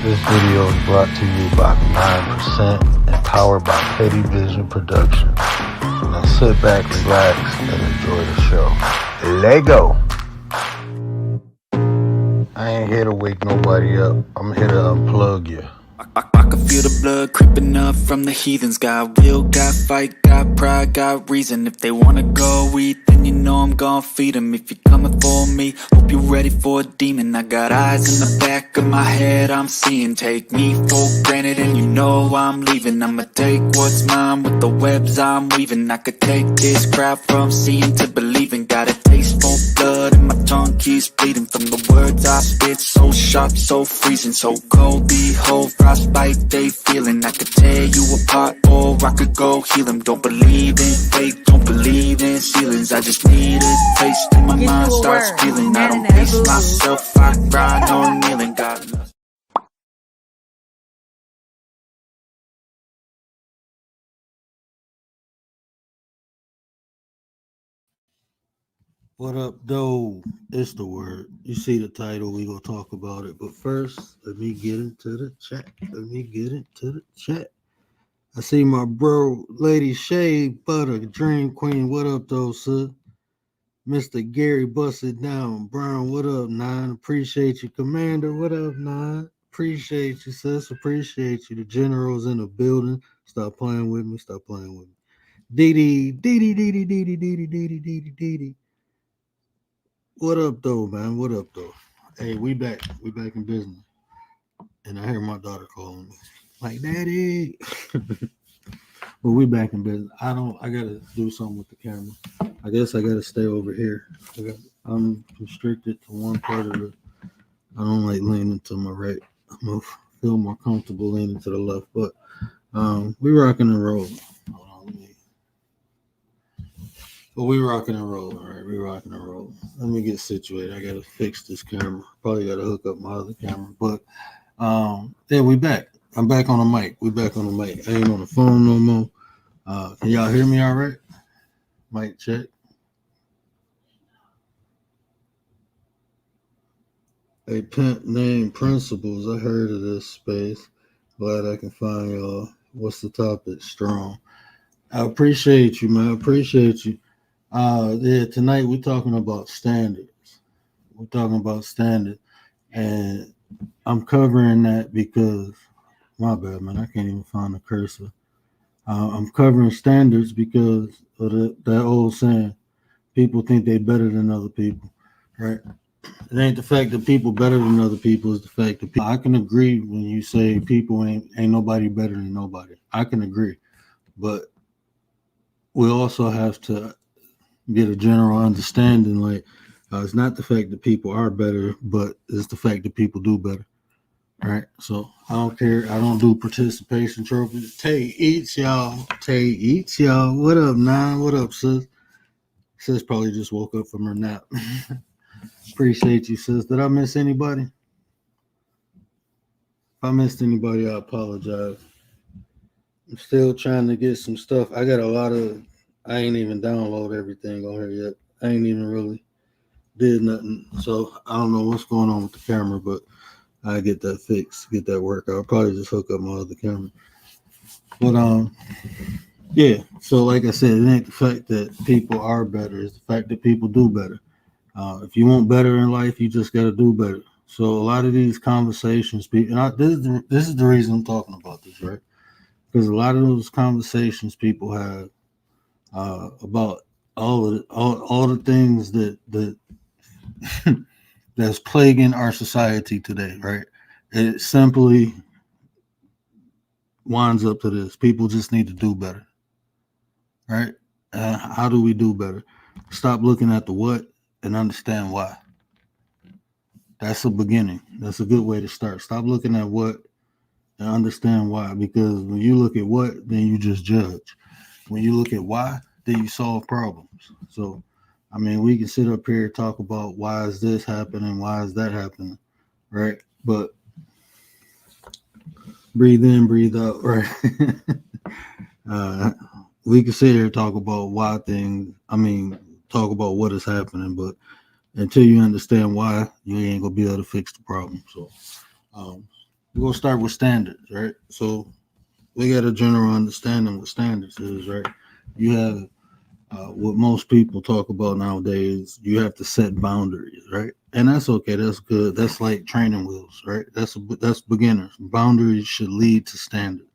This video is brought to you by 9% and powered by Petty Vision Productions. Now sit back, relax, and enjoy the show. Lego! I ain't here to wake nobody up. I'm here to unplug you. I can feel the blood creeping up from the heathens. Got will, got fight, got pride, got reason. If they wanna go eat, then you know I'm gon' feed them. If you're coming for me, hope you're ready for a demon. I got eyes in the back of my head, I'm seeing. Take me for granted and you know I'm leaving. I'ma take what's mine with the webs I'm weaving. I could take this crowd from seeing to believing. Got a taste for blood and my tongue keeps bleeding. From the words I spit, so sharp, so freezing. So cold, behold, frostbite they feeling. I could tear you apart or I could go heal them. Don't believe in fate, don't believe in ceilings. I just need a taste and my mind starts feeling. I don't pace myself, I grind on kneeling. God knows. What up, though? It's the word. You see the title, we gonna talk about it. But first, let me get into the chat. I see my bro, Lady Shay Butter, Dream Queen. What up, though, sis? Mr. Gary Busted Down. Brown, what up, Nine? Appreciate you. Commander, what up, Nine? Appreciate you, sis. Appreciate you. The general's in the building. Stop playing with me. Dee. What up, though, man? What up, though? Hey, we back. We back in business. And I hear my daughter calling me. Like, Daddy. But we back in business. I gotta do something with the camera. I guess I gotta stay over here. I'm constricted to one part of it. I don't like leaning to my right. I'm gonna feel more comfortable leaning to the left. But we rocking and rolling. Hold on, we rocking and rolling, right? We rocking and rolling. Let me get situated. I gotta fix this camera. Probably gotta hook up my other camera. But yeah, we back. I'm back on the mic. We back on the mic. I ain't on the phone no more. Can y'all hear me all right? Mic check. A pimp named Principles. I heard of this space. Glad I can find y'all. What's the topic? Strong. I appreciate you, man. I appreciate you. Yeah, tonight we're talking about standards. We're talking about standards. And I'm covering that because, my bad, man. I can't even find the cursor. I'm covering standards because of that old saying, people think they're better than other people, right? It ain't the fact that people better than other people, it's the fact that I can agree when you say people ain't nobody better than nobody. I can agree. But we also have to get a general understanding, like it's not the fact that people are better, but it's the fact that people do better. Right, so I don't care. I don't do participation trophies. Tay eats y'all. What up, Nine? What up, sis? Sis probably just woke up from her nap. Appreciate you, sis. Did I miss anybody? If I missed anybody, I apologize. I'm still trying to get some stuff. I got a lot of. I ain't even download everything on here yet. I ain't even really did nothing. So I don't know what's going on with the camera, but I get that fixed, get that work. I'll probably just hook up my other camera. But yeah. So like I said, it ain't the fact that people are better; it's the fact that people do better. If you want better in life, you just got to do better. So a lot of these conversations, people, and this is the reason I'm talking about this, right? Because a lot of those conversations people have about all the things that that's plaguing our society today, right? It simply winds up to this: people just need to do better, right? How do we do better? Stop looking at the what and understand why. That's a beginning. That's a good way to start. Stop looking at what and understand why. Because when you look at what, then you just judge. When you look at why, then you solve problems. So, I mean, we can sit up here and talk about why is this happening, why is that happening, right? But breathe in, breathe out, right? We can sit here and talk about why things, talk about what is happening, but until you understand why, you ain't gonna be able to fix the problem. So we're gonna start with standards, right? So we got a general understanding what standards is, right? You have what most people talk about nowadays. You have to set boundaries, right? And that's okay. That's good. That's like training wheels, right? That's beginners. Boundaries should lead to standards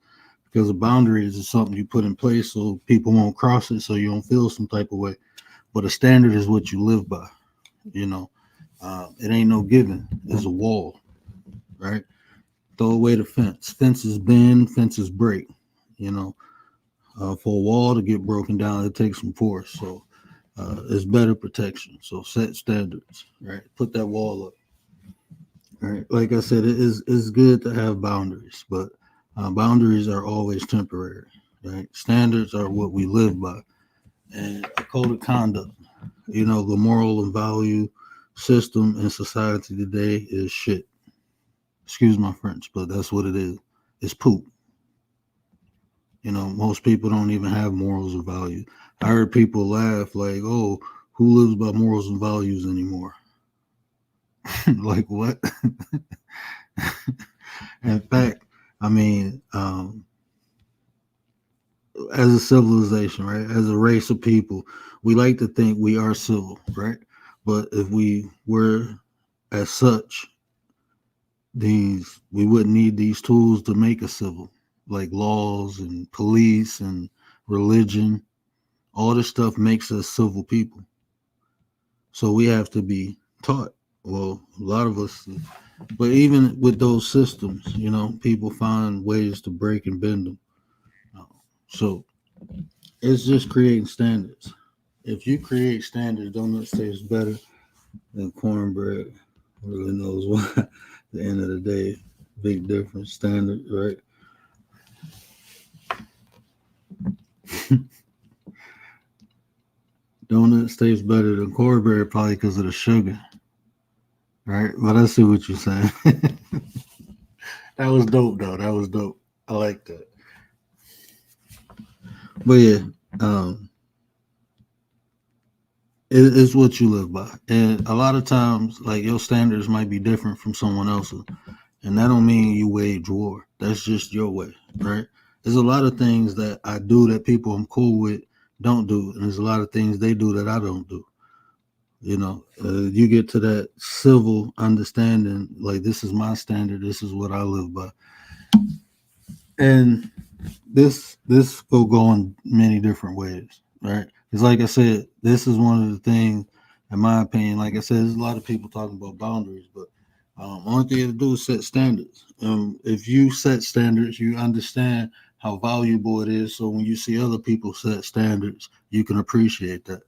because a boundaries is something you put in place so people won't cross it, so you don't feel some type of way. But a standard is what you live by. You know, it ain't no given. It's a wall, right? Throw away the fence. Fences bend, fences break. You know, for a wall to get broken down, it takes some force. So it's better protection. So set standards, right? Put that wall up. Right. Like I said, it's good to have boundaries, but boundaries are always temporary. Right. Standards are what we live by, and a code of conduct. You know, the moral and value system in society today is shit. Excuse my French, but that's what it is. It's poop. You know, most people don't even have morals or values. I heard people laugh like, "Oh, who lives by morals and values anymore?" Like what? In fact, I mean, as a civilization, right? As a race of people, we like to think we are civil, right? But if we were as such, these we wouldn't need these tools to make us civil, like laws and police and religion. All this stuff makes us civil people. So we have to be taught. Well, a lot of us, but even with those systems, you know, people find ways to break and bend them. So it's just creating standards. If you create standards, donut tastes better than cornbread. Really knows why. At the end of the day, big difference. Standard, right? Donut tastes better than cornbread probably because of the sugar, right? But I see what you're saying. That was dope, though. That was dope. I like that. But yeah, um, it's what you live by, and a lot of times, like your standards might be different from someone else's. And that don't mean you wage war. That's just your way, right? There's a lot of things that I do that people I'm cool with don't do, and there's a lot of things they do that I don't do. You know, you get to that civil understanding, like this is my standard, this is what I live by, and this will go in many different ways, right? Because like I said, this is one of the things, in my opinion. Like I said, there's a lot of people talking about boundaries, but only thing to do is set standards. If you set standards, you understand how valuable it is. So when you see other people set standards, you can appreciate that.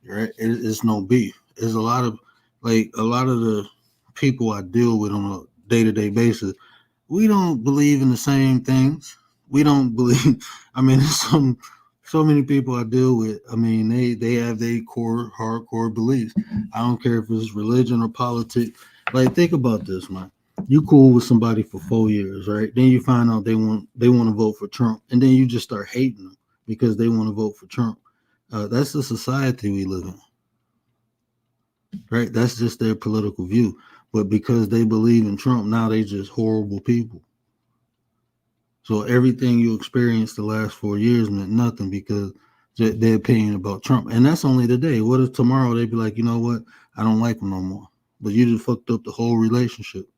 Right? It's no beef. There's a lot of the people I deal with on a day to day basis, we don't believe in the same things. We don't believe. I mean, there's so many people I deal with. I mean, they have their core hardcore beliefs. I don't care if it's religion or politics. Like, think about this, man. You cool with somebody for 4 years, right? Then you find out they want to vote for Trump, and then you just start hating them because they want to vote for Trump. That's the society we live in, right? That's just their political view. But because they believe in Trump, now they just horrible people. So everything you experienced the last 4 years meant nothing because their opinion about Trump. And that's only today. What if tomorrow they'd be like, you know what? I don't like him no more. But you just fucked up the whole relationship.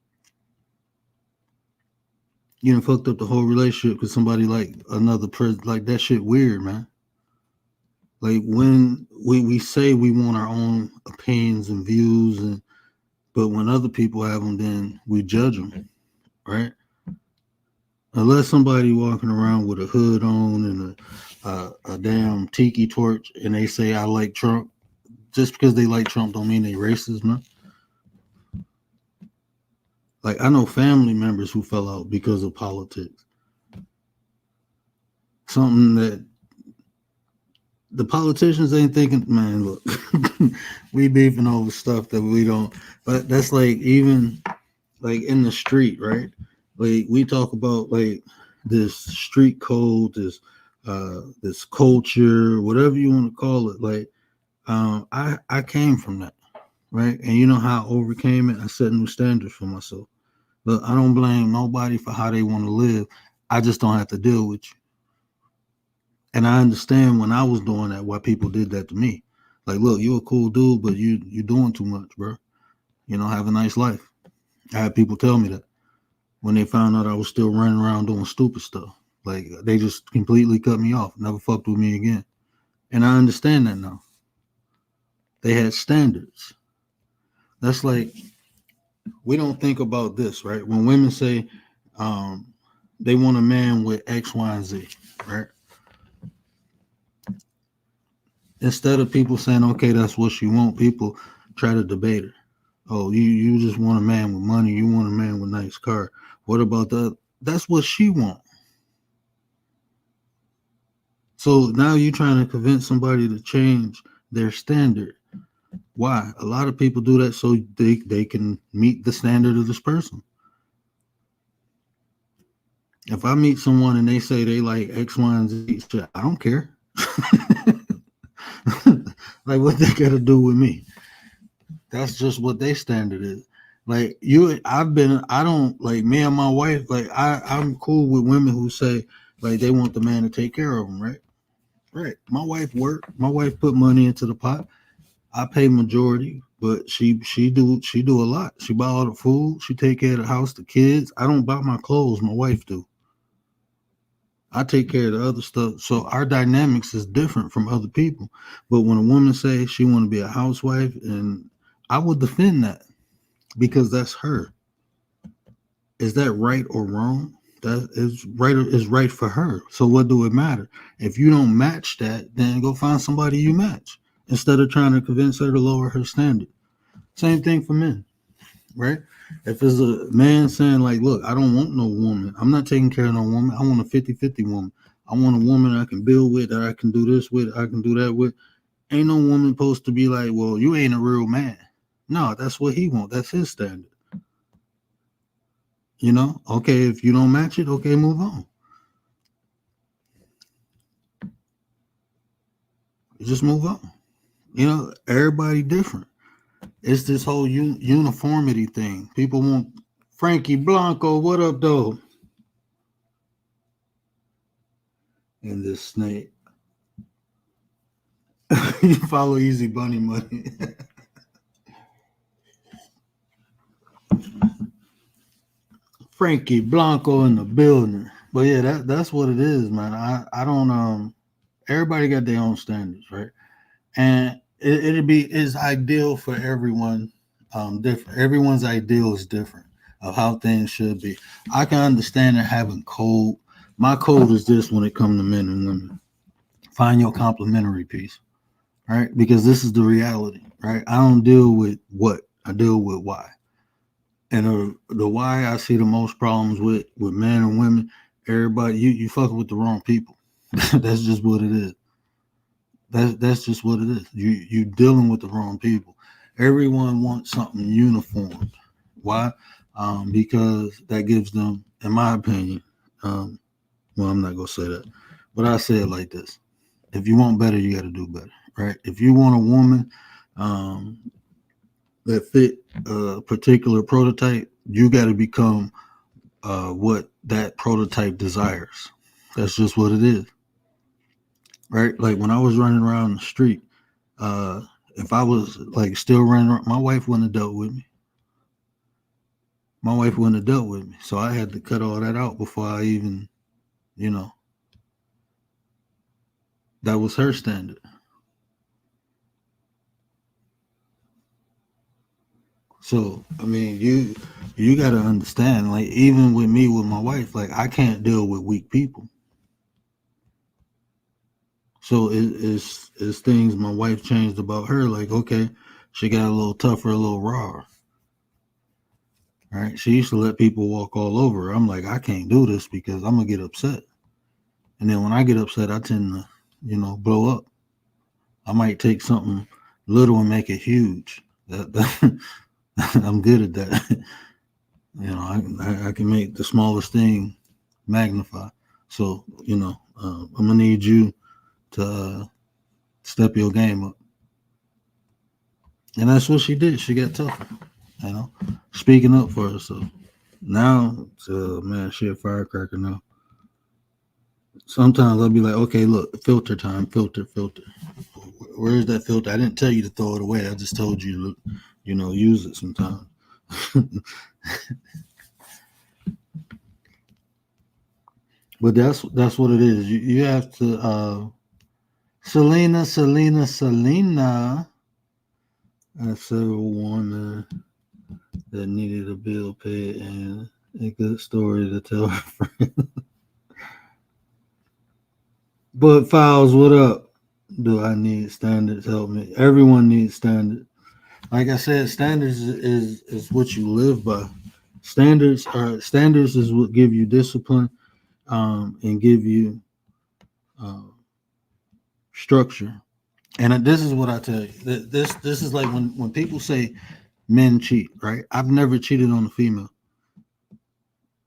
You done fucked up the whole relationship because somebody like another president. Like, that shit weird, man. Like, when we say we want our own opinions and views, but when other people have them, then we judge them, right? Unless somebody walking around with a hood on and a damn tiki torch and they say I like Trump, just because they like Trump don't mean they racist, man. Like, I know family members who fell out because of politics. Something that the politicians ain't thinking, man, look, we beefing over stuff that we don't, but that's like, even like in the street, right? Like, we talk about like this street code, this culture, whatever you want to call it. Like, I came from that, right? And you know how I overcame it? I set new standards for myself. But I don't blame nobody for how they want to live. I just don't have to deal with you. And I understand when I was doing that, why people did that to me. Like, look, you're a cool dude, but you doing too much, bro. Have a nice life. I had people tell me that when they found out I was still running around doing stupid stuff. Like, they just completely cut me off, never fucked with me again. And I understand that now. They had standards. That's like, we don't think about this, right? When women say they want a man with X, Y, and Z, right? Instead of people saying, okay, that's what you want, people try to debate it. Oh, you just want a man with money. You want a man with a nice car. What about that? That's what she wants. So now you're trying to convince somebody to change their standard. Why? A lot of people do that so they can meet the standard of this person. If I meet someone and they say they like X, Y, and Z, shit, I don't care. Like, what they got to do with me? That's just what their standard is. Like, I don't, like, me and my wife, like, I'm cool with women who say, like, they want the man to take care of them, right? Right. My wife worked. My wife put money into the pot. I pay majority, but she do a lot. She buy all the food. She take care of the house, the kids. I don't buy my clothes. My wife do. I take care of the other stuff. So our dynamics is different from other people. But when a woman says she want to be a housewife, and I would defend that because that's her. Is that right or wrong? That is right for her. So what do it matter? If you don't match that, then go find somebody you match instead of trying to convince her to lower her standard. Same thing for men, right? If it's a man saying, like, look, I don't want no woman. I'm not taking care of no woman. I want a 50-50 woman. I want a woman I can build with, that I can do this with, I can do that with. Ain't no woman supposed to be like, well, you ain't a real man. No, that's what he want. That's his standard. Okay, if you don't match it, okay, move on. Just move on. Everybody different. It's this whole uniformity thing. People want Frankie Blanco. What up, though? And this snake. You follow Easy Bunny Money. Frankie Blanco in the building. But yeah, that's what it is, man. I don't everybody got their own standards, right? And it's ideal for everyone, different. Everyone's ideal is different of how things should be. I can understand it having code. My code is this when it comes to men and women. Find your complementary piece, right? Because this is the reality, right? I don't deal with what, I deal with why. And the why I see the most problems with men and women, everybody, you fucking with the wrong people. That's just what it is. That's just what it is. You dealing with the wrong people. Everyone wants something uniform. Why? Because that gives them, in my opinion, well, I'm not gonna say that, but I say it like this: if you want better, you got to do better, right? If you want a woman that fit a particular prototype, you got to become what that prototype desires. That's just what it is, right? Like when I was running around the street, if I was like still running around, my wife wouldn't have dealt with me. My wife wouldn't have dealt with me. So I had to cut all that out before I even, you know, that was her standard. So I mean, you got to understand, like even with me with my wife, like I can't deal with weak people. So it's things my wife changed about her. Like okay, she got a little tougher, a little raw. Right? She used to let people walk all over her. I'm like, I can't do this because I'm gonna get upset. And then when I get upset, I tend to, blow up. I might take something little and make it huge. I'm good at that. I can make the smallest thing magnify. So, I'm gonna need you to step your game up. And that's what she did. She got tougher, speaking up for herself. Now, man, she a firecracker now. Sometimes I'll be like, okay, look, filter time, filter. Where's that filter? I didn't tell you to throw it away. I just told you to, use it sometimes. But that's what it is. You have to. Selena. I several woman that needed a bill paid and a good story to tell her friend. But Files, what up? Do I need standards? Help me. Everyone needs standards. Like I said, standards is what you live by. Standards is what give you discipline, and give you uh, structure. And this is what I tell you. This is like when people say men cheat, right? I've never cheated on a female.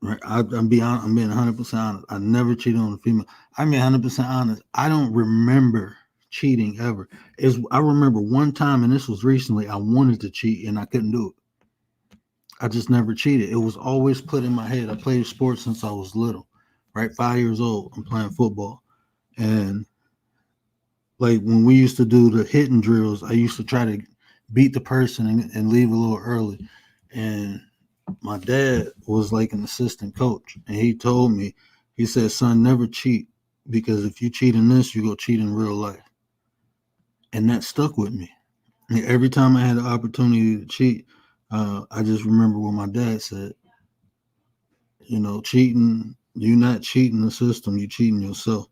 Right, I'm being 100% honest. I never cheated on a female. I'm being 100% honest. I don't remember cheating ever. I remember one time, and this was recently. I wanted to cheat and I couldn't do it. I just never cheated. It was always put in my head. I played sports since I was little, right? 5 years old. I'm playing football, and like when we used to do the hitting drills, I used to try to beat the person and leave a little early, and my dad was like an assistant coach, and he told me, he said, son, never cheat, because if you cheat in this, you go cheat in real life. And that stuck with me. And every time I had the opportunity to cheat, I just remember what my dad said. Cheating, you're not cheating the system, you're cheating yourself.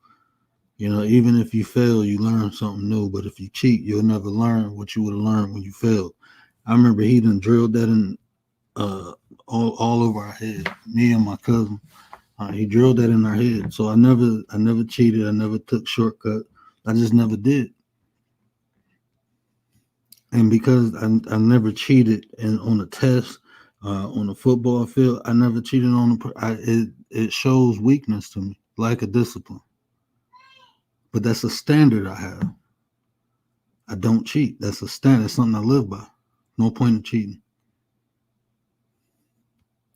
Even if you fail, you learn something new. But if you cheat, you'll never learn what you would have learned when you failed. I remember he done drilled that in uh, all over our head. Me and my cousin, he drilled that in our head. So I never cheated. I never took shortcuts. I just never did. And because I never cheated on a test, on a football field, I never cheated on it shows weakness to me, lack of discipline. But that's a standard I have. I don't cheat. That's a standard. That's something I live by. No point in cheating.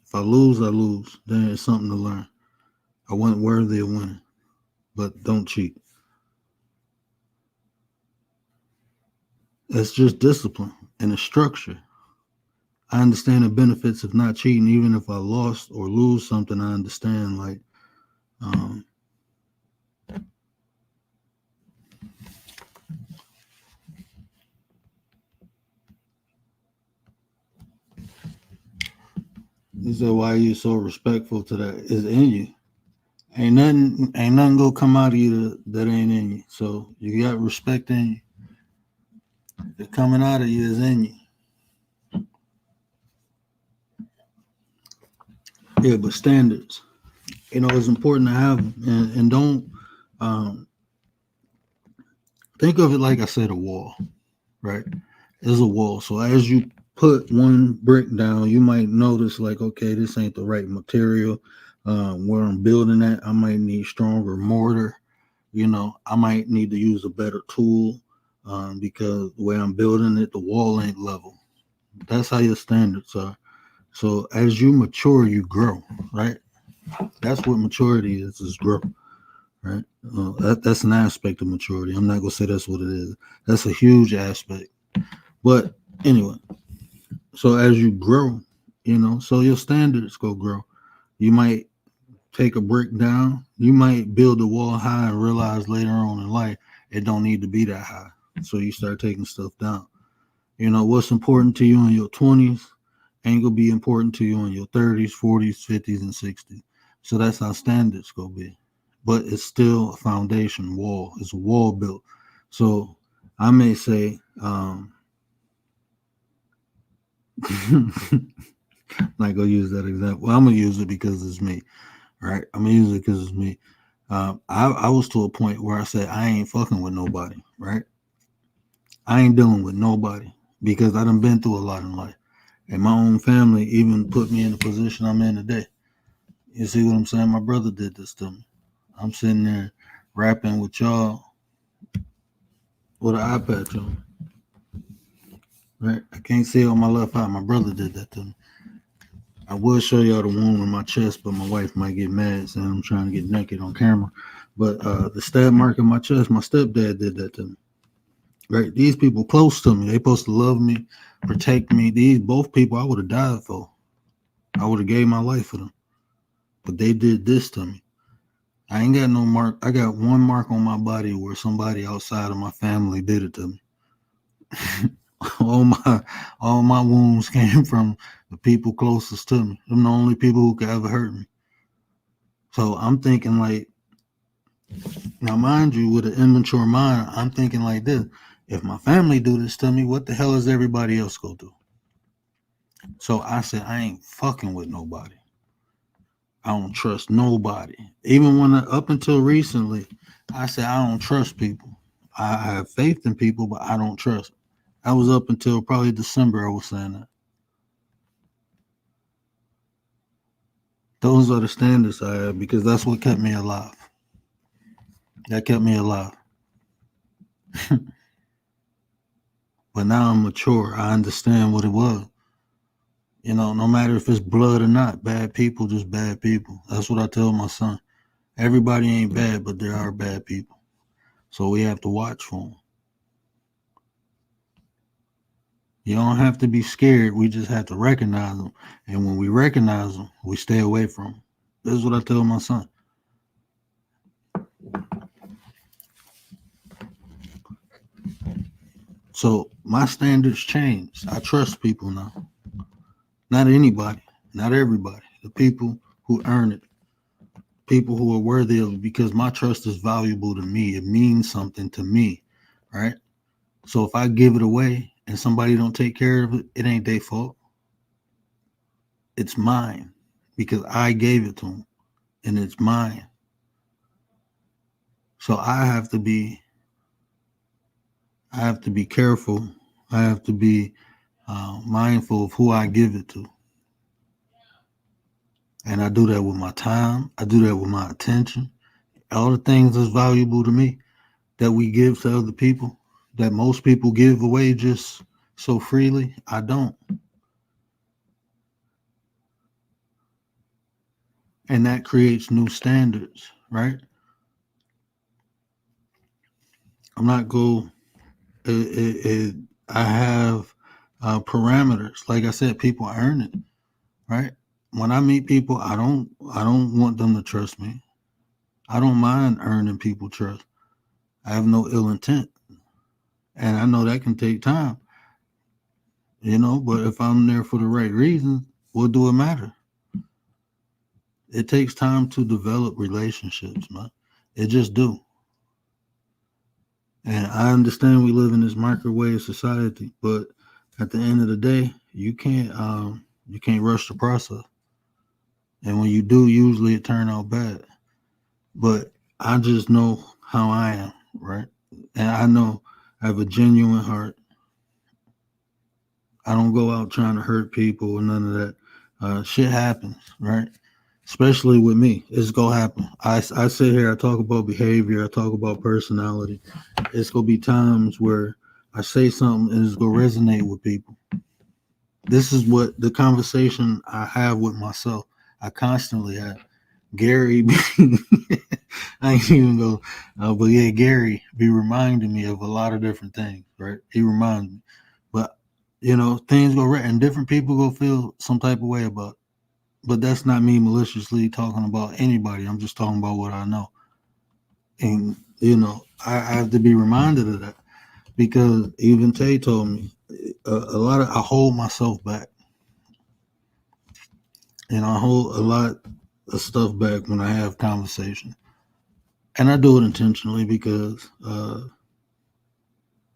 If I lose, I lose. Then it's something to learn. I wasn't worthy of winning. But don't cheat. That's just discipline and a structure. I understand the benefits of not cheating. Even if I lost or lose something, I understand, like, um, he said, why are you so respectful to that? It's in you. Ain't nothing gonna come out of you that ain't in you. So you got respect in you. The coming out of you is in you. Yeah, but standards, it's important to have them, and don't think of it like I said, a wall, right? It's a wall. So as you put one brick down, you might notice, like, okay, this ain't the right material. Where I'm building at, I might need stronger mortar. I might need to use a better tool, because the way I'm building it, the wall ain't level. That's how your standards are. So as you mature, you grow, right? That's what maturity is growth, right? That's an aspect of maturity. I'm not gonna say that's what it is. That's a huge aspect. But anyway, so as you grow, so your standards go grow. You might take a brick down. You might build the wall high and realize later on in life it don't need to be that high. So you start taking stuff down. What's important to you in your 20s ain't gonna be important to you in your 30s, 40s, 50s, and 60s. So that's how standards go be. But it's still a foundation wall. It's a wall built. So I may say, not gonna use that example. Well, I'm gonna use it because it's me, right? I'm gonna use it because it's me. I was to a point where I said I ain't fucking with nobody, right? I ain't dealing with nobody because I done been through a lot in life. And my own family even put me in the position I'm in today. You see what I'm saying? My brother did this to me. I'm sitting there rapping with y'all with an eye patch on. Right? I can't see it on my left eye. My brother did that to me. I will show y'all the wound on my chest, but my wife might get mad saying I'm trying to get naked on camera. But the stab mark in my chest, my stepdad did that to me. Right? These people close to me, they supposed to love me, protect me. These both people I would have died for. I would have gave my life for them. But they did this to me. I ain't got no mark. I got one mark on my body where somebody outside of my family did it to me. all my wounds came from the people closest to me. Them the only people who could ever hurt me. So I'm thinking like, now mind you, with an immature mind, I'm thinking like this. If my family do this to me, what the hell is everybody else gonna do? So I said, I ain't fucking with nobody. I don't trust nobody. Even when up until recently, I said I don't trust people. I have faith in people, but I don't trust. I was up until probably December. I was saying that. Those are the standards I have because that's what kept me alive. That kept me alive. But now I'm mature. I understand what it was. You know, no matter if it's blood or not, bad people, just bad people. That's what I tell my son. Everybody ain't bad, but there are bad people. So we have to watch for them. You don't have to be scared. We just have to recognize them. And when we recognize them, we stay away from them. This is what I tell my son. So my standards changed. I trust people now. Not anybody, not everybody. The people who earn it. People who are worthy of it because my trust is valuable to me. It means something to me, right? So if I give it away and somebody don't take care of it, it ain't their fault. It's mine because I gave it to them and it's mine. So I have to be careful. I have to be mindful of who I give it to. And I do that with my time. I do that with my attention. All the things that's valuable to me that we give to other people, that most people give away just so freely, I don't. And that creates new standards, right? I'm not go. I have parameters. Like I said, people earn it, right? When I meet people, I don't want them to trust me. I don't mind earning people trust. I have no ill intent, and I know that can take time, you know. But if I'm there for the right reasons, what do it matter? It takes time to develop relationships, man. It just do. And I understand we live in this microwave society, but at the end of the day, you can't rush the process. And when you do, usually it turn out bad. But I just know how I am, right? And I know I have a genuine heart. I don't go out trying to hurt people or none of that. Shit happens, right? Especially with me, it's gonna happen. I sit here, I talk about behavior, I talk about personality. It's gonna be times where I say something and it's gonna resonate with people. This is what the conversation I have with myself. I constantly have. Gary, I ain't even go, but yeah, Gary be reminding me of a lot of different things, right? He reminds me, but you know, things go right, and different people go feel some type of way about it. But that's not me maliciously talking about anybody. I'm just talking about what I know. And, you know, I have to be reminded of that because even Tay told me I hold myself back. And I hold a lot of stuff back when I have conversation. And I do it intentionally because,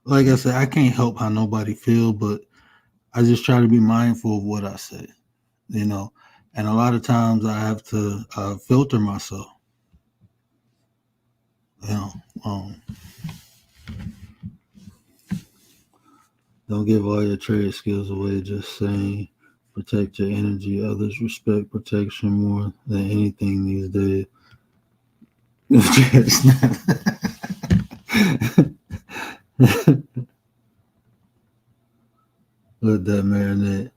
like I said, I can't help how nobody feel, but I just try to be mindful of what I say, you know. And a lot of times I have to filter myself. You know, don't give all your trade skills away. Just saying, protect your energy. Others respect protection more than anything these days. Let that marinate.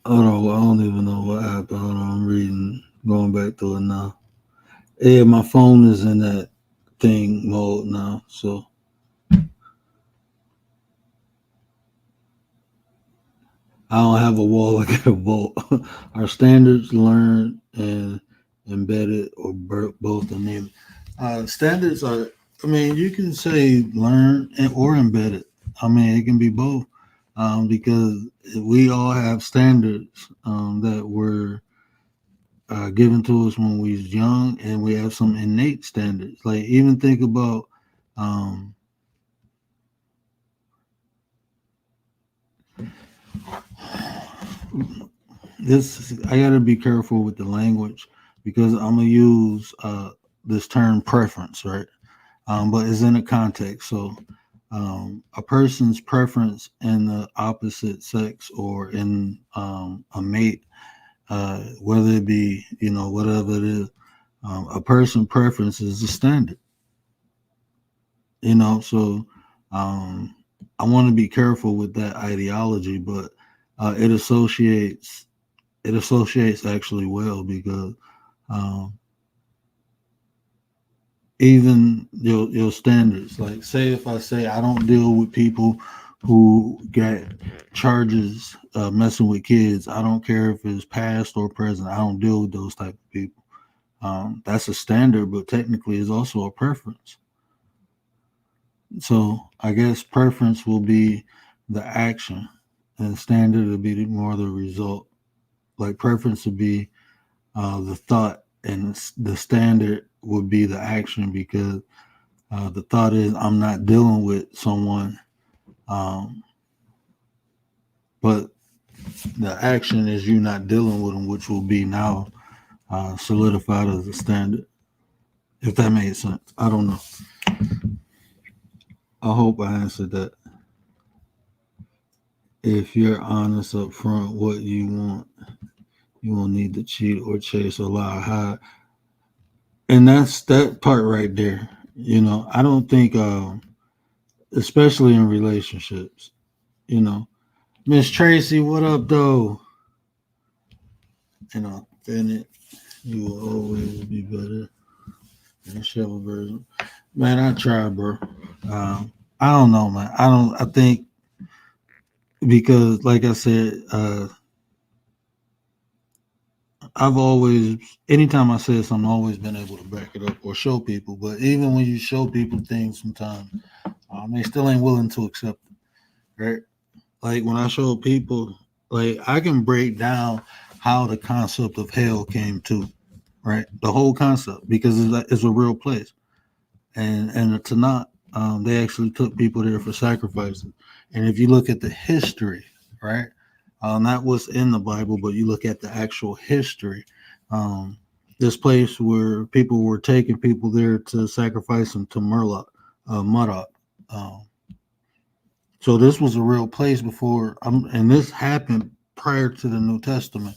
Hold on, I don't even know what happened. Hold on, I'm reading, going back to it now. Yeah, my phone is in that thing mode now, so I don't have a wall. I got a vault. Our standards, learn and embedded, or both are needed. Standards are. I mean, you can say learn or embedded. I mean, it can be both, because we all have standards that were given to us when we was young, and we have some innate standards. Like even think about um, this. I got to be careful with the language because I'm gonna use this term preference, right? But it's in a context. So a person's preference in the opposite sex or in a mate, whether it be whatever it is, a person preference is the standard. So um, I want to be careful with that ideology, but it associates actually well because um, even your standards. Like, say if I say I don't deal with people who get charges messing with kids. I don't care if it's past or present. I don't deal with those type of people. That's a standard, but technically it's also a preference. So I guess preference will be the action, and standard will be more the result. Like preference would be the thought, and the standard would be the action because the thought is I'm not dealing with someone, um, but the action is you not dealing with them, which will be now solidified as a standard. If that made sense, I don't know. I hope I answered that. If you're honest up front, what you want, you won't need to cheat or chase or lie or hide, and that's that part right there. I don't think, especially in relationships, you know, Miss Tracy, what up, though? Authentic. You will always be better than shovel version. Man, I try, bro. I don't know, man. I don't. I think because, like I said, I've always, anytime I said something, I've always been able to back it up or show people. But even when you show people things, sometimes they still ain't willing to accept it, right? Like when I show people, like I can break down how the concept of hell came to, right? The whole concept because it's a real place, and the Tanakh, they actually took people there for sacrifices. And if you look at the history, right, not what's in the Bible, but you look at the actual history, um, this place where people were taking people there to sacrifice them to Marduk. Um, so this was a real place before, and this happened prior to the New Testament.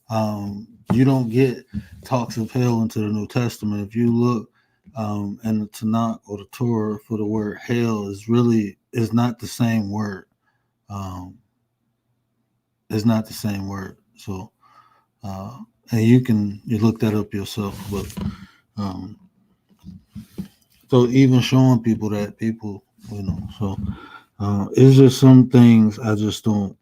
You don't get talks of hell into the New Testament. If you look in the Tanakh or the Torah for the word hell, is not the same word. Um, it's not the same word. So, and you look that up yourself. But um, so even showing people that people, so it's just some things I just don't.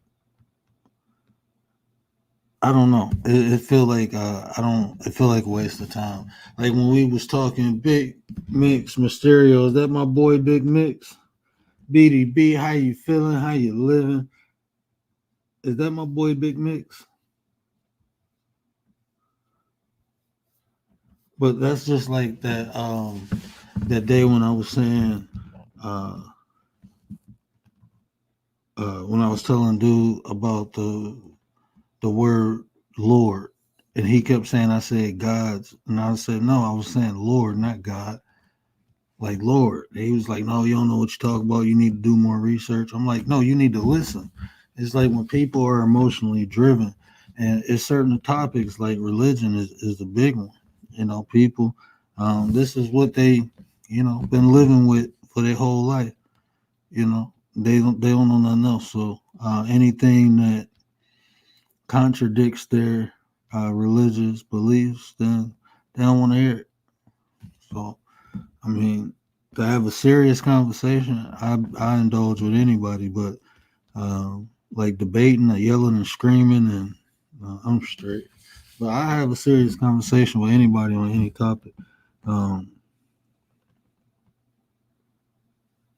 I don't know. It feel like I don't. It feel like a waste of time. Like when we was talking, Big Mix Mysterio. Is that my boy, Big Mix? BDB, how you feeling? How you living? Is that my boy, Big Mix? But that's just like that. That day when I was saying, uh, when I was telling dude about the word Lord, and he kept saying I said God's, and I said no, I was saying Lord, not God. Like Lord. He was like, no, you don't know what you're talking about. You need to do more research. I'm like, no, you need to listen. It's like when people are emotionally driven, and it's certain topics like religion is the big one. People, this is what they, been living with for their whole life. They don't know nothing else. So anything that contradicts their religious beliefs, then they don't want to hear it. So, I mean, to have a serious conversation, I indulge with anybody, but like debating or yelling and screaming, and I'm straight. But I have a serious conversation with anybody on any topic. Um,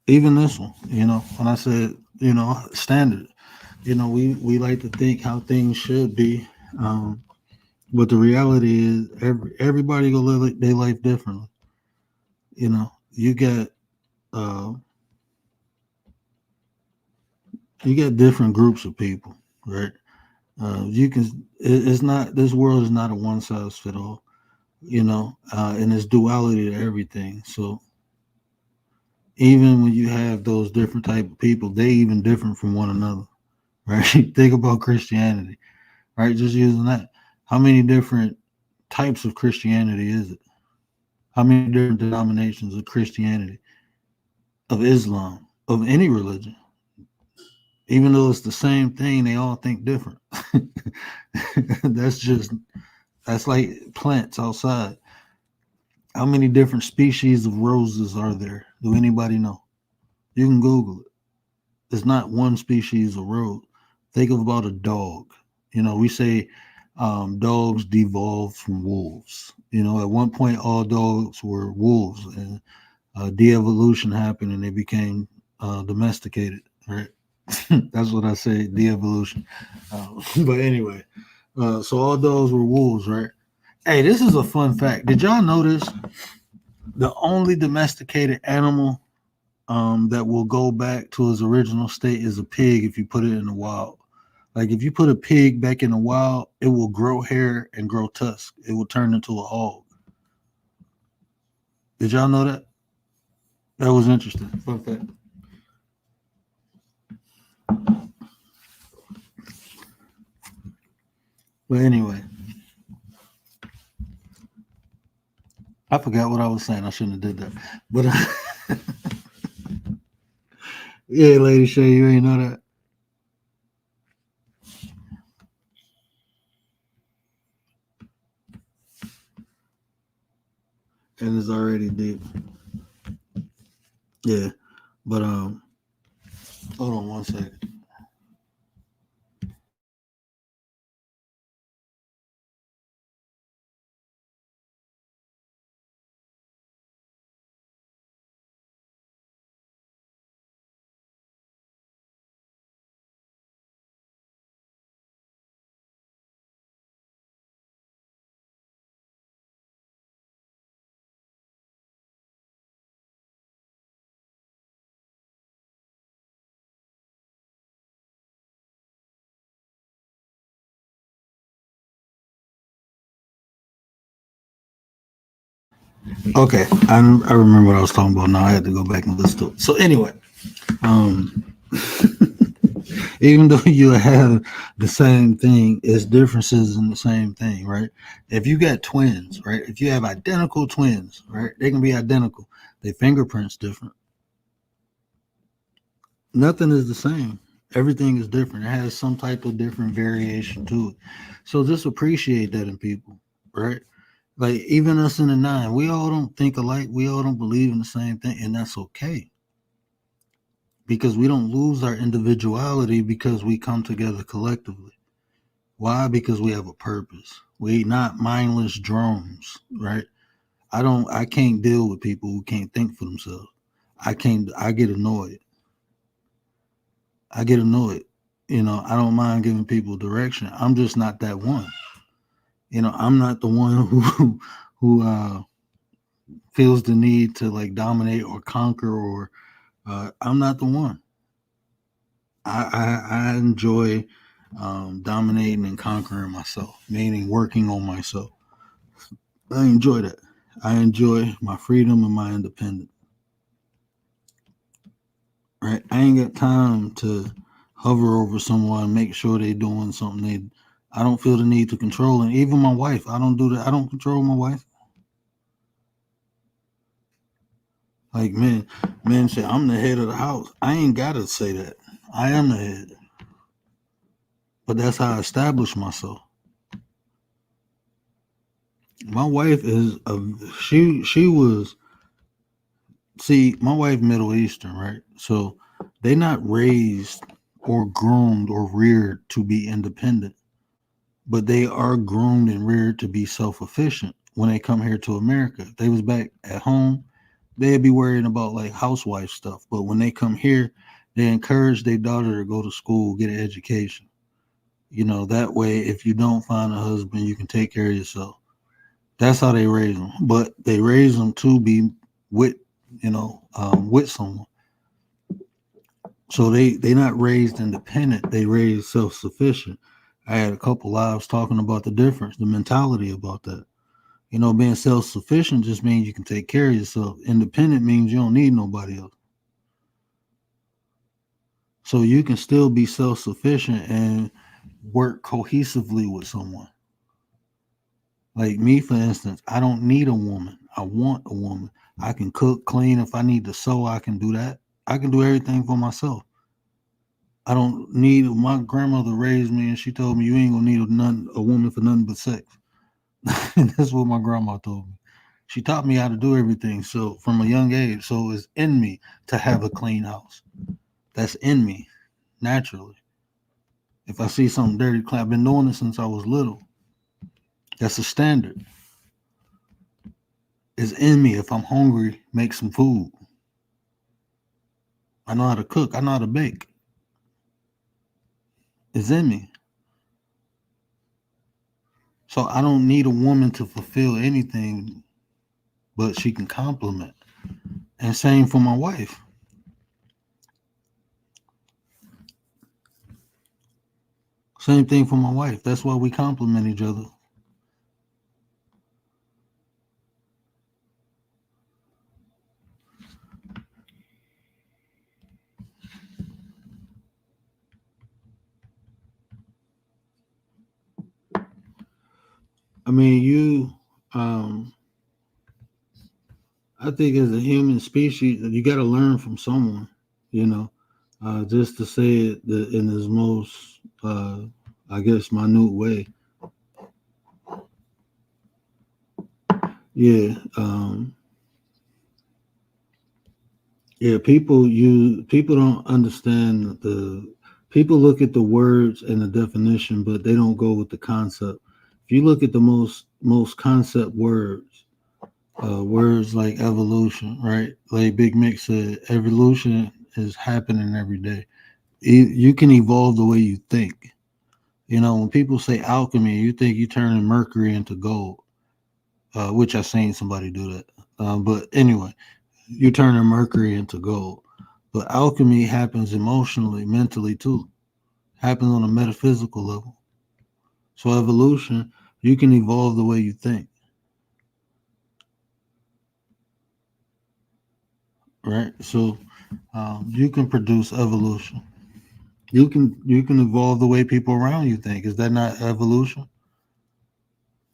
Even this one, when I said, standard, we like to think how things should be. But the reality is everybody gonna live their life differently. You got uh, different groups of people, right? You can. It's not. This world is not a one size fit all. And it's duality to everything. So even when you have those different type of people, they even different from one another, right? Think about Christianity, right? Just using that. How many different types of Christianity is it? How many different denominations of Christianity, of Islam, of any religion? Even though it's the same thing, they all think different. that's that's like plants outside. How many different species of roses are there? Do anybody know? You can Google it. It's not one species of rose. Think about a dog. We say dogs devolved from wolves. At one point, all dogs were wolves, and de-evolution happened, and they became domesticated. Right? That's what I say, de-evolution. But anyway, so all dogs were wolves, right? Hey, this is a fun fact. Did y'all notice the only domesticated animal that will go back to its original state is a pig if you put it in the wild? Like if you put a pig back in the wild, it will grow hair and grow tusks. It will turn into a hog. Did y'all know that? That was interesting. Fun fact. But anyway, I forgot what I was saying. I shouldn't have did that. But yeah, Lady Shay, you ain't know that. And it's already deep. Yeah. But hold on one second. Okay, I remember what I was talking about now. I had to go back and listen to it. So anyway, um, even though you have the same thing, it's differences in the same thing, right? If you got twins, right? If you have identical twins, right? They can be identical. Their fingerprints different. Nothing is the same. Everything is different. It has some type of different variation to it. So just appreciate that in people, right? Like even us in the nine, we all don't think alike. We all don't believe in the same thing, and that's okay because we don't lose our individuality because we come together collectively. Why? Because we have a purpose. We not mindless drones, right? I can't deal with people who can't think for themselves. I get annoyed. I get annoyed. I don't mind giving people direction. I'm just not that one. I'm not the one who feels the need to like dominate or conquer or I'm not the one. I enjoy dominating and conquering myself, meaning working on myself. I enjoy that. I enjoy my freedom and my independence. Right? I ain't got time to hover over someone, make sure they're doing something. I don't feel the need to control, and even my wife, I don't do that. I don't control my wife. Like men say I'm the head of the house. I ain't gotta say that. I am the head. But that's how I established myself. My wife is she was see, my wife Middle Eastern, right? So they not raised or groomed or reared to be independent, but they are groomed and reared to be self-efficient when they come here to America. If they was back at home, they'd be worrying about like housewife stuff. But when they come here, they encourage their daughter to go to school, get an education. That way, if you don't find a husband, you can take care of yourself. That's how they raise them. But they raise them to be with, with someone. So they not raised independent. They raised self sufficient. I had a couple lives talking about the difference, the mentality about that. Being self sufficient just means you can take care of yourself. Independent means you don't need nobody else. So you can still be self sufficient and work cohesively with someone. Like me, for instance, I don't need a woman. I want a woman. I can cook, clean. If I need to sew, I can do that. I can do everything for myself. I don't need. My grandmother raised me, and she told me you ain't gonna need a woman for nothing but sex. And that's what my grandma told me. She taught me how to do everything. So from a young age, so it's in me to have a clean house. That's in me naturally. If I see something dirty, I've been doing it since I was little. That's a standard. It's in me. If I'm hungry, make some food. I know how to cook. I know how to bake. It's in me. So I don't need a woman to fulfill anything, but she can compliment. And same for my wife. Same thing for my wife. That's why we compliment each other. I mean, I think as a human species, you got to learn from someone, you know, just to say it in his most, I guess, minute way. Yeah. Yeah. People don't understand people look at the words and the definition, but they don't go with the concept. If you look at the most concept words, words like evolution, right? Like Big Mick said, evolution is happening every day. You can evolve the way you think. When people say alchemy, you think you turning mercury into gold, which I seen somebody do that. But anyway, you turning mercury into gold. But alchemy happens emotionally, mentally too. Happens on a metaphysical level. So evolution, you can evolve the way you think, right? So you can produce evolution. You can evolve the way people around you think. Is that not evolution?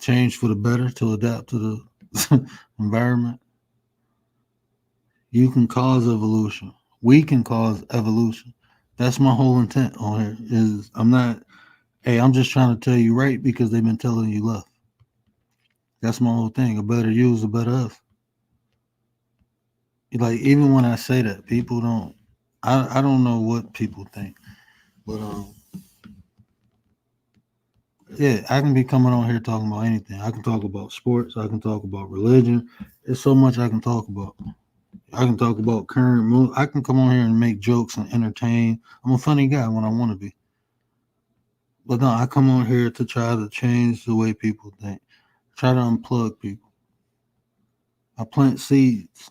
Change for the better to adapt to the environment. You can cause evolution. We can cause evolution. That's my whole intent on here. Is I'm not. Hey, I'm just trying to tell you right because they've been telling you left. That's my whole thing. A better you is a better us. Like even when I say that, people don't. I don't know what people think, but yeah, I can be coming on here talking about anything. I can talk about sports. I can talk about religion. There's so much I can talk about. I can talk about current mood. I can come on here and make jokes and entertain. I'm a funny guy when I want to be. But no, I come on here to try to change the way people think. Try to unplug people. I plant seeds.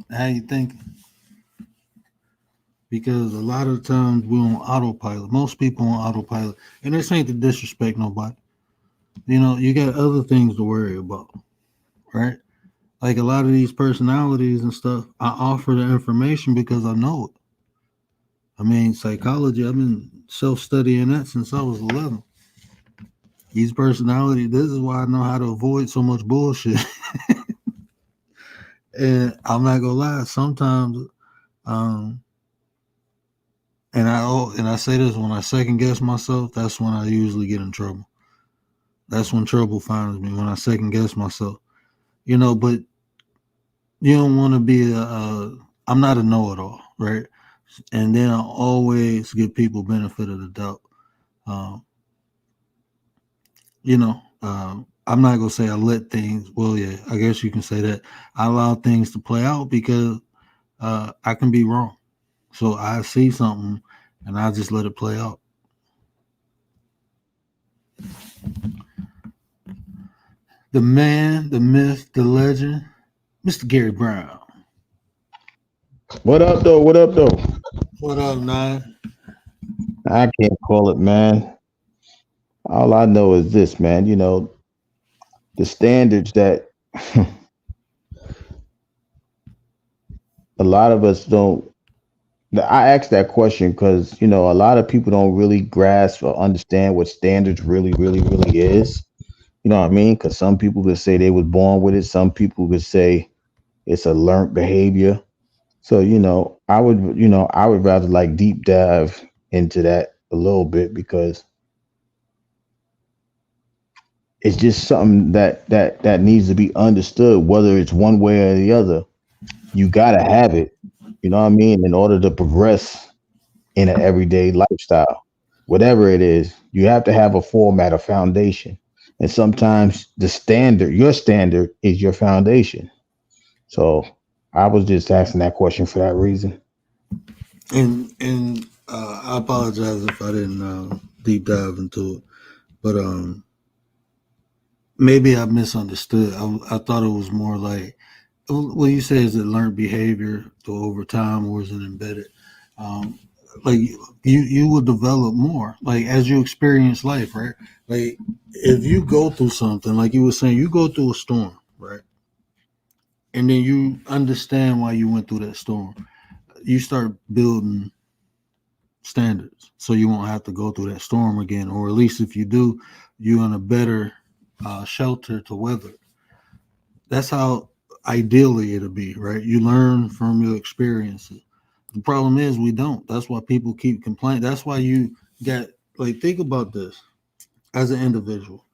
How you thinking? Because a lot of times we're on autopilot. Most people on autopilot. And this ain't to disrespect nobody. You got other things to worry about, right? Like a lot of these personalities and stuff, I offer the information because I know it. I mean, psychology, I've been self studying that since I was 11. These personalities, this is why I know how to avoid so much bullshit. And I'm not gonna lie, sometimes um, And I say this, when I second guess myself, that's when I usually get in trouble. That's when trouble finds me, when I second guess myself. But you don't want to be I'm not a know-it-all, right? And then I always give people benefit of the doubt. Um, I'm not gonna say I let things. Well, yeah, I guess you can say that I allow things to play out because I can be wrong. So I see something and I just let it play out. The man, the myth, the legend, Mr. Gary Brown. What up, though? What up, though? What up, Nine? I can't call it, man. All I know is this, man. The standards that a lot of us don't. I asked that question because a lot of people don't really grasp or understand what standards really, really, really is. You know what I mean? Because some people could say they was born with it. Some people could say it's a learned behavior. So I would rather like deep dive into that a little bit because it's just something that needs to be understood, whether it's one way or the other. You gotta have it, you know what I mean, in order to progress in an everyday lifestyle. Whatever it is, you have to have a format, a foundation. And sometimes your standard is your foundation. So I was just asking that question for that reason. And I apologize if I didn't deep dive into it, but maybe I misunderstood. I thought it was more like, well, you say is it learned behavior to over time, or is it embedded? Um, like you will develop more, like as you experience life, right? Like if you go through something, like you were saying, you go through a storm, right? And then you understand why you went through that storm. You start building standards, so you won't have to go through that storm again, or at least if you do, you're in a better shelter to weather. That's how ideally it'll be, right? You learn from your experiences. The problem is we don't. That's why people keep complaining. That's why you got, like, think about this as an individual.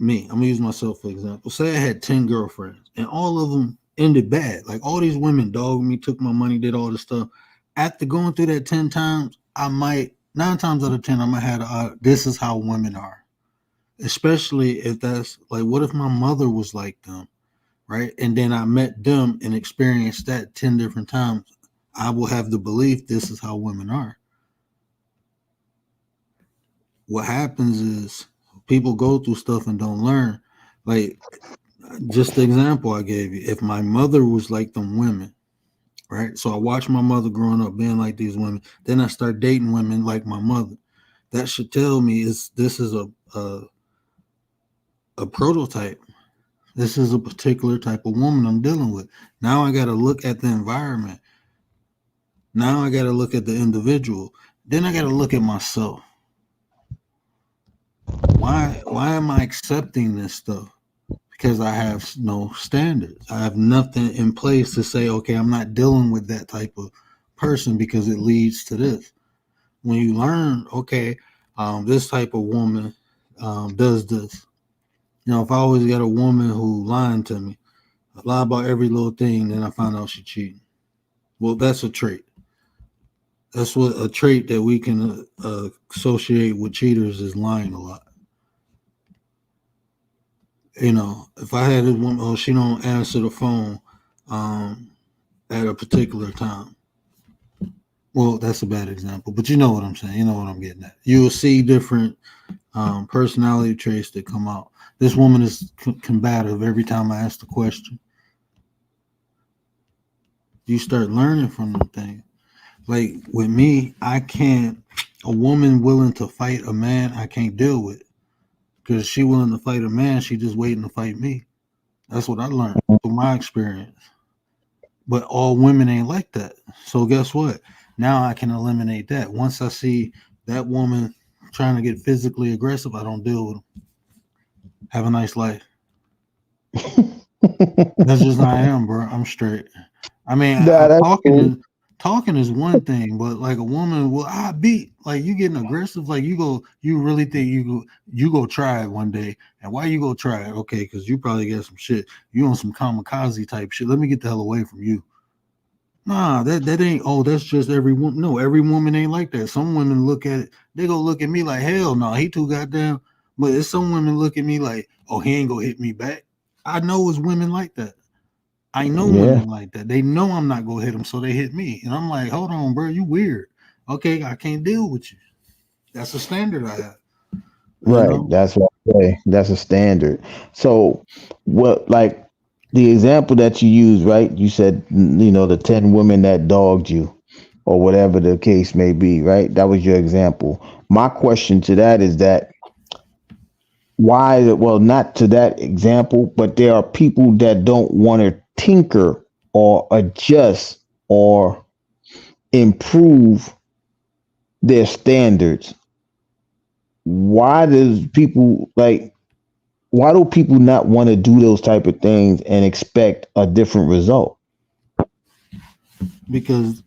Me, I'm gonna use myself for example. Say I had 10 girlfriends and all of them ended bad. Like all these women dogged me, took my money, did all this stuff. After going through that 10 times, I might, 9 times out of 10, I might have this is how women are. Especially if that's like, what if my mother was like them? Right? And then I met them and experienced that 10 different times. I will have the belief this is how women are. What happens is people go through stuff and don't learn. Like, just the example I gave you, if my mother was like them women, right? So I watched my mother growing up being like these women. Then I start dating women like my mother. That should tell me this is a prototype. This is a particular type of woman I'm dealing with. Now I got to look at the environment. Now I got to look at the individual. Then I got to look at myself. Why am I accepting this stuff? Because I have no standards. I have nothing in place to say, okay, I'm not dealing with that type of person because it leads to this. When you learn, okay, this type of woman does this. If I always got a woman who lying to me, lie about every little thing, then I find out she cheating. Well, that's a trait. That's what a trait that we can associate with cheaters is lying a lot. If I had a woman, oh, she don't answer the phone um, at a particular time. Well, that's a bad example, but you know what I'm saying. You know what I'm getting at. You will see different personality traits that come out. This woman is combative every time I ask the question. You start learning from them things. Like with me, I can't. A woman willing to fight a man, I can't deal with because she willing to fight a man, she just waiting to fight me. That's what I learned through my experience. But all women ain't like that. So guess what? Now I can eliminate that. Once I see that woman trying to get physically aggressive, I don't deal with them. Have a nice life. That's just how I am, bro. I'm straight. I mean, Nah, that's cool. talking is one thing, but like a woman will I beat like you getting aggressive, like you really think you go try it one day, and why you go try it? Okay, because you probably got some shit, you on some kamikaze type shit. Let me get the hell away from you. Nah, that ain't. Oh, that's just every woman. No, every woman ain't like that. Some women look at it, they go look at me like hell no, he too goddamn. But it's some women look at me like, oh, he ain't gonna hit me back. I know it's women like that. I know Yeah, women like that. They know I'm not gonna hit them, so they hit me. And I'm like, hold on, bro, you weird. Okay, I can't deal with you. That's a standard I have. You right. know, That's what I say. That's a standard. So, what like the example that you use, right? You said the 10 women that dogged you, or whatever the case may be, right? That was your example. My question to that is that why? Well, not to that example, but there are people that don't want to tinker or adjust or improve their standards. Why does people like why do people not want to do those type of things and expect a different result? because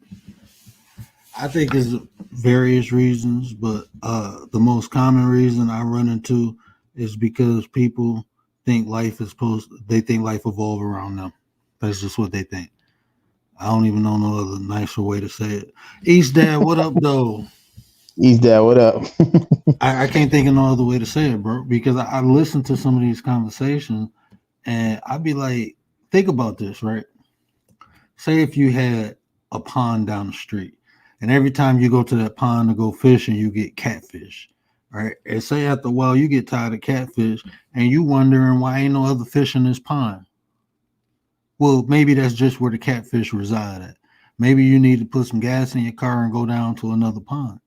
I think it's various reasons, but the most common reason I run into is because people think life is supposed. They think life evolve around them. That's just what they think. I don't even know no other nicer way to say it. East Dad, what up, though? Is that what up? I can't think of no other way to say it, bro. Because I listen to some of these conversations, and I'd be like, think about this, right? Say if you had a pond down the street, and every time you go to that pond to go fishing, you get catfish, right? And say after a while you get tired of catfish, and you wondering why ain't no other fish in this pond. Well, maybe that's just where the catfish reside at. Maybe you need to put some gas in your car and go down to another pond.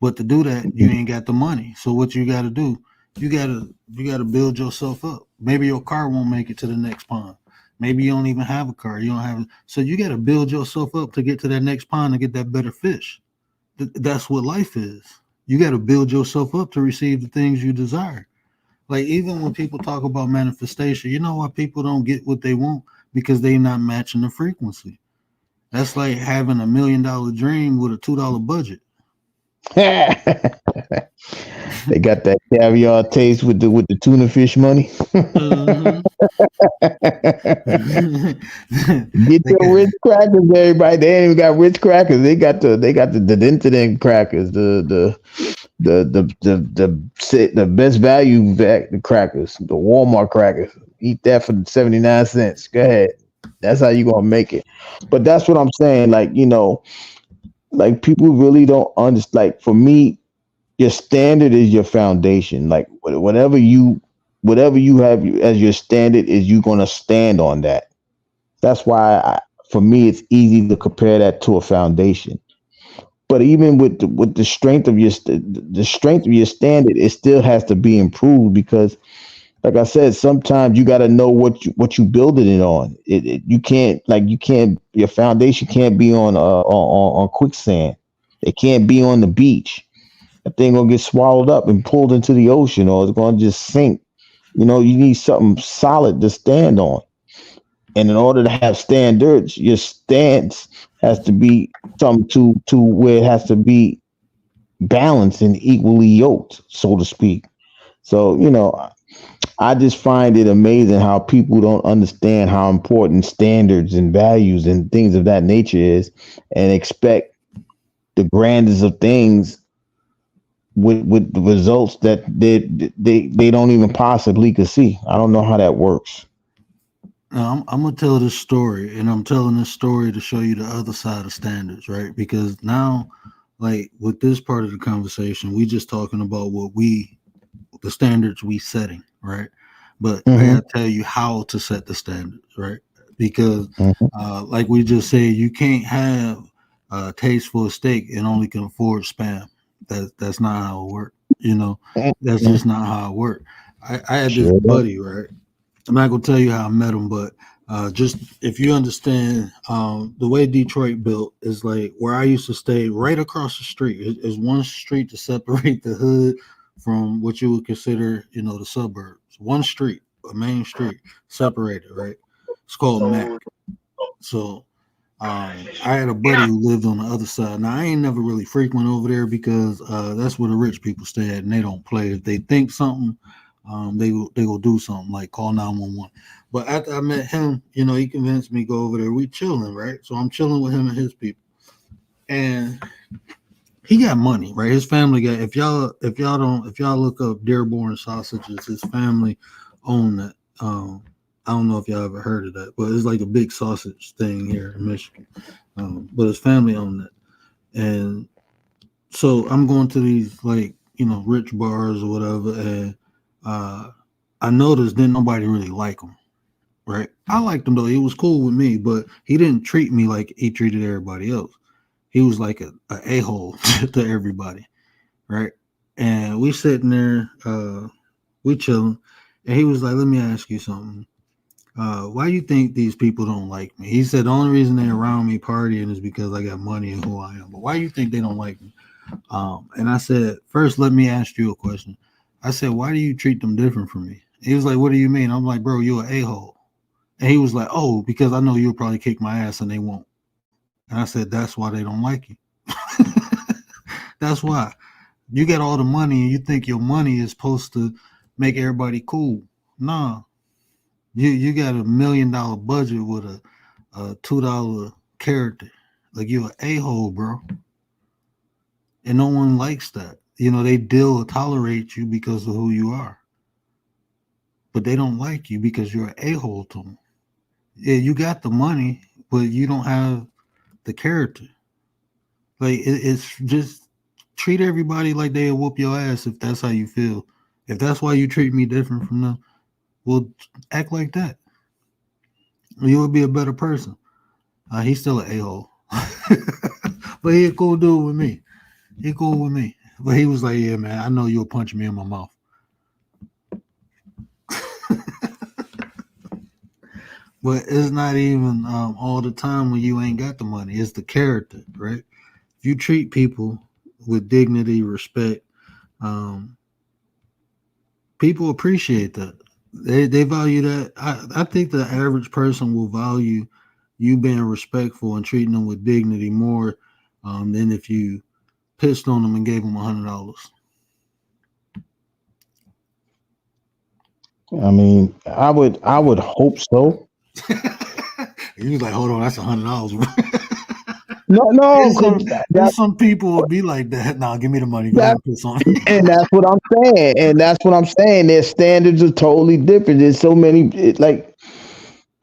But to do that, you ain't got the money. So what you got to do? You got to build yourself up. Maybe your car won't make it to the next pond. Maybe you don't even have a car. You don't have. So you got to build yourself up to get to that next pond and get that better fish. That's what life is. You got to build yourself up to receive the things you desire. Like even when people talk about manifestation, you know why people don't get what they want? Because they not matching the frequency. That's like having $1 million dream with a $2 budget. They got that caviar taste with the tuna fish money. Mm-hmm. Get they your got, Ritz crackers, everybody. They ain't even got Ritz crackers. They got the Dentadent crackers, the best value the crackers, the Walmart crackers. Eat that for 79 cents. Go ahead. That's how you gonna make it. But that's what I'm saying. Like like people really don't understand. Like for me, your standard is your foundation. Like whatever you have as your standard is you gonna stand on that. That's why for me it's easy to compare that to a foundation. But even with the strength of the strength of your standard, it still has to be improved because, like I said, sometimes you got to know what you building it on. You can't your foundation can't be on quicksand. It can't be on the beach. That thing gonna get swallowed up and pulled into the ocean, or it's gonna just sink. You need something solid to stand on. And in order to have standards, your stance has to be something to where it has to be balanced and equally yoked, so to speak. So, I just find it amazing how people don't understand how important standards and values and things of that nature is and expect the grandest of things with the results that they don't even possibly could see. I don't know how that works. now, I'm gonna tell this story, and I'm telling this story to show you the other side of standards, right? Because now, like with this part of the conversation, we just talking about the standards we setting, right? But I Hmm. gotta tell you how to set the standards, right? Because, Hmm. like we just said, you can't have a taste for a steak and only can afford spam. That's not how it works. That's Hmm. just not how it works. I had this Sure. buddy, right? I'm not gonna tell you how I met him, but just if you understand the way Detroit built is like where I used to stay, right across the street is one street to separate the hood from what you would consider, the suburbs. One street, a main street, separated, right? It's called Mac. So I had a buddy who lived on the other side. Now I ain't never really frequent over there because that's where the rich people stay at, and they don't play. If they think something, they will do something like call 911. But after I met him, he convinced me to go over there. We chilling, right? So I'm chilling with him and his people, and he got money, right? His family got. If y'all look up Dearborn sausages, his family own that. I don't know if y'all ever heard of that, but it's like a big sausage thing here in Michigan. But his family owned it, and so I'm going to these like rich bars or whatever, and I noticed then nobody really like him, right? I liked him though; he was cool with me, but he didn't treat me like he treated everybody else. He was like a hole to everybody, right? And we sitting there, we chilling, and he was like, "Let me ask you something. Why do you think these people don't like me?" He said the only reason they're around me partying is because I got money and who I am. But why do you think they don't like me? And I said, first, let me ask you a question. I said, why do you treat them different from me? He was like, what do you mean? I'm like, bro, you're an a-hole. And he was like, oh, because I know you'll probably kick my ass and they won't. And I said, that's why they don't like you. That's why. You get all the money and you think your money is supposed to make everybody cool. Nah. You got $1 million budget with a $2 character. Like you're an a-hole, bro. And no one likes that. They deal tolerate you because of who you are. But they don't like you because you're an a-hole to them. Yeah, you got the money, but you don't have the character. Like it's just treat everybody like they'll whoop your ass if that's how you feel. If that's why you treat me different from them, well, act like that. You would be a better person. He's still an a-hole. But he a cool dude with me. He cool with me. But he was like, yeah, man, I know you'll punch me in my mouth. But it's not even all the time when you ain't got the money. It's the character, right? If you treat people with dignity, respect, um, people appreciate that. They value that. I think the average person will value you being respectful and treating them with dignity more than if you pissed on them and gave them $100. I mean, I would hope so. He was like, "Hold on, that's $100." No, no, There's some because there's some people would be like that. Nah, give me the money. Go ahead that and piss on me. and that's what I'm saying. And that's what I'm saying. Their standards are totally different. There's so many like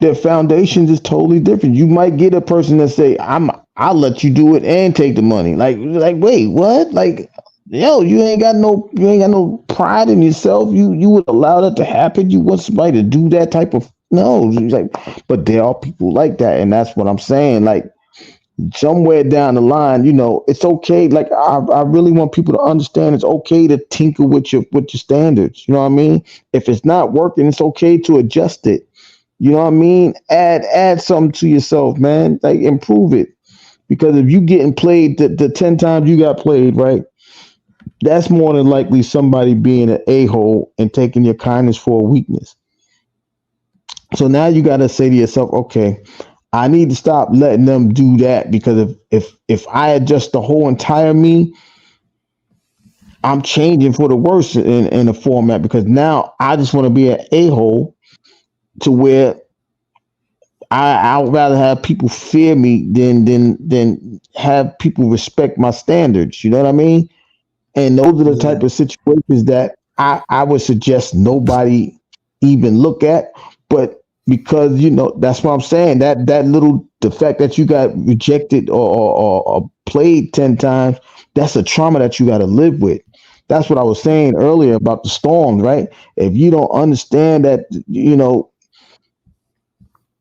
their foundations is totally different. You might get a person that say, I'll let you do it and take the money. Like wait, what? Like yo, you ain't got no pride in yourself. You would allow that to happen. You want somebody to do that type of no. It's like, but there are people like that, and that's what I'm saying. Like somewhere down the line, it's okay. Like I really want people to understand it's okay to tinker with your standards. You know what I mean? If it's not working, it's okay to adjust it. You know what I mean? Add something to yourself, man. Like improve it. Because if you getting played the 10 times you got played, right? That's more than likely somebody being an a-hole and taking your kindness for a weakness. So now you gotta say to yourself, okay, I need to stop letting them do that because if I adjust the whole entire me, I'm changing for the worse in the format because now I just want to be an a-hole to where I'd rather have people fear me than have people respect my standards. You know what I mean? And those are the Yeah, type of situations that I would suggest nobody even look at. But because that's what I'm saying. That little the fact that you got rejected or played 10 times, that's a trauma that you got to live with. That's what I was saying earlier about the storms, right? If you don't understand that,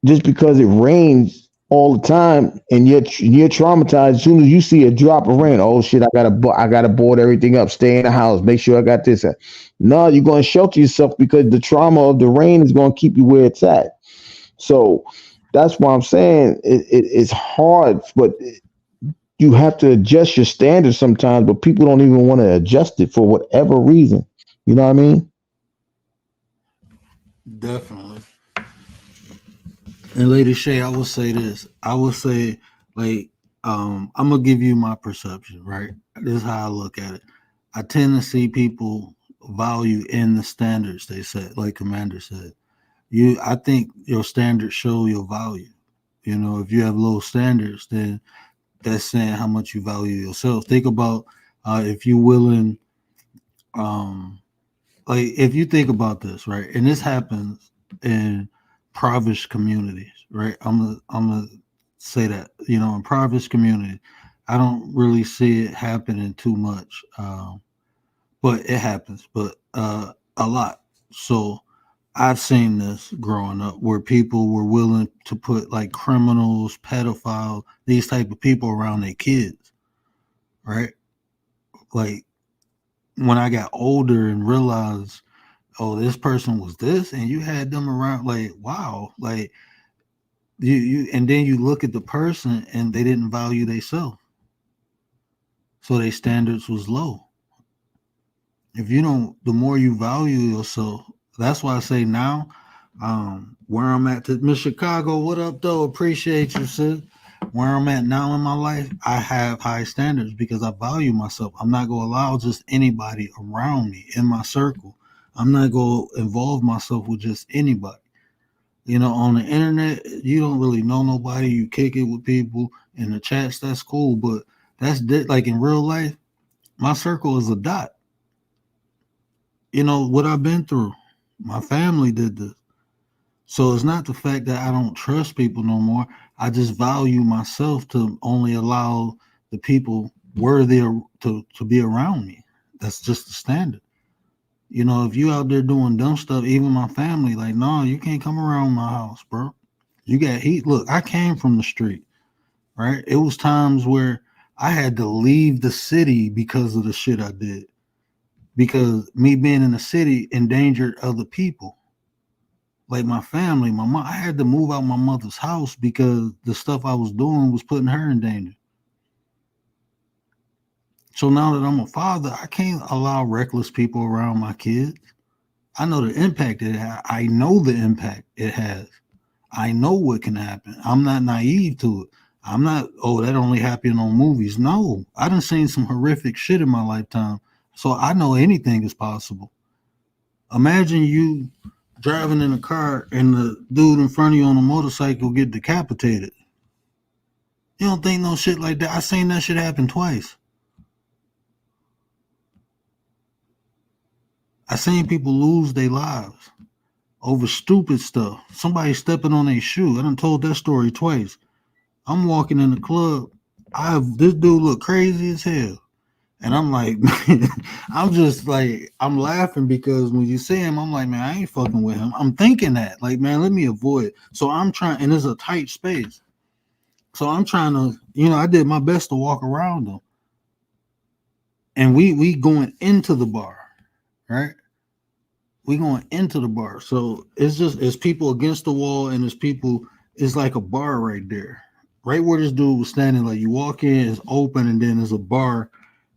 just because it rains all the time and you're traumatized as soon as you see a drop of rain, oh shit, I gotta board everything up, stay in the house, make sure I got this. No, you're going to shelter yourself because the trauma of the rain is going to keep you where it's at. So that's why I'm saying it's hard, but you have to adjust your standards sometimes, but people don't even want to adjust it for whatever reason. You know what I mean? definitely. And Lady Shay, I will say this. I will say, like, I'm gonna give you my perception, right? This is how I look at it. I tend to see people value in the standards they set, like Commander said. I think your standards show your value. You know, if you have low standards, then that's saying how much you value yourself. Think about if you're willing, um, like if you think about this, right, and this happens in impoverished communities, right? I'm gonna say that, you know, in impoverished community, I don't really see it happening too much, but it happens, but a lot. So I've seen this growing up where people were willing to put like criminals, pedophiles, these type of people around their kids, right? Like when I got older and realized, oh, this person was this, and you had them around, like, wow, like and then you look at the person and they didn't value themselves, so their standards was low. If you don't, the more you value yourself, that's why I say now, where I'm at to Miss Chicago, what up though? Appreciate you, sis. Where I'm at now in my life, I have high standards because I value myself. I'm not gonna allow just anybody around me in my circle. I'm not gonna involve myself with just anybody. You know, on the internet, you don't really know nobody. You kick it with people in the chats. That's cool, but like in real life. My circle is a dot. You know what I've been through. My family did this. So it's not the fact that I don't trust people no more. I just value myself to only allow the people worthy to be around me. That's just the standard. You know, if you out there doing dumb stuff, even my family, like, no, you can't come around my house, bro. You got heat. Look, I came from the street, right? It was times where I had to leave the city because of the shit I did. Because me being in the city endangered other people, like my family, my mom. I had to move out my mother's house because the stuff I was doing was putting her in danger. So now that I'm a father, I can't allow reckless people around my kids. I know the impact it has. I know the impact it has. I know what can happen. I'm not naive to it. I'm not, oh, that only happened on movies. No, I done seen some horrific shit in my lifetime. So I know anything is possible. Imagine you driving in a car and the dude in front of you on a motorcycle get decapitated. You don't think no shit like that? I seen that shit happen twice. I seen people lose their lives over stupid stuff. Somebody stepping on their shoe. I done told that story twice. I'm walking in the club. This dude look crazy as hell. And I'm like, man, I'm just like, I'm laughing because when you see him, I'm like, man, I ain't fucking with him. I'm thinking that, like, man, let me avoid. So I'm trying, and it's a tight space. So I'm trying to, you know, I did my best to walk around them. And we going into the bar, right? We going into the bar. So it's people against the wall and it's people, it's like a bar right there. Right where this dude was standing, like you walk in, it's open, and then there's a bar,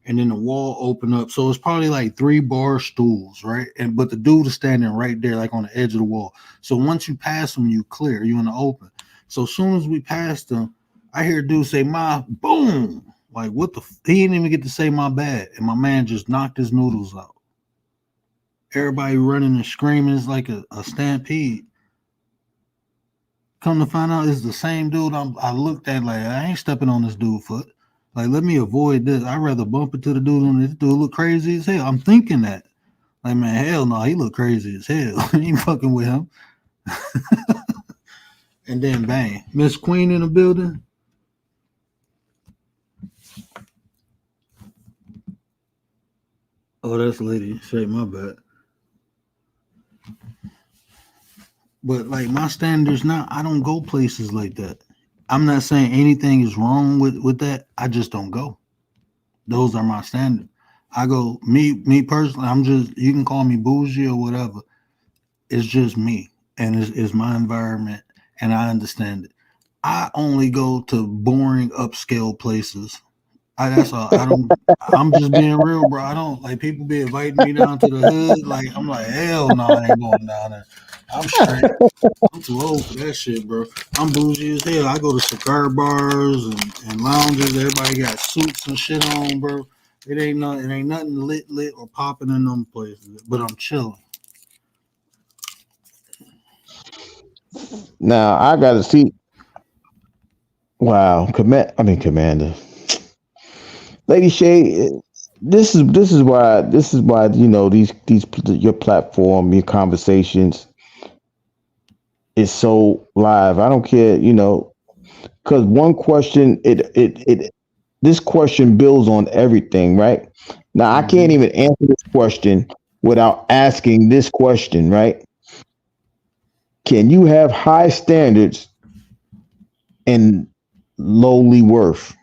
and then the wall open up. So it's probably like 3 bar stools, right? But the dude is standing right there, like on the edge of the wall. So once you pass him, you clear, you in the open. So as soon as we passed him, I hear dude say, "My boom!" Like what the? He didn't even get to say my bad, and my man just knocked his noodles out. Everybody running and screaming. It's like a stampede. Come to find out, it's the same dude I looked at like I ain't stepping on this dude foot. Like let me avoid this. I'd rather bump into the dude on this dude look crazy as hell. I'm thinking that. Like man, hell no, he look crazy as hell. You ain't fucking with him. And then bang, Miss Queen in the building. Oh, that's Lady Shay, my bad. But like my standards now, I don't go places like that. I'm not saying anything is wrong with that. I just don't go. Those are my standards. I go me personally. I'm just you can call me bougie or whatever. It's just me, and it's my environment, and I understand it. I only go to boring upscale places. That's all. I don't. I'm just being real, bro. I don't like people be inviting me down to the hood. Like I'm like hell no, I ain't going down there. I'm straight. I'm too old for that shit, bro. I'm bougie as hell. I go to cigar bars and lounges. Everybody got suits and shit on, bro. It ain't nothing lit or popping in them places. But I'm chilling. Now I gotta see. Wow, Commander, Lady Shay. This is why these your platform, your conversations is so live. I don't care, because one question it this question builds on everything, right? Now I can't Hmm. even answer this question without asking this question, right? Can you have high standards and lowly worth,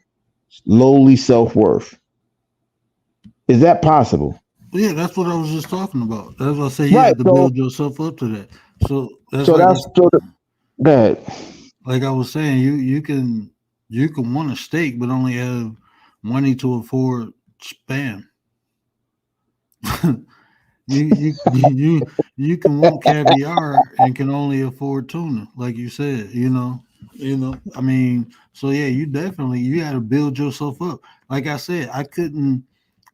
lowly self worth? Is that possible? Yeah, that's what I was just talking about. That's what I say. You Right. have to So build yourself up to that. So that's so like that's so the, that. I was saying. You can want a steak, but only have money to afford spam. You can want caviar and can only afford tuna, like you said. I mean, so yeah, you got to build yourself up. Like I said, I couldn't.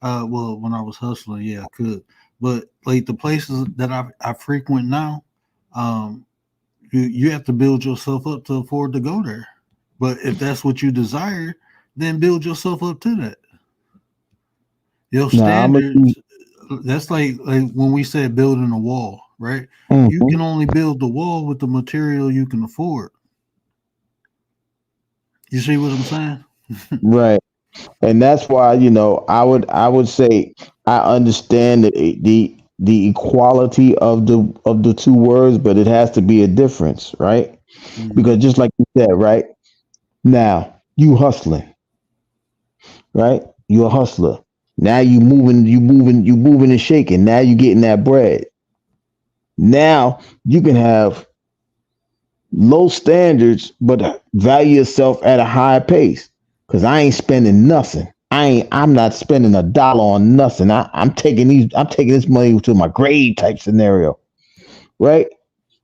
Well, when I was hustling, yeah, I could, but like the places that I frequent now, um, you have to build yourself up to afford to go there. But if that's what you desire, then build yourself up to that. Your Now I'm gonna. standards, that's like when we said building a wall, right? You Mhm. can only build the wall with the material you can afford. You see what I'm saying? Right. And that's why I would say I understand the equality of the two words, but it has to be a difference, right? Because Hmm. just like you said, right now you hustling, right? You're a hustler. Now you moving and shaking. Now you getting that bread. Now you can have low standards, but value yourself at a high pace. Cause I ain't spending nothing. I'm not spending a dollar on nothing. I'm taking this money to my grave type scenario, right?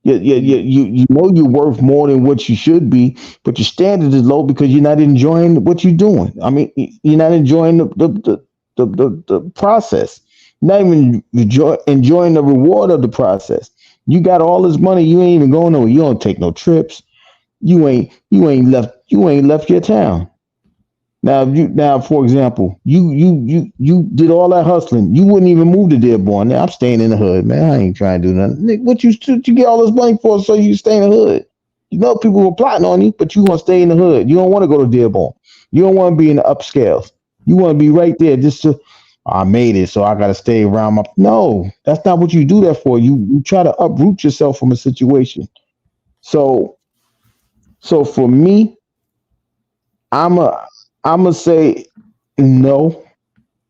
You you're worth more than what you should be, but your standard is low because you're not enjoying what you're doing. I mean, you're not enjoying the process. You're not even enjoying the reward of the process. You got all this money, you ain't even going nowhere. You don't take no trips. You ain't left your town. Now, for example, you did all that hustling. You wouldn't even move to Dearborn. Now I'm staying in the hood, man. I ain't trying to do nothing. Nick, what you get all this money for? So you stay in the hood. You know people were plotting on you, but you gonna stay in the hood. You don't want to go to Dearborn. You don't want to be in the upscales. You want to be right there. Just to, I made it, so I got to stay around my. No, that's not what you do that for. You try to uproot yourself from a situation. So so for me, I'm a I'm gonna say no,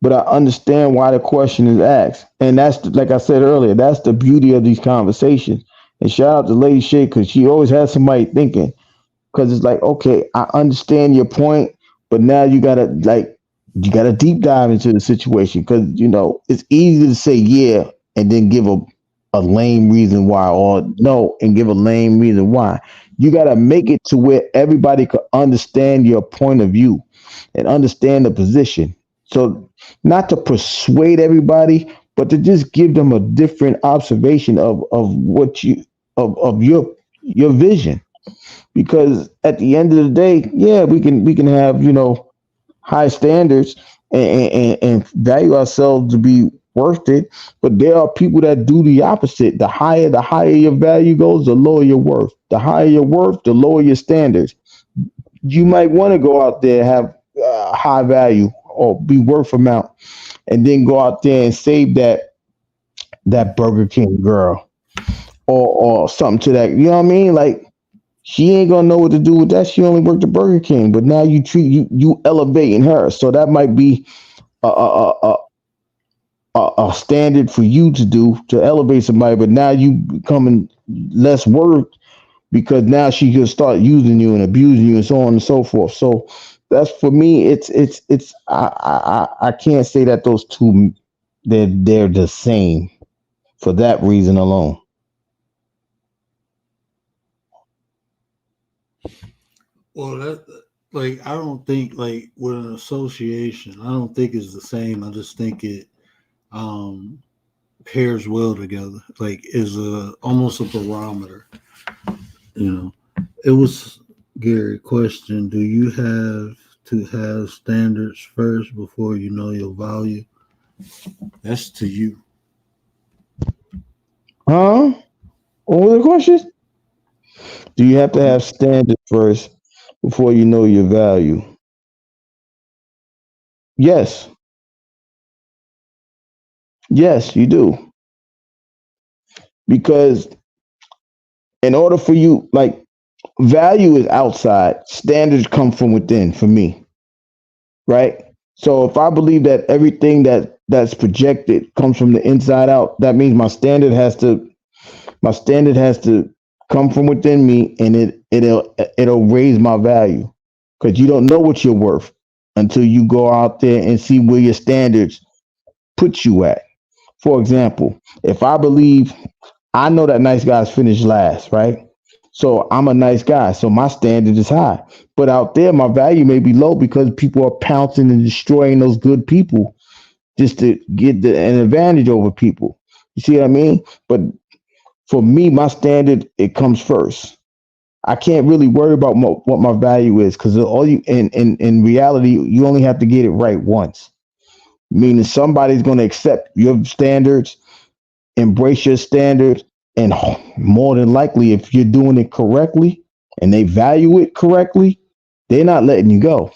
but I understand why the question is asked, and that's like I said earlier. That's the beauty of these conversations. And shout out to Lady Shay because she always has somebody thinking. Because it's like, okay, I understand your point, but now you gotta deep dive into the situation because it's easy to say yeah and then give a lame reason why, or no and give a lame reason why. You gotta make it to where everybody could understand your point of view and understand the position. So not to persuade everybody, but to just give them a different observation of what you of your vision. Because at the end of the day, yeah, we can have high standards and value ourselves to be worth it. But there are people that do the opposite. The higher your value goes, the lower your worth. The higher your worth, the lower your standards. You might want to go out there have high value or be worth amount, and then go out there and save that Burger King girl or something to that. You know what I mean? Like she ain't gonna know what to do with that. She only worked at Burger King, but now you elevating her. So that might be a a, a, a standard for you to do to elevate somebody. But now you becoming less worth because now she can start using you and abusing you and so on and so forth. So that's for me. It's I can't say that those two they're the same for that reason alone. Well, that like I don't think like with an association, I don't think it's the same. I just think it um pairs well together. Like is a almost a barometer. You know, it was Gary. Question: do you have to have standards first before you know your value? That's to you. Huh? What was the question? Do you have to have standards first before you know your value? Yes. Yes, you do. Because in order for you, like, value is outside, standards come from within for me, right? So if I believe that everything that's projected comes from the inside out, that means my standard has to come from within me, and it'll raise my value, because you don't know what you're worth until you go out there and see where your standards put you at. For example, if I believe, I know that nice guys finish last, right? So I'm a nice guy, so my standard is high. But out there, my value may be low because people are pouncing and destroying those good people just to get an advantage over people. You see what I mean? But for me, my standard, it comes first. I can't really worry about what my value is, because all you in reality, you only have to get it right once. Meaning somebody's going to accept your standards, embrace your standards, and more than likely, if you're doing it correctly and they value it correctly, they're not letting you go.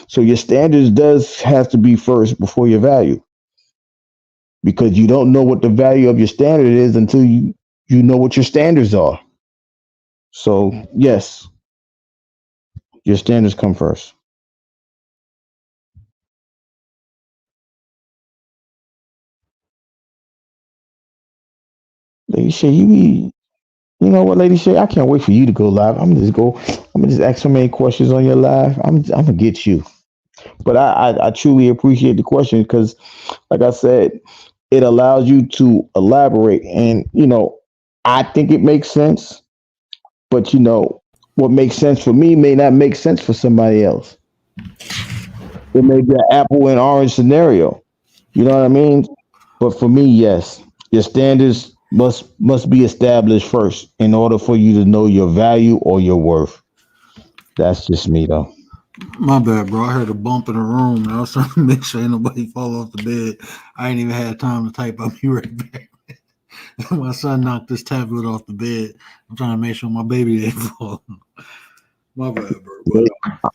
So your standards does have to be first before your value, because you don't know what the value of your standard is until you know what your standards are. So yes, your standards come first. Lady Shay, you know what, Lady Shay, I can't wait for you to go live. I'm gonna just ask so many questions on your live. I'm gonna get you. But I truly appreciate the question, because, like I said, it allows you to elaborate. And, I think it makes sense, but, what makes sense for me may not make sense for somebody else. It may be an apple and orange scenario. You know what I mean? But for me, yes, your standards must be established first in order for you to know your value or your worth. That's just me, though. My bad, bro. I heard a bump in the room, and I was trying to make sure ain't nobody fall off the bed. I ain't even had time to type. I'll be right back. My son knocked this tablet off the bed. I'm trying to make sure my baby didn't fall. My bad, bro. But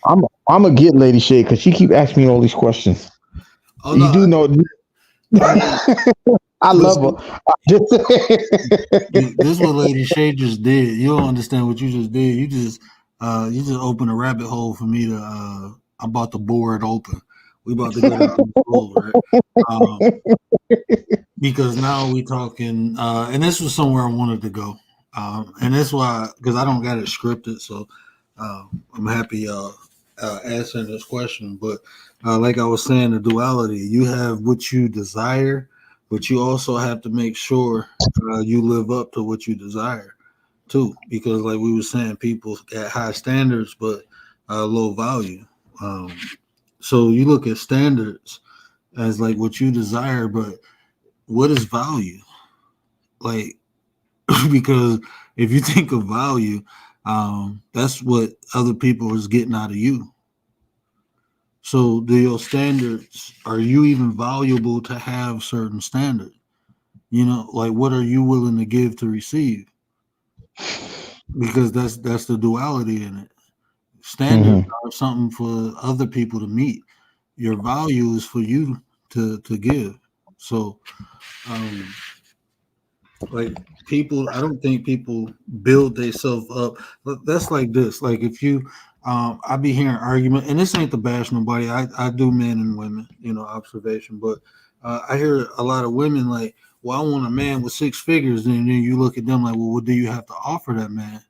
I'm gonna get Lady Shade, because she keep asking me all these questions. oh You no, do know I mean, I love listen, her. Just this is what Lady Shay just did. You don't understand what you just did. You just opened a rabbit hole for me to. I'm about to bore it open. We about to go down this hole, right? Um, because now we talking, and this was somewhere I wanted to go, and that's why because I don't got it scripted, so I'm happy answering this question. But like I was saying, the duality, you have what you desire, but you also have to make sure you live up to what you desire too, because like we were saying, people got high standards but low value. Um, so you look at standards as like what you desire, but what is value? Like, because if you think of value, that's what other people is getting out of you. So, do your standards, are you even valuable to have certain standards? Like what are you willing to give to receive? Because that's the duality in it. Standards hmm are something for other people to meet. Your value is for you to give. So, um, like people, I don't think people build themselves up. But that's like this. Like if you, I be hearing argument, and this ain't to bash nobody. I do men and women, observation, but I hear a lot of women like, well, I want a man with six figures, and then you look at them like, well, what do you have to offer that man?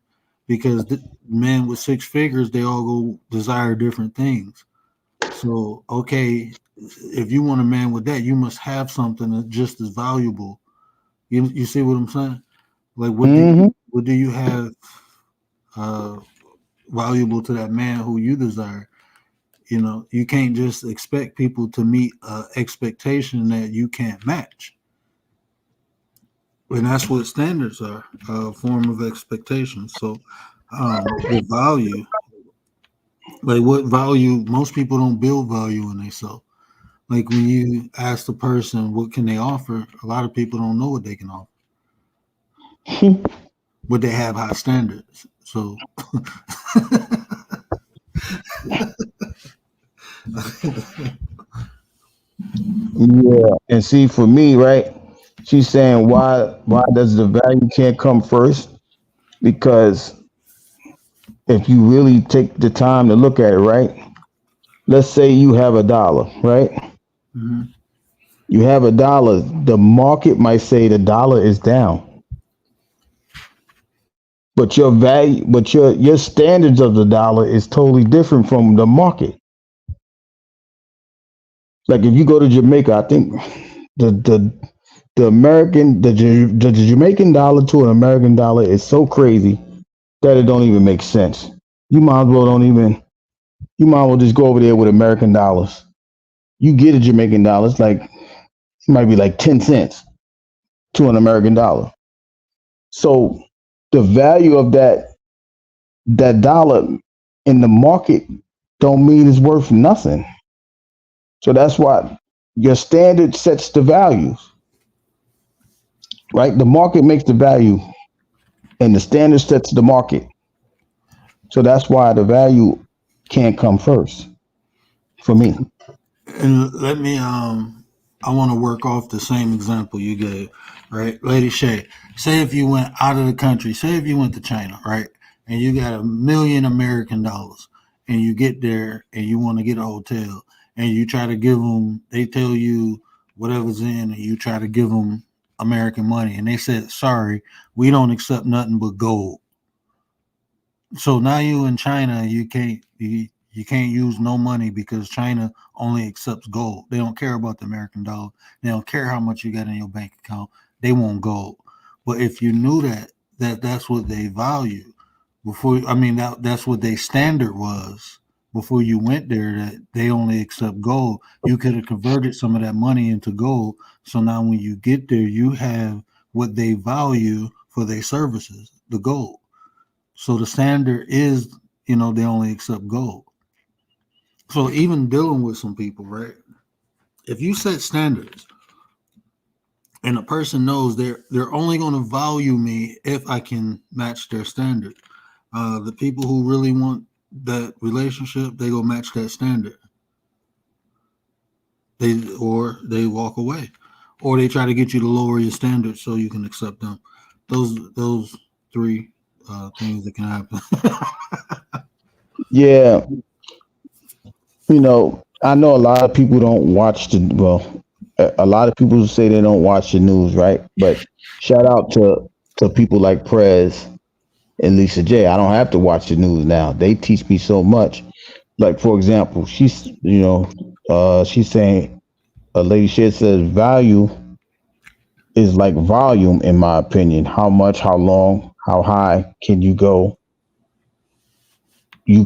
Because the men with six figures, they all go desire different things. So okay, if you want a man with that, you must have something that's just as valuable. You see what I'm saying? Like, hmm what do you have? Uh, valuable to that man who you desire. You know, you can't just expect people to meet a expectation that you can't match. And that's what standards are, a form of expectation. So the value, like what value, most people don't build value in themselves. Like when you ask the person what can they offer, a lot of people don't know what they can offer, but they have high standards. So Yeah, and see, for me, right? She's saying why does the value can't come first? Because if you really take the time to look at it, right? Let's say you have $1, right? mhm. You have $1. The market might say the dollar is down, but your value, but your standards of the dollar is totally different from the market. Like if you go to Jamaica, I think the the the Jamaican dollar to an American dollar is so crazy that it don't even make sense. You might as well don't even. You might as well just go over there with American dollars. You get a Jamaican dollar, it's like it might be like 10 cents to an American dollar. So the value of that dollar in the market don't mean it's worth nothing. So that's why your standard sets the values, right? The market makes the value, and the standard sets the market. So that's why the value can't come first for me. And let me I want to work off the same example you gave, right? Lady Shay, say if you went out of the country, say if you went to China, right? And you got $1 million American, and you get there and you want to get a hotel, and you try to give them, they tell you whatever's in, and you try to give them American money, and they said, sorry, we don't accept nothing but gold. So now you in China, you can't use no money because China only accepts gold. They don't care about the American dollar. They don't care how much you got in your bank account. They want gold. But if you knew that's what they value before, I mean that's what their standard was before you went there, that they only accept gold. You could have converted some of that money into gold. So now when you get there, you have what they value for their services, the gold. So the standard is, they only accept gold. So even dealing with some people, right? If you set standards and a person knows they're only going to value me if I can match their standard. The people who really want that relationship, they go match that standard. They walk away, or they try to get you to lower your standards so you can accept them. Those three things that can happen. Yeah, I know a lot of people don't watch the well. A lot of people say they don't watch the news, right? But shout out to people like Prez and Lisa J. I don't have to watch the news now. They teach me so much. Like for example, she's saying a lady shit says value is like volume in my opinion. How much, how long, how high can you go? You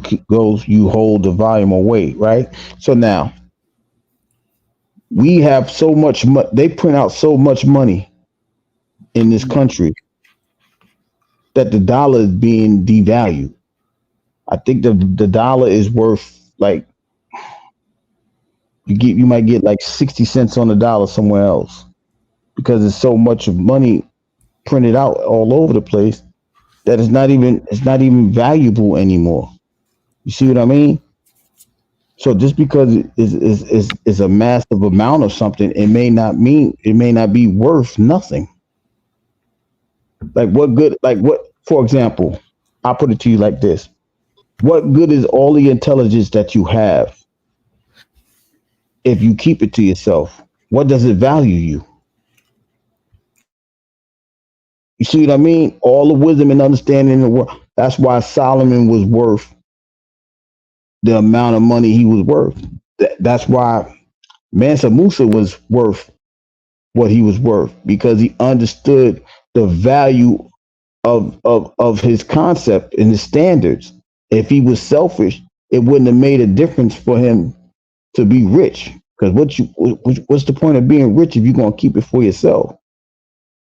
hold the volume of weight, right? So now we have so much they print out so much money in this country that the dollar is being devalued. I think the dollar is worth like you might get like 60 cents on the dollar somewhere else because there's so much money printed out all over the place that it's not even valuable anymore. You see what I mean? So just because it is a massive amount of something, it may not be worth nothing. Like what good? Like what? For example, I'll put it to you like this: what good is all the intelligence that you have if you keep it to yourself? What does it value you? You see what I mean? All the wisdom and understanding in the world. That's why Solomon was worth the amount of money he was worth. That's why Mansa Musa was worth what he was worth because he understood the value of his concept and his standards If he was selfish, it wouldn't have made a difference for him to be rich. Because what's the point of being rich if you're gonna keep it for yourself?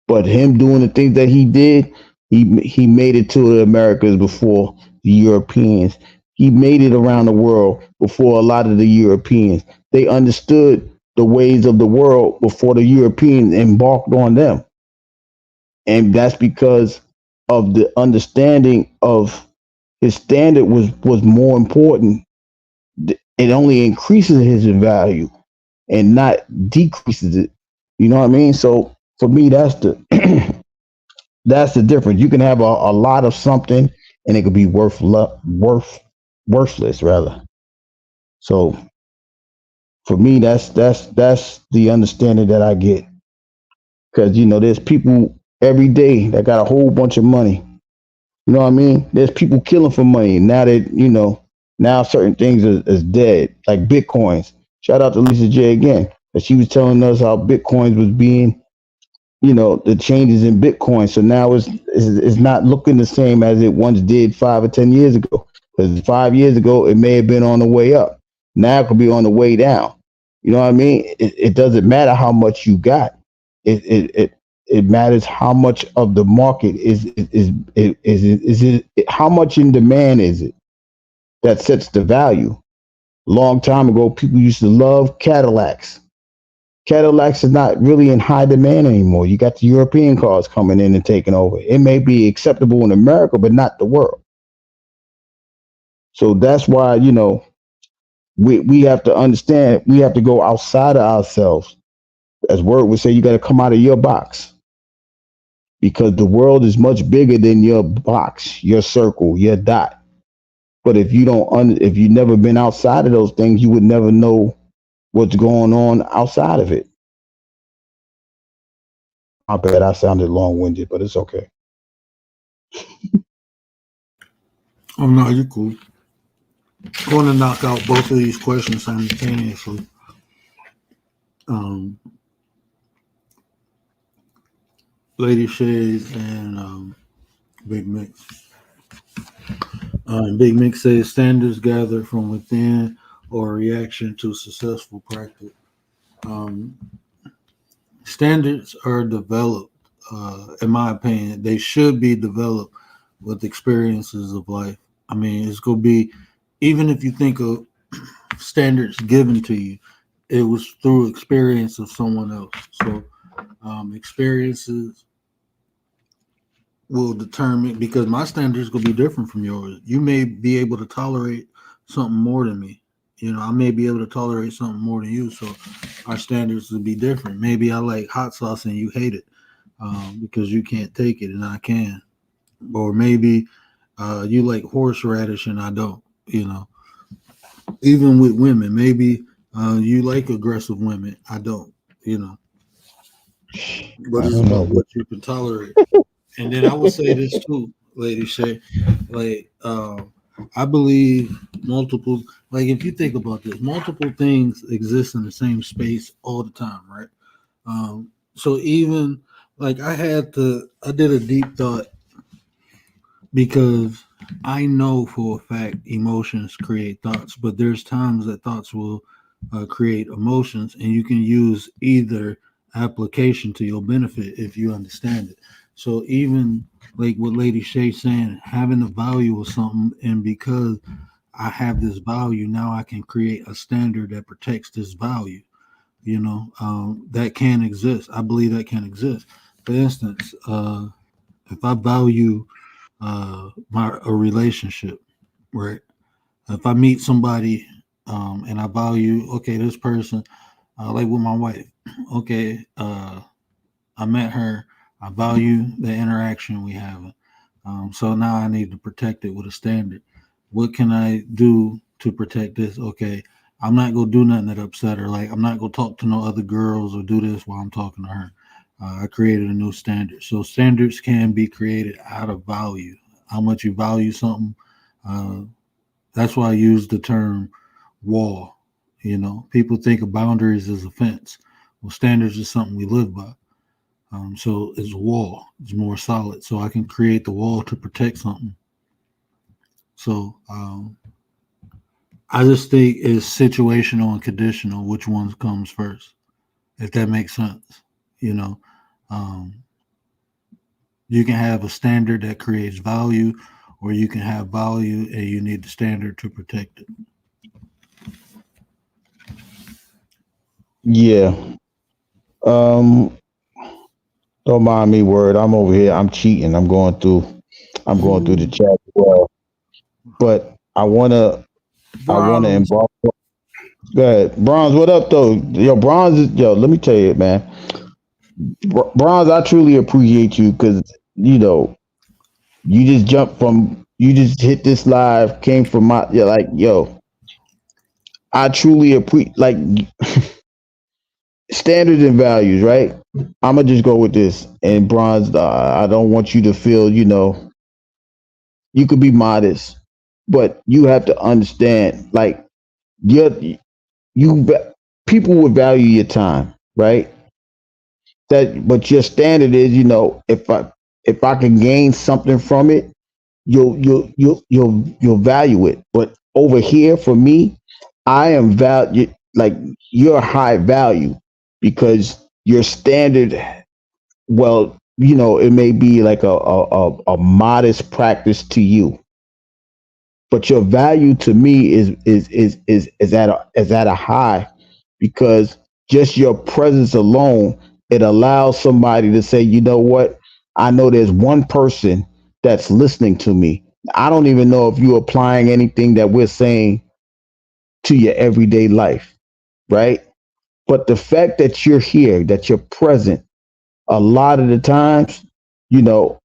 But him doing the things that he did, he made it to the Americas before the Europeans. He made it around the world before a lot of the Europeans. They understood the ways of the world before the Europeans embarked on them. And that's because of the understanding of his standard was more important. It only increases his value and not decreases it. You know what I mean? So for me, that's the that's the difference. You can have a lot of something and it could be worthless rather. So for me, that's the understanding that I get. Because there's people every day that got a whole bunch of money. You know what I mean? There's people killing for money. Now that, now certain things is dead, like Bitcoins. Shout out to Lisa J again. But she was telling us how Bitcoins was being, the changes in Bitcoin. So now it's not looking the same as it once did 5 or 10 years ago. Because 5 years ago, it may have been on the way up. Now it could be on the way down. You know what I mean? It doesn't matter how much you got. It matters how much of the market is it, how much in demand is it that sets the value. Long time ago, people used to love Cadillacs. Cadillacs is not really in high demand anymore. You got the European cars coming in and taking over. It may be acceptable in America, but not the world. So that's why, we have to understand, we have to go outside of ourselves. As Word would say, you got to come out of your box because the world is much bigger than your box, your circle, your dot. But if you if you never been outside of those things, you would never know what's going on outside of it. I bet I sounded long-winded, but it's okay. Oh no, you're cool. Going to knock out both of these questions simultaneously. Um, Lady Shades and Big Mix. Big Mix says standards gather from within or a reaction to successful practice. Um, Standards are developed, in my opinion. They should be developed with experiences of life. I mean, it's going to be, even if you think of standards given to you, it was through experience of someone else. So experiences will determine, because my standards will be different from yours. You may be able to tolerate something more than me. I may be able to tolerate something more than you. So our standards will be different. Maybe I like hot sauce and you hate it because you can't take it and I can. Or maybe you like horseradish and I don't. Even with women, maybe you like aggressive women. I don't. But I it's don't about know. what you can tolerate. And then I will say this too, Lady Shay. Like, I believe multiple, like, if you think about this, multiple things exist in the same space all the time, right? So even like I did a deep thought because I know for a fact emotions create thoughts, but there's times that thoughts will create emotions, and you can use either application to your benefit if you understand it. So even like what Lady Shay saying, having the value of something, and because I have this value, now I can create a standard that protects this value. That can exist. I believe that can exist. For instance, if I value my a relationship, right? If I meet somebody and I value, okay, this person, like with my wife, okay, I met her, I value the interaction we have. So now I need to protect it with a standard. What can I do to protect this? Okay, I'm not gonna do nothing that upset her. Like I'm not gonna talk to no other girls or do this while I'm talking to her. I created a new standard. So standards can be created out of value. How much you value something. Uh, that's why I use the term wall. People think of boundaries as a fence. Well, standards is something we live by. So it's a wall. It's more solid. So I can create the wall to protect something. So I just think it's situational and conditional. Which one comes first? If that makes sense, you know, um, you can have a standard that creates value, or you can have value and you need the standard to protect it. Yeah. Um, don't mind me, word. I'm over here. I'm cheating. I'm going through the Ooh, chat as well. But I wanna bronze. embark. Go ahead. Bronze, what up though? Yo, Bronze is yo, let me tell you, man. Bronze, I truly appreciate you because you know, you just hit this live, came from my yeah, like, yo, I truly appreciate like standards and values, right? I'ma just go with this. And Bronze, I don't want you to feel, you could be modest, but you have to understand, like, you you people would value your time, right? That, but your standard is, if I can gain something from it, you'll value it. But over here, for me, I am value like you're high value because your standard, well, it may be like a modest practice to you, but your value to me is at a high because just your presence alone, it allows somebody to say, you know what, I know there's one person that's listening to me. I don't even know if you're applying anything that we're saying to your everyday life, right? But the fact that you're here, that you're present, a lot of the times, you know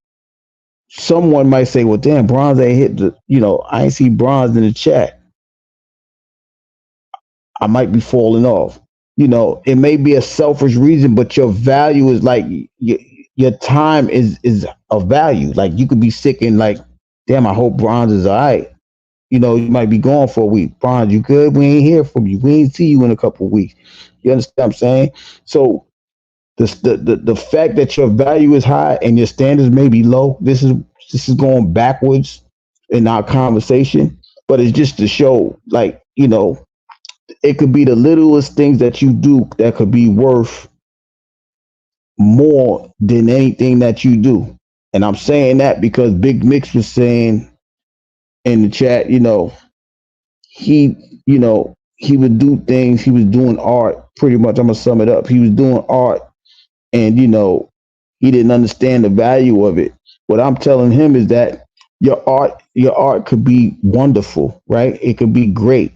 someone might say, well, damn, Bronze ain't hit I ain't see Bronze in the chat. I might be falling off. It may be a selfish reason, but your value is like your time is of value. Like you could be sick and like, damn, I hope Bronze is all right. You might be gone for a week. Bronze, you good? We ain't hear from you. We ain't see you in a couple of weeks. You understand what I'm saying? So the fact that your value is high and your standards may be low, this is going backwards in our conversation, but it's just to show, like, it could be the littlest things that you do that could be worth more than anything that you do. And I'm saying that because Big Mix was saying in the chat, he, he would do things. He was doing art. Pretty much, I'm gonna sum it up. He was doing art, and he didn't understand the value of it. What I'm telling him is that your art could be wonderful, right? It could be great.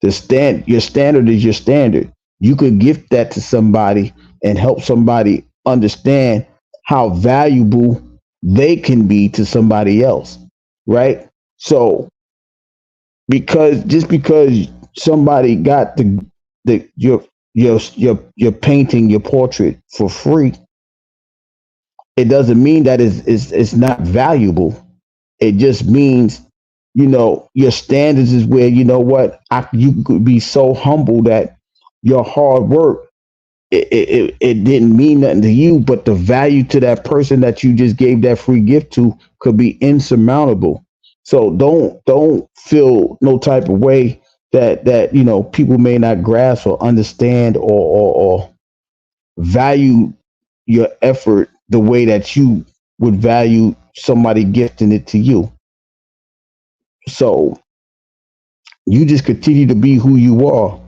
Your standard is your standard. You could gift that to somebody and help somebody understand how valuable they can be to somebody else, right? So because somebody got the your painting, your portrait for free, it doesn't mean that it's not valuable. It just means, your standards is where, you could be so humble that your hard work, it didn't mean nothing to you, but the value to that person that you just gave that free gift to could be insurmountable. So don't feel no type of way that people may not grasp or understand or value your effort the way that you would value somebody gifting it to you. So you just continue to be who you are.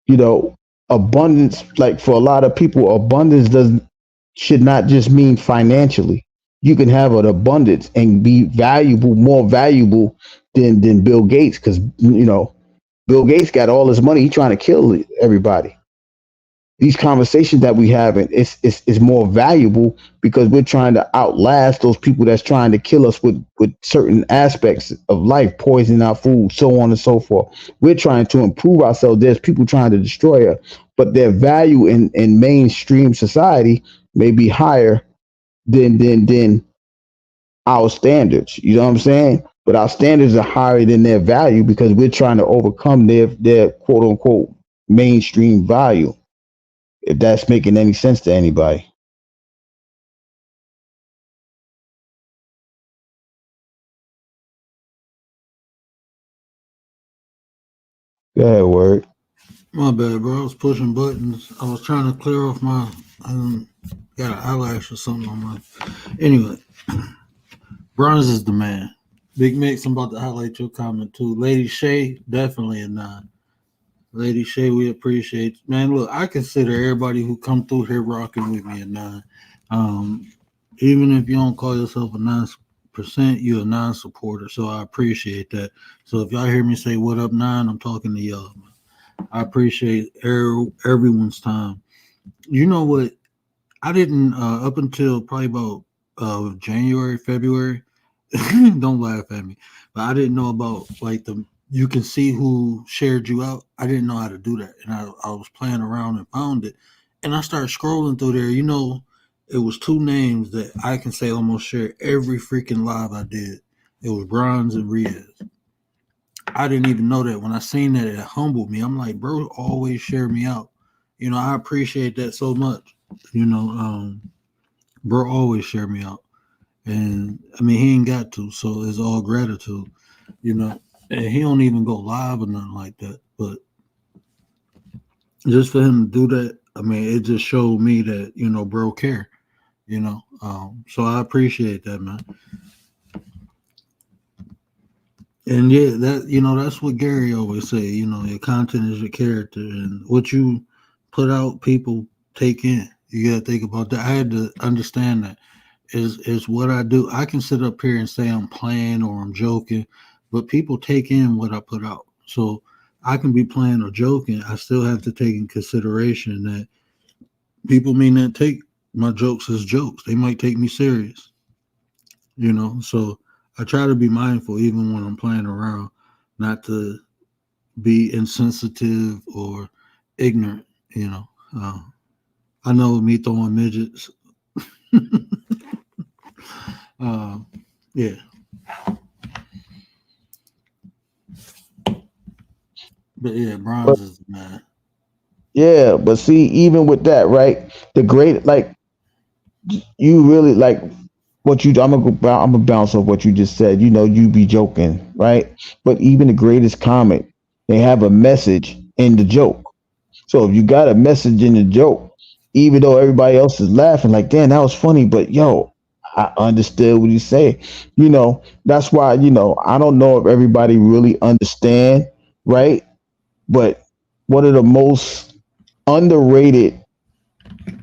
You know, abundance, like for a lot of people, abundance doesn't should not just mean financially. You can have an abundance and be valuable, more valuable than Bill Gates, because Bill Gates got all this money. He's trying to kill everybody. These conversations that we having is more valuable because we're trying to outlast those people that's trying to kill us with certain aspects of life, poison our food, so on and so forth. We're trying to improve ourselves. There's people trying to destroy us, but their value in mainstream society may be higher than our standards. You know what I'm saying? But our standards are higher than their value because we're trying to overcome their quote unquote mainstream value, if that's making any sense to anybody. Go ahead, word. My bad, bro. I was pushing buttons. I was trying to clear off my. Got an eyelash or something on my. Anyway, bronze is the man. Big Mix, I'm about to highlight your comment too. Lady Shay, definitely a 9. Lady Shay, we appreciate. Man, look, I consider everybody who come through here rocking with me a 9. Um, Even if you don't call yourself a 9%, you're a 9 supporter. So I appreciate that. So if y'all hear me say "What up, 9," I'm talking to y'all. I appreciate everyone's time. You know what? I didn't up until probably about January, February. Don't laugh at me, but I didn't know about like the you can see who shared you out. I didn't know how to do that, and I was playing around and found it, and I started scrolling through there. It was 2 names that I can say almost shared every freaking live I did. It was Bronze and Riaz. I didn't even know that. When I seen that, it humbled me. I'm like, bro, always share me out. I appreciate that so much. You know, bro, always share me out, and I mean, he ain't got to, so it's all gratitude. You know, and he don't even go live or nothing like that. But just for him to do that, I mean, it just showed me that bro care. So I appreciate that, man. And yeah, that's what Gary always say. Your content is your character, and what you put out, people take in. You gotta think about that. I had to understand that is what I do. I can sit up here and say I'm playing or I'm joking, but people take in what I put out. So I can be playing or joking. I still have to take in consideration that people may not take my jokes as jokes. They might take me serious. So I try to be mindful even when I'm playing around, not to be insensitive or ignorant. uh, I know me throwing midgets. uh, yeah, but yeah, But bronze is the man. yeah, but see, even with that, right? The great, like you really like what you. I'm gonna bounce off what you just said. You be joking, right? But even the greatest comic, they have a message in the joke. So if you got a message in the joke, even though everybody else is laughing, like, damn, that was funny, but yo, I understood what he said. That's why, I don't know if everybody really understand, right? But one of the most underrated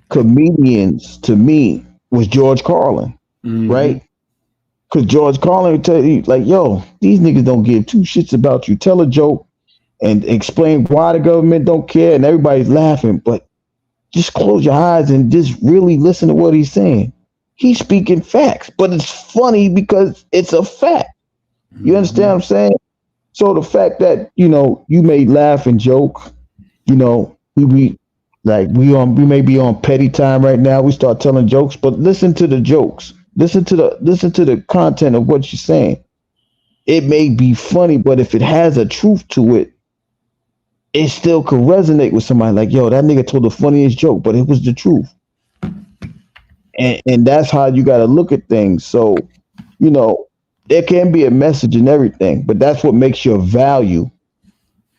comedians to me was George Carlin, Mm-hmm. right? Because George Carlin would tell you, like, yo, these niggas don't give two shits about you. Tell a joke and explain why the government don't care, and everybody's laughing, but just close your eyes and just really listen to what he's saying. He's speaking facts, but it's funny because it's a fact. You understand Mm-hmm. what I'm saying? So the fact that you may laugh and joke, we be like we may be on petty time right now. We start telling jokes, but listen to the jokes. Listen to the content of what you're saying. It may be funny, but if it has a truth to it, it still could resonate with somebody. Like, yo, that nigga told the funniest joke, but it was the truth. And that's how you got to look at things. So, you know, there can be a message in everything, but that's what makes your value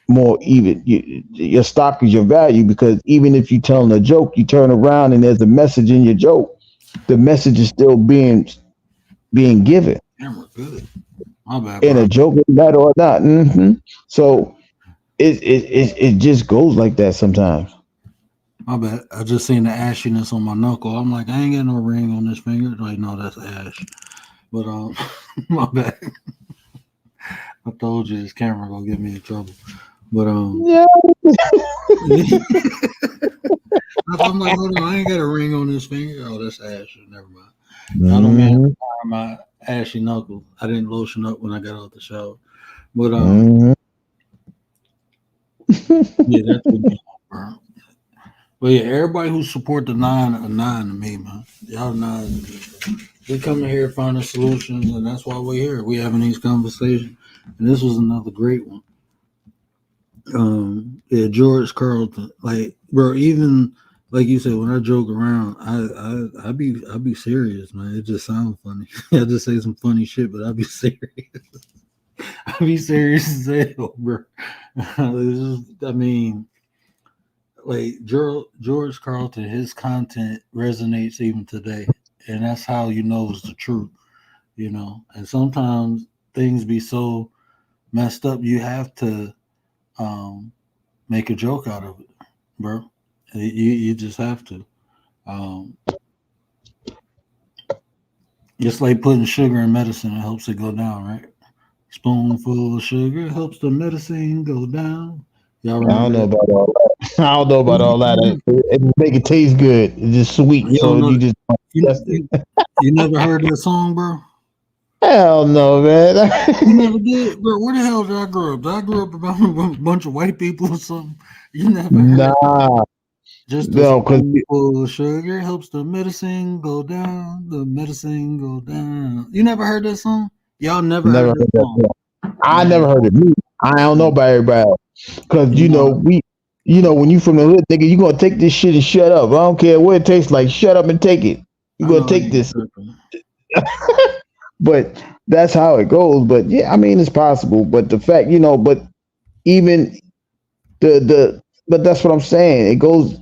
more even. Your stock is your value because even if you're telling a joke, you turn around and there's a message in your joke. The message is still being given Camera good. My bad, in bro. a joke matter or not. So it just goes like that sometimes. My bad. I just seen the ashiness on my knuckle. I'm like, I ain't got no ring on this finger. Like, no, that's ash. But my bad. I told you this camera gonna get me in trouble. But Yeah. I'm like, hold on, I ain't got a ring on this finger. Oh, that's ash. Never mind. I don't mean hmm my ashy knuckle. I didn't lotion up when I got out the shower. But hmm yeah, that's what me, bro. But yeah, everybody who support the 9 a 9 to me, man. Y'all 9 to me. We come in here finding solutions, and that's why we're here. We having these conversations, and this was another great one. Yeah, George Carlton, like, bro, even like you said, when I joke around, I be serious, man. It just sounds funny. I just say some funny shit, but I be serious. I be serious as hell, bro. I mean, like George Carlton, his content resonates even today, and that's how you know it's the truth. And sometimes things be so messed up, you have to um, make a joke out of it, bro. You just have to. Um, just like putting sugar in medicine, it helps it go down, right? Spoonful of sugar helps the medicine go down. Y'all I don't remember know that? about all that. I don't know about all that. It make it taste good. It's just sweet, You so don't know. you just You, test it. you, you never heard that song, bro? Hell no, man. You never did, bro. Where the hell did I grow up? Did I grow up around a bunch of white people or something? You never heard. Nah, Just a no, because spoonful of sugar helps the medicine go down. The medicine go down. You never heard that song? Y'all never never heard that heard that song, song. I man. never heard it. Me, I don't know about everybody else. Because You know, when you from the hood, nigga, you gonna take this shit and shut up. I don't care what it tastes like. Shut up and take it. You I gonna know I take ain't this. tripping. But that's how it goes. But yeah, I mean, it's possible. But the fact, but even but that's what I'm saying. It goes.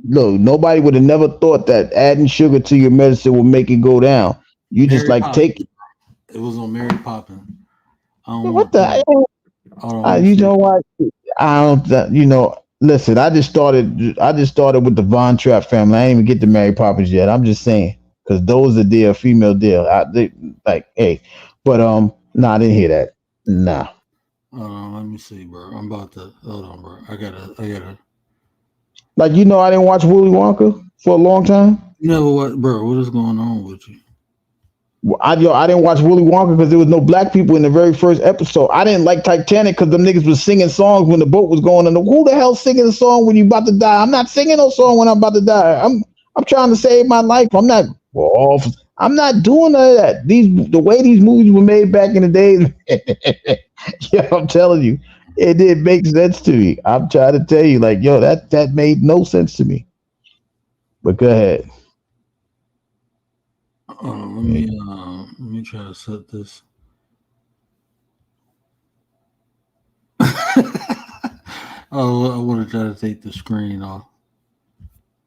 Look, nobody would have never thought that adding sugar to your medicine will make it go down. You just Mary like take Poppins. It was on Mary Poppins. I don't what want to the play. hell? Hold on, let me You see. know what? I don't. Listen, I just started. I just started with the Von Trapp family. I ain't even get to Mary Poppins yet. I'm just saying because those are their female deal. Like, hey, but nah, I didn't hear that. Nah. Hold on, let me see, bro. I'm about to. Hold on, bro. I gotta. Like I didn't watch Willy Wonka for a long time. You never what, bro? What is going on with you? I didn't watch Willy Wonka because there was no black people in the very first episode. I didn't like Titanic because them niggas was singing songs when the boat was going under. Who the hell singing a song when you about to die? I'm not singing no song when I'm about to die. I'm trying to save my life. I'm not doing none of that. The way these movies were made back in the days. Yeah, I'm telling you, it didn't make sense to me. I'm trying to tell you, like, yo, that made no sense to me. But go ahead. Let me try to set this. Oh, I want to try to take the screen off.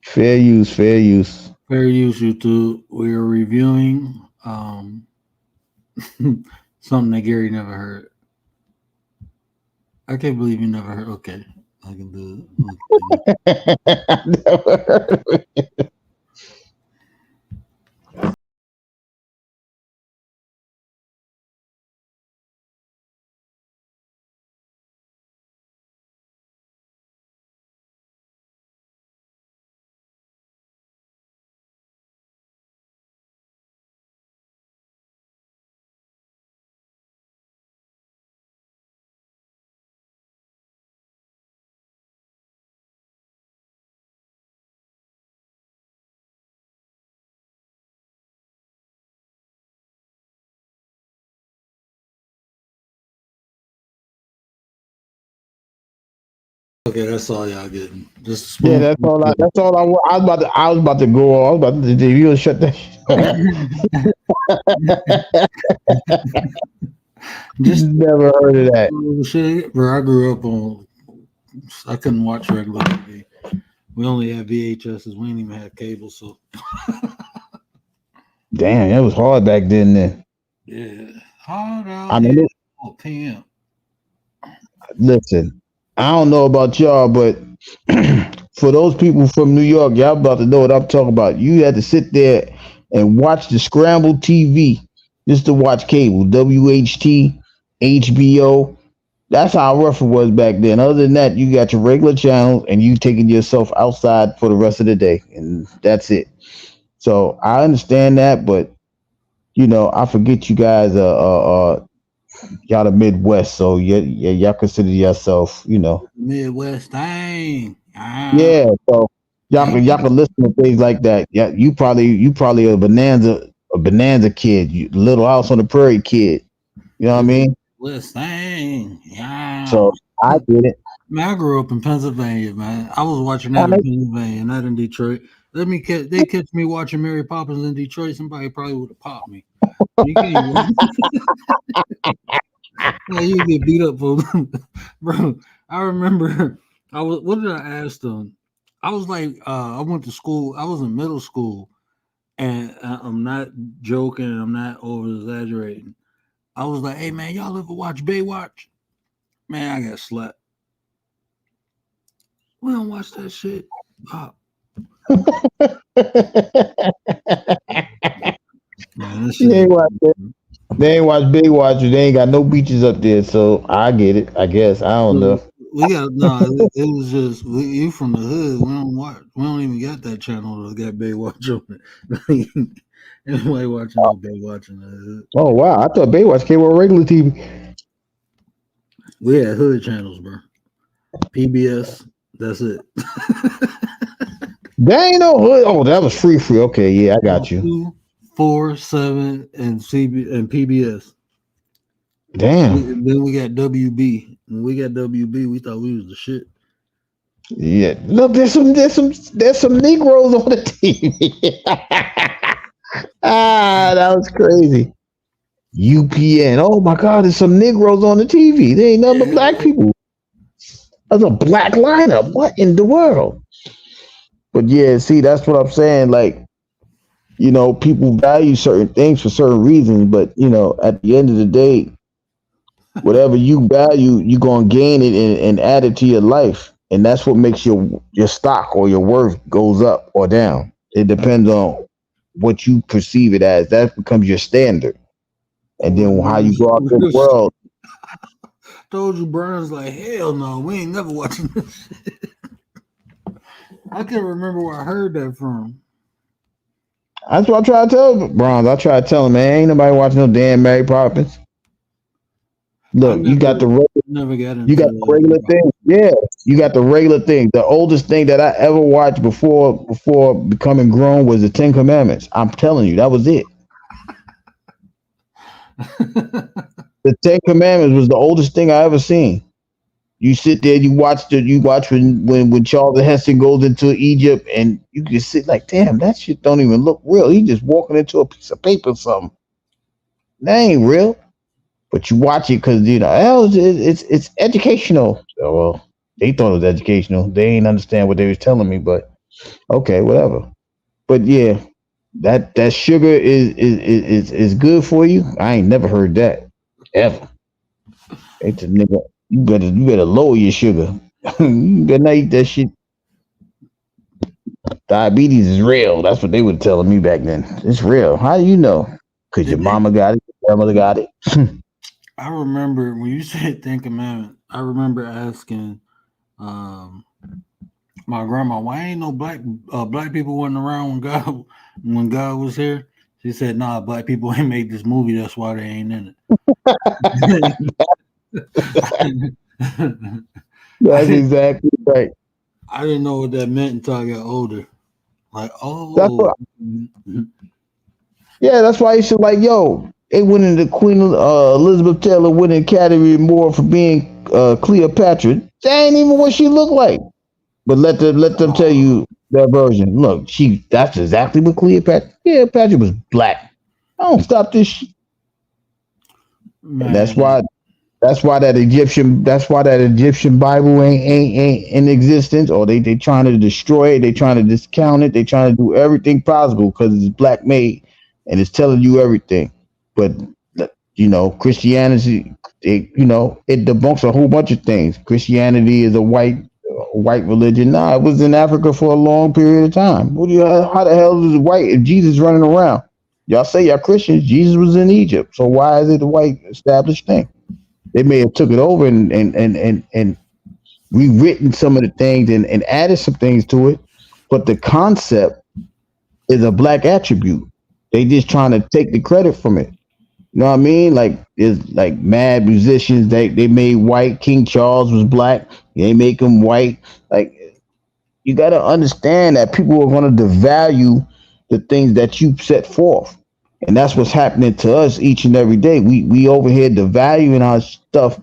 Fair use, fair use. Fair use, YouTube. We are reviewing something that Gary never heard. I can't believe you never heard. Okay, I can do it. Never heard of it. Okay, that's all y'all getting. Just a Yeah, spoon. that's all I was about to go on. I was about to you shut that. Just Never heard of that. shit. Where I grew up on, I couldn't watch regular TV. We only had VHSs. We didn't even have cable, so Damn, it was hard back then. yeah. Hard out I here. mean, Oh, PM. listen, I don't know about y'all, but for those people from New York, y'all about to know what I'm talking about. You had to sit there and watch the scrambled TV just to watch cable, WHT, HBO. That's how rough it was back then. Other than that, you got your regular channels and you taking yourself outside for the rest of the day, and that's it. So I understand that, but I forget you guys y'all the Midwest, so y'all consider yourself, Midwest thing. Ah, yeah. So y'all ain't can listen to things like that. Yeah, you probably a bonanza kid, you little house on the prairie kid. You know what I mean? Midwest thing. Yeah. So I get it. Man, I grew up in Pennsylvania, man. I was watching I that in mean, Pennsylvania, not in Detroit. They catch me watching Mary Poppins in Detroit. Somebody probably would have popped me. You can't. Yeah, you get beat up for, bro. I remember I was. What did I ask them? I was like, I went to school. I was in middle school, and I'm not joking. I'm not over exaggerating. I was like, "Hey man, y'all ever watch Baywatch?" Man, I got slapped. We don't watch that shit. Oh, man, that You shit. ain't watch that. They ain't watch Big Watcher. They ain't got no beaches up there, so I get it. I guess I don't know. So we got no. It was just you from the hood. We don't watch. We don't even got that channel that got Baywatch on it. Anybody watching no Baywatch in the hood? Oh wow, I thought Baywatch came on regular TV. We had hood channels, bro. PBS. That's it. They ain't no hood. Oh, that was free. Okay, yeah, I got No, you. 2, 4, 7, and PBS. Damn. Then we got WB. When we got WB, we thought we was the shit. Yeah. Look, there's some Negroes on the TV. That was crazy. UPN. Oh my God, there's some Negroes on the TV. They ain't nothing but black people. That's a black lineup. What in the world? But yeah, see, that's what I'm saying. Like, people value certain things for certain reasons, but at the end of the day, whatever you value, you're gonna gain it and add it to your life, and that's what makes your stock or your worth goes up or down. It depends on what you perceive it as. That becomes your standard, and then how you go out this world. Told you, Brian's like, hell no, we ain't never watching this shit. I can't remember where I heard that from. That's what I try to tell Bronze. I try to tell him, man, ain't nobody watching no damn Mary Poppins. I Look, you got never, the never got you got into the regular thing. Yeah, you got the regular thing. The oldest thing that I ever watched before becoming grown was the Ten Commandments. I'm telling you, that was it. that. The Ten Commandments was the oldest thing I ever seen. You sit there, you watch when Charlton Heston goes into Egypt, and you can sit like, damn, that shit don't even look real. He just walking into a piece of paper or something. That ain't real. But you watch it because hell, it's educational. So, well, they thought it was educational. They ain't understand what they was telling me, but okay, whatever. But yeah, that sugar is good for you. I ain't never heard that ever. It's a nigga. You better lower your sugar. You better not eat that shit. Diabetes is real. That's what they were telling me back then. It's real. How do you know? Because your Did they? mama got it, your grandmother got it. I remember when you said Ten Commandments. I remember asking um, my grandma, "Why ain't no black people wasn't around when God was here?" She said, "Nah, black people ain't made this movie. That's why they ain't in it." I That's didn't exactly right. I didn't know what that meant until I got older. Like, That's oh, what. Yeah, that's why you should like, yo. They went into Queen Elizabeth Taylor winning Academy Award for being Cleopatra. That ain't even what she looked like. But let them tell you their version. Look, that's exactly what Cleopatra was black. I don't stop this shit. And that's man, why that Egyptian Bible ain't in existence, or they trying to destroy it, they trying to discount it, they trying to do everything possible because it's black made and it's telling you everything. But Christianity, it debunks a whole bunch of things. Christianity is a white religion. Nah, it was in Africa for a long period of time. How the hell is it white if Jesus running around? Y'all say y'all Christians. Jesus was in Egypt, so why is it a white established thing? They may have took it over and rewritten some of the things and added some things to it, but the concept is a black attribute. They just trying to take the credit from it. You know what I mean? Like it's like mad musicians. They made white. King Charles was black. They make him white. Like you got to understand that people are going to devalue the things that you set forth, and that's what's happening to us each and every day. We over here devaluing our stuff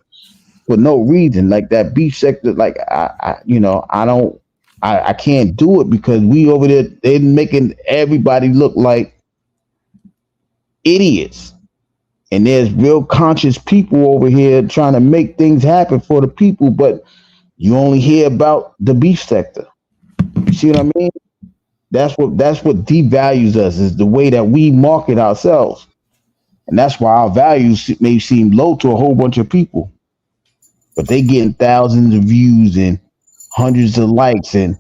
for no reason. Like that beef sector, like I don't, I can't do it because we over there they're making everybody look like idiots. And there's real conscious people over here trying to make things happen for the people, but You only hear about the beef sector. You see what I mean? That's what devalues us is the way that we market ourselves, and that's why our values may seem low to a whole bunch of people, but they getting thousands of views and hundreds of likes, and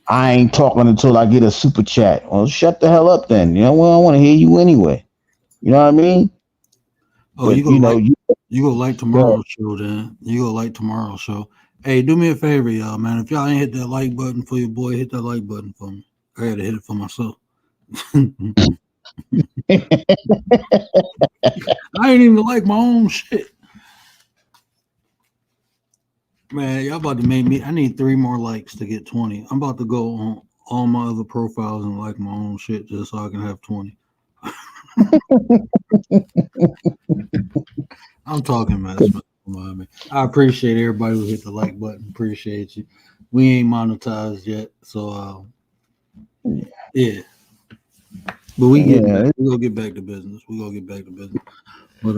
I ain't talking until I get a super chat. Well, shut the hell up then. You know, well, I want to hear you anyway. You know what I mean? Oh, But you know, you go like go tomorrow's show then. You go like tomorrow's show. Hey, do me a favor, y'all, man. If y'all ain't hit that like button for your boy, hit that like button for me. I gotta hit it for myself. I ain't even like my own shit. Man, y'all about to make me. I need 3 more likes to get 20. I'm about to go on all my other profiles and like my own shit just so I can have 20. I'm talking, man. I appreciate everybody who hit the like button. Appreciate you. We ain't monetized yet, so yeah. But we getting back. yeah. We gonna get back to business. But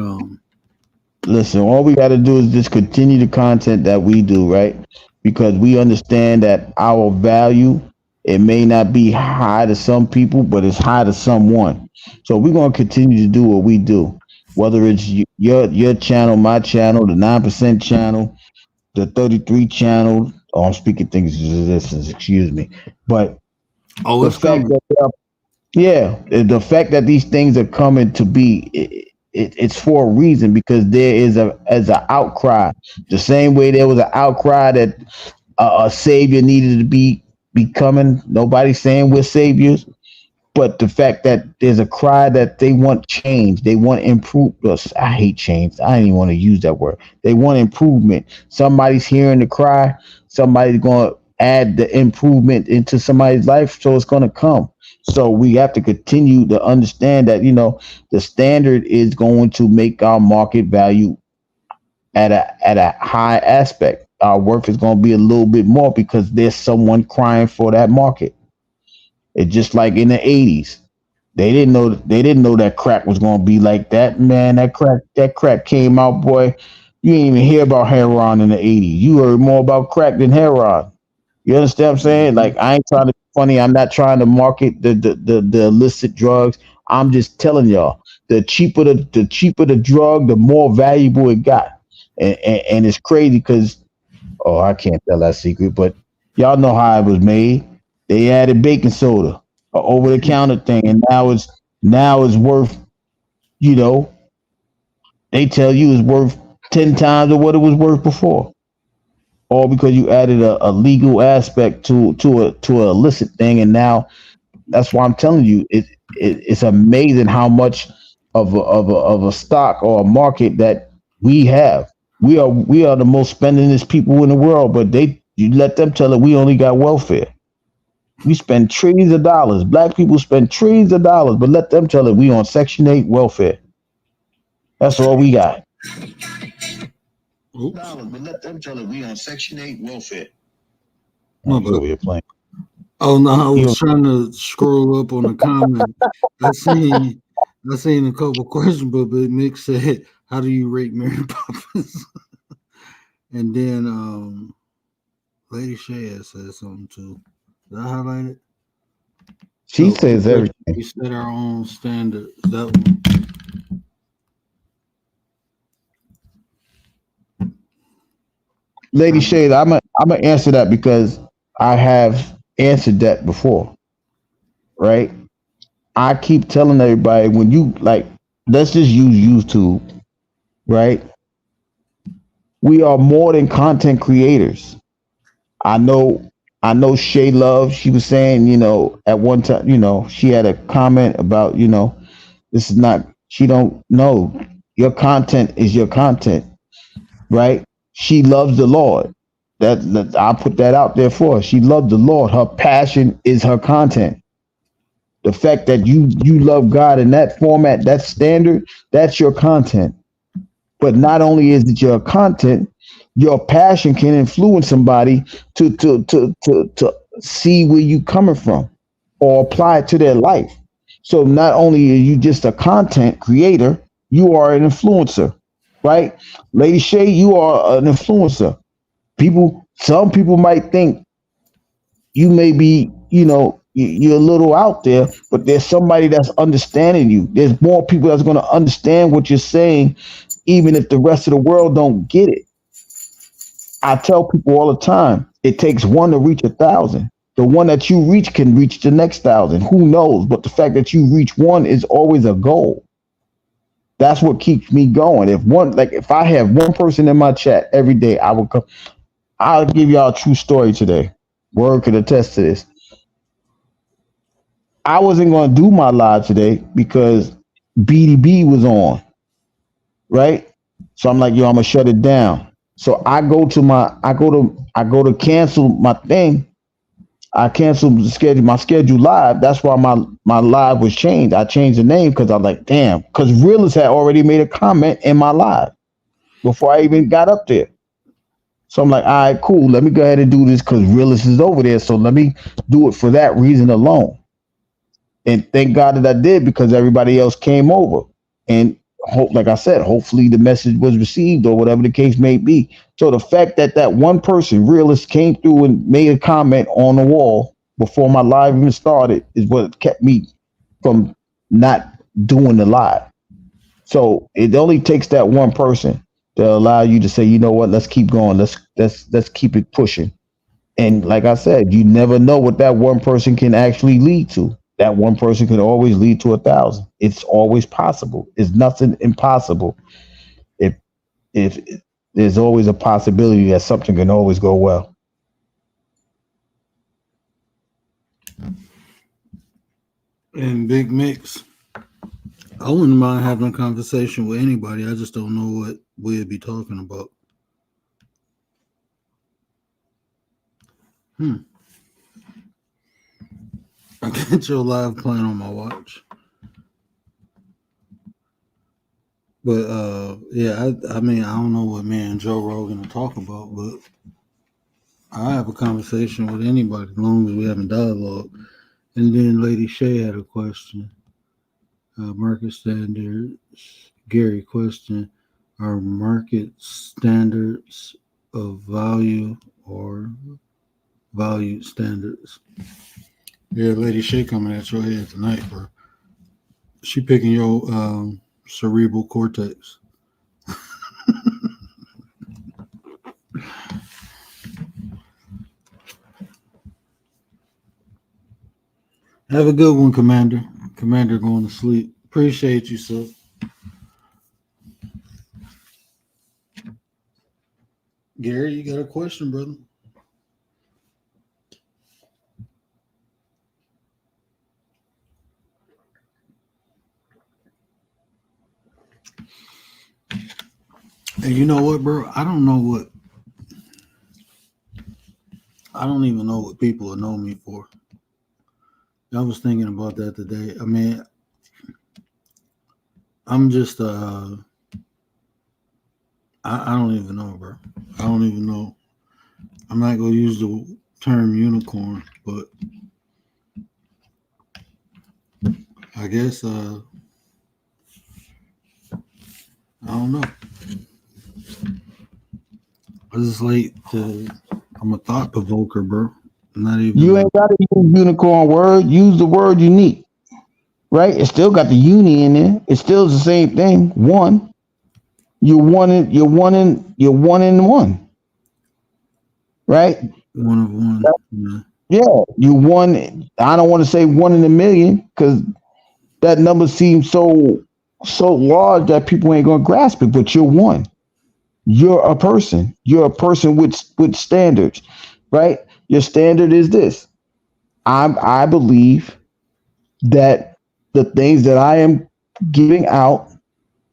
Listen, all we got to do is just continue the content that we do, right? Because we understand that our value, it may not be high to some people, but it's high to someone. So we're going to continue to do what we do, whether it's your channel, my channel, the 9% channel, the 33 channel. Oh, I'm speaking things as existence, excuse me. But oh, the it's fact coming. that yeah, the fact that these things are coming to be, it's for a reason because there is as an outcry. The same way there was an outcry that a savior needed to be coming. Nobody's saying we're saviors, but the fact that there's a cry that they want change, they want improvement. I hate change. I didn't even want to use that word. They want improvement. Somebody's hearing the cry. Somebody's going to add the improvement into somebody's life, so it's going to come. So we have to continue to understand that the standard is going to make our market value at a high aspect. Our worth is going to be a little bit more because there's someone crying for that market. It's just like in the 80s. They didn't know that crack was gonna be like that. Man, that crack came out, boy. You didn't even hear about heroin in the 80s. You heard more about crack than heroin. You understand what I'm saying? Mhm. Like I ain't trying to be funny. I'm not trying to market the illicit drugs. I'm just telling y'all, the cheaper the drug, the more valuable it got. And it's crazy because oh, I can't tell that secret, but y'all know how it was made. They added baking soda, a over the counter thing, and now it's worth, you know, they tell you it's worth 10 times of what it was worth before. All because you added a legal aspect to a illicit thing, and now that's why I'm telling you it's amazing how much of a stock or a market that we have. We are the most spendingest people in the world, but you let them tell it we only got welfare. We spend trillions of dollars. Black people spend trillions of dollars, but let them tell it we on Section 8 welfare. That's all we got. Oops, Dollars, but let them tell it we on Section 8 welfare. Oh, my you bad. over here playing. Oh no, I You was trying to scroll up on the comment. I seen I seen a couple questions, but Big Mick said, "How do you rate Mary Poppins?" And then Lady Shay had said something too. Did I highlight it? She Oh, says everything. we set our own standard. That one. Lady Shade, I'm gonna answer that because I have answered that before, right? I keep telling everybody when you like, let's just use YouTube, right? We are more than content creators. I know, I know Shay Love. She was saying, at one time, she had a comment about, this is not. She don't know. Your content is your content, right? She loves the Lord. That I put that out there for her. She loves the Lord. Her passion is her content. The fact that you love God in that format, that standard, that's your content. But not only is it your content, your passion can influence somebody to see where you coming from or apply it to their life. So not only are you just a content creator, you are an influencer, right? Lady Shay, you are an influencer. People Some people might think you may be, you're a little out there, but there's somebody that's understanding you. There's more people that's going to understand what you're saying, even if the rest of the world don't get it. I tell people all the time, it takes one to reach 1,000. The one that you reach can reach the next 1,000. Who knows? But the fact that you reach one is always a goal. That's what keeps me going. If I have one person in my chat every day, I will come. I'll give y'all a true story today. Word could attest to this. I wasn't going to do my live today because BDB was on, right? So I'm like, yo, I'm gonna shut it down. So I go to cancel my thing. I canceled my schedule live. That's why my live was changed. I changed the name because I'm like, damn, because Realist had already made a comment in my live before I even got up there. So I'm like, all right, cool. Let me go ahead and do this because Realist is over there. So let me do it for that reason alone. And thank God that I did because everybody else came over. And like I said, hopefully the message was received or whatever the case may be. So the fact that one person, Realist, came through and made a comment on the wall before my live even started is what kept me from not doing the live. So it only takes that one person to allow you to say, you know what, let's keep going. Let's keep it pushing. And like I said, you never know what that one person can actually lead to. That one person could always lead to 1,000. It's always possible. It's nothing impossible. If there's always a possibility that something can always go well. And Big Mix, I wouldn't mind having a conversation with anybody. I just don't know what we'd be talking about. I get your live playing on my watch. But yeah, I mean, I don't know what me and Joe Rogan are talking about, but I have a conversation with anybody as long as we having dialogue. And then Lady Shay had a question. Market standards. Gary question. Are market standards of value or value standards? Yeah, Lady Shay coming at your head tonight, bro. She picking your cerebral cortex. Have a good one, Commander. Commander going to sleep. Appreciate you, sir. Gary, you got a question, brother? And you know what, bro? I don't even know what people will know me for. I was thinking about that today. I mean, I'm just I don't even know, bro. I don't even know. I'm not gonna use the term unicorn, but I guess I don't know. I just like to. I'm a thought provoker, bro. Not even. You ain't got to use unicorn word. Use the word unique, right? It still got the uni in there. It still is the same thing. One. You're one in one. Right? One of one. Yeah. You one. I don't want to say 1 in a million because that number seems so large that people ain't gonna grasp it. But you're one. You're a person. You're a person with standards, right? Your standard is this. I believe that the things that I am giving out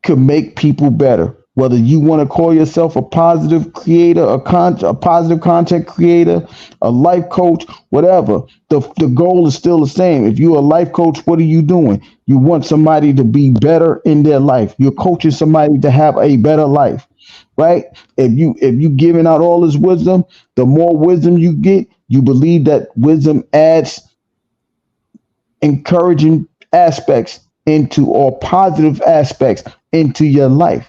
could make people better. Whether you want to call yourself a positive creator, a positive content creator, a life coach, whatever, the goal is still the same. If you're a life coach, what are you doing? You want somebody to be better in their life. You're coaching somebody to have a better life, right? If you giving out all this wisdom, the more wisdom you get, you believe that wisdom adds encouraging aspects into or positive aspects into your life.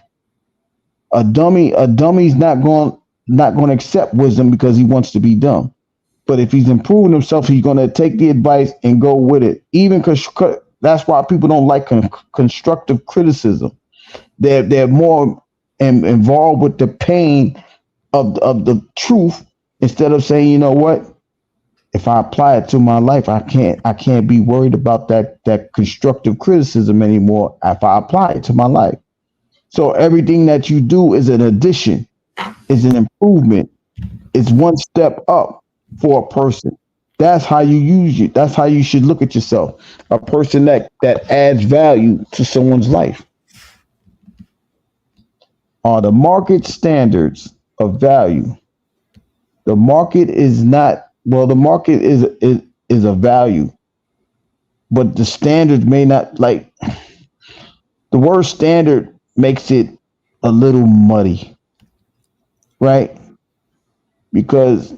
A dummy's not going not going to accept wisdom because he wants to be dumb. But if he's improving himself, he's going to take the advice and go with it. Even because that's why people don't like constructive criticism. They're more involved with the pain of the truth instead of saying, you know what? If I apply it to my life, I can't be worried about that constructive criticism anymore if I apply it to my life. So everything that you do is an addition, is an improvement, is one step up for a person. That's how you use it. That's how you should look at yourself. A person that adds value to someone's life. Are the market standards of value? The market is not, well, the market is a value, but the standards may not, like, the word standard makes it a little muddy, right? Because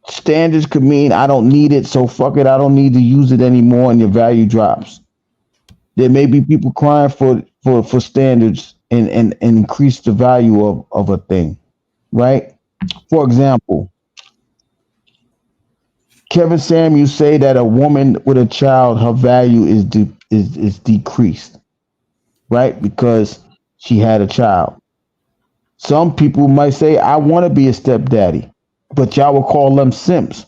standards could mean I don't need it, so fuck it, I don't need to use it anymore, and your value drops. There may be people crying for standards and increase the value of a thing, right? For example, Kevin Samuels say that a woman with a child, her value is decreased, right? Because she had a child. Some people might say, I want to be a stepdaddy, but y'all will call them simps.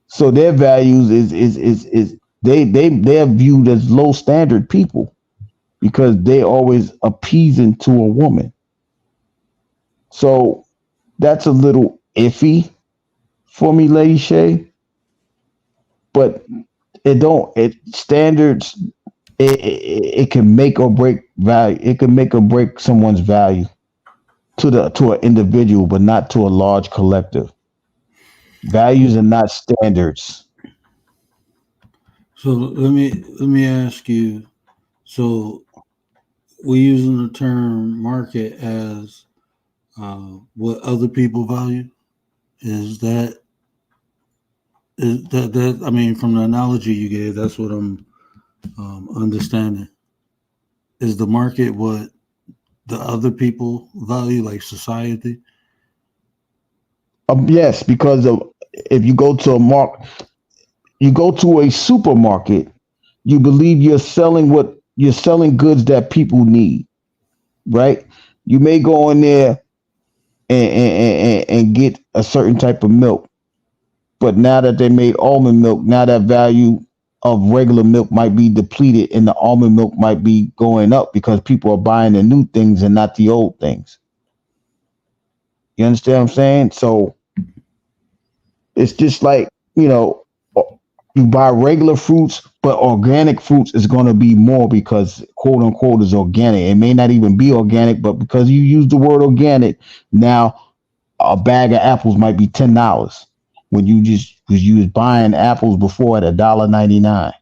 So their values is they're viewed as low standard people because they always appeasing to a woman. So that's a little iffy for me, Lady Shay. But it standards it can make or break value. It can make or break someone's value to an individual, but not to a large collective. Values are not standards. So let me ask you. So we're using the term market as what other people value. Is that I mean, from the analogy you gave, that's what I'm understanding. Is the market what the other people value, like society? Yes, because if you go to a supermarket, you believe you're selling goods that people need, right? You may go in there and get a certain type of milk, but now that they made almond milk, now that value of regular milk might be depleted and the almond milk might be going up because people are buying the new things and not the old things. You understand what I'm saying? So it's just like, you buy regular fruits, but organic fruits is going to be more because quote unquote is organic. It may not even be organic, but because you use the word organic, now a bag of apples might be $10 when because you was buying apples before at $1.99.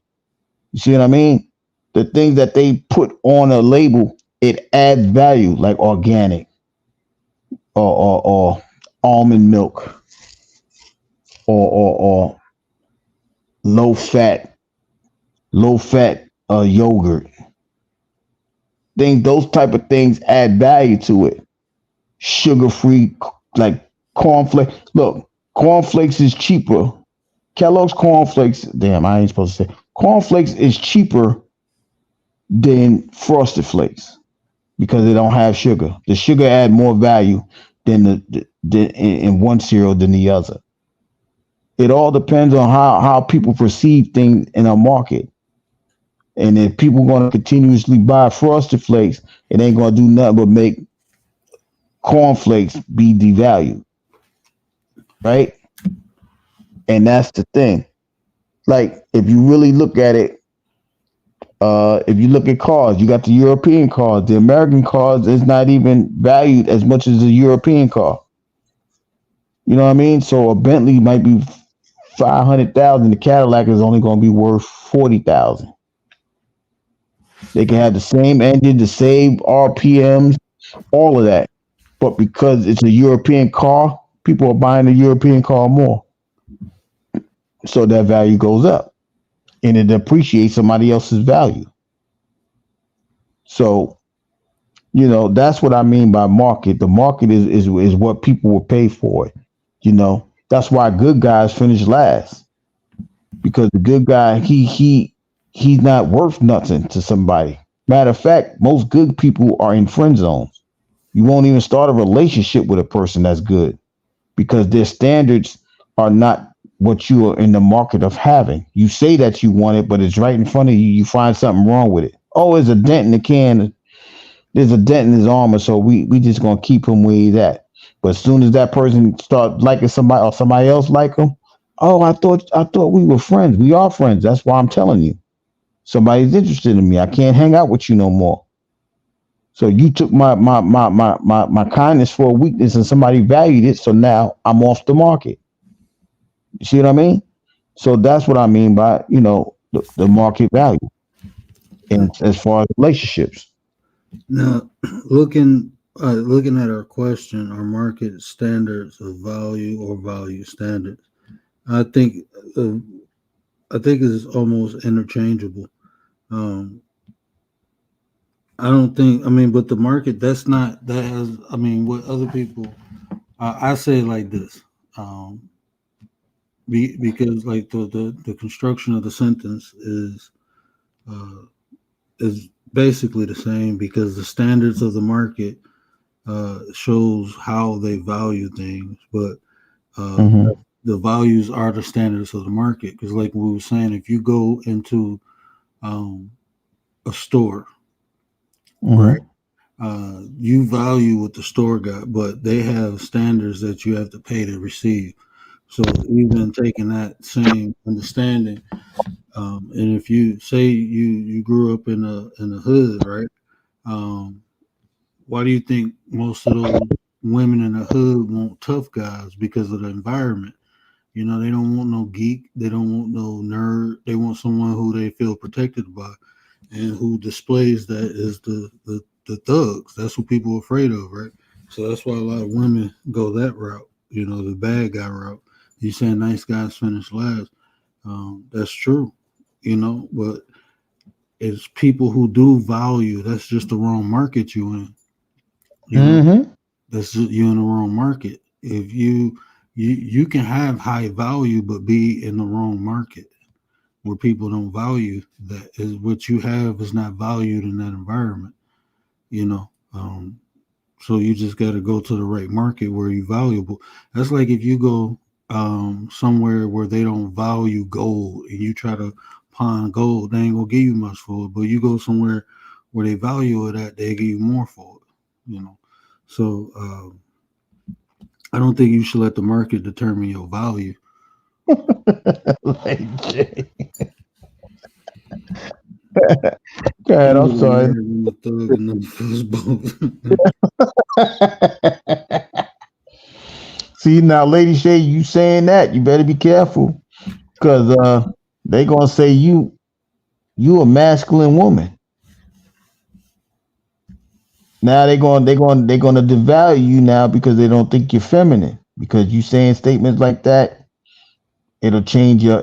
You see what I mean? The things that they put on a label, it adds value, like organic or almond milk or low fat yogurt. Those type of things add value to it. Sugar free, like cornflakes. Look, cornflakes is cheaper. Kellogg's cornflakes. Damn, I ain't supposed to say. Cornflakes is cheaper than Frosted Flakes because they don't have sugar. The sugar add more value than in one cereal than the other. It all depends on how people perceive things in a market. And if people going to continuously buy Frosted Flakes, it ain't going to do nothing but make cornflakes be devalued, right? And that's the thing. Like, if you really look at it, if you look at cars, you got the European cars. The American cars is not even valued as much as a European car. You know what I mean? So a Bentley might be 500,000. The Cadillac is only going to be worth 40,000. They can have the same engine, the same RPMs, all of that. But because it's a European car, people are buying the European car more. So that value goes up and it appreciates somebody else's value. So That's what I mean by market. The market is what people will pay for it. That's why good guys finish last, because the good guy, he's not worth nothing to somebody. Matter of fact, most good people are in friend zones. You won't even start a relationship with a person that's good, because their standards are not what you are in the market of having. You say that you want it, but it's right in front of you. You find something wrong with it. Oh, there's a dent in the can. There's a dent in his armor, so we just gonna keep him where he's at. But as soon as that person start liking somebody, or somebody else like him, oh, I thought we were friends. We are friends. That's why I'm telling you. Somebody's interested in me. I can't hang out with you no more. So you took my kindness for a weakness, and somebody valued it. So now I'm off the market. You see what I mean? So that's what I mean by the market value, and as far as relationships. Now, looking at our question, our market standards of value or value standards, I think uh, I think it's almost interchangeable. Um, I don't think. I mean, but the market, that's not that has. I mean, what other people. I say it like this. Um, because like the construction of the sentence uh, is basically the same, because the standards of the market shows how they value things, but uh, Hmm. the values are the standards of the market. Because, like we were saying, if you go into um, a store, right, Hmm. you value what the store got, but they have standards that you have to pay to receive. So, even taking that same understanding, and if you say you grew up in a hood, right? Um, Why do you think most of those women in the hood want tough guys? Because of the environment. They don't want no geek. They don't want no nerd. They want someone who they feel protected by, and who displays that is the thugs. That's what people are afraid of, right? So that's why a lot of women go that route. The bad guy route. You saying nice guys finish last. That's true. But it's people who do value. That's just the wrong market you in. You know, Hmm. that's just, you're in the wrong market. If you can have high value but be in the wrong market where people don't value that, is what you have is not valued in that environment. You know, so you just got to go to the right market where you valuable. That's like if you go somewhere where they don't value gold and you try to pawn gold, they ain't gonna give you much for it. But you go somewhere where they value it at, they give you more for it. So I don't think you should let the market determine your value. Like, Jay. God, I'm I'm the sorry. nerd and the thug and the fuzz both. See now, Lady Shay, you saying that? You better be careful, because they gonna say you a masculine woman. Now they gonna devalue you now because they don't think you're feminine. Because you saying statements like that, it'll change your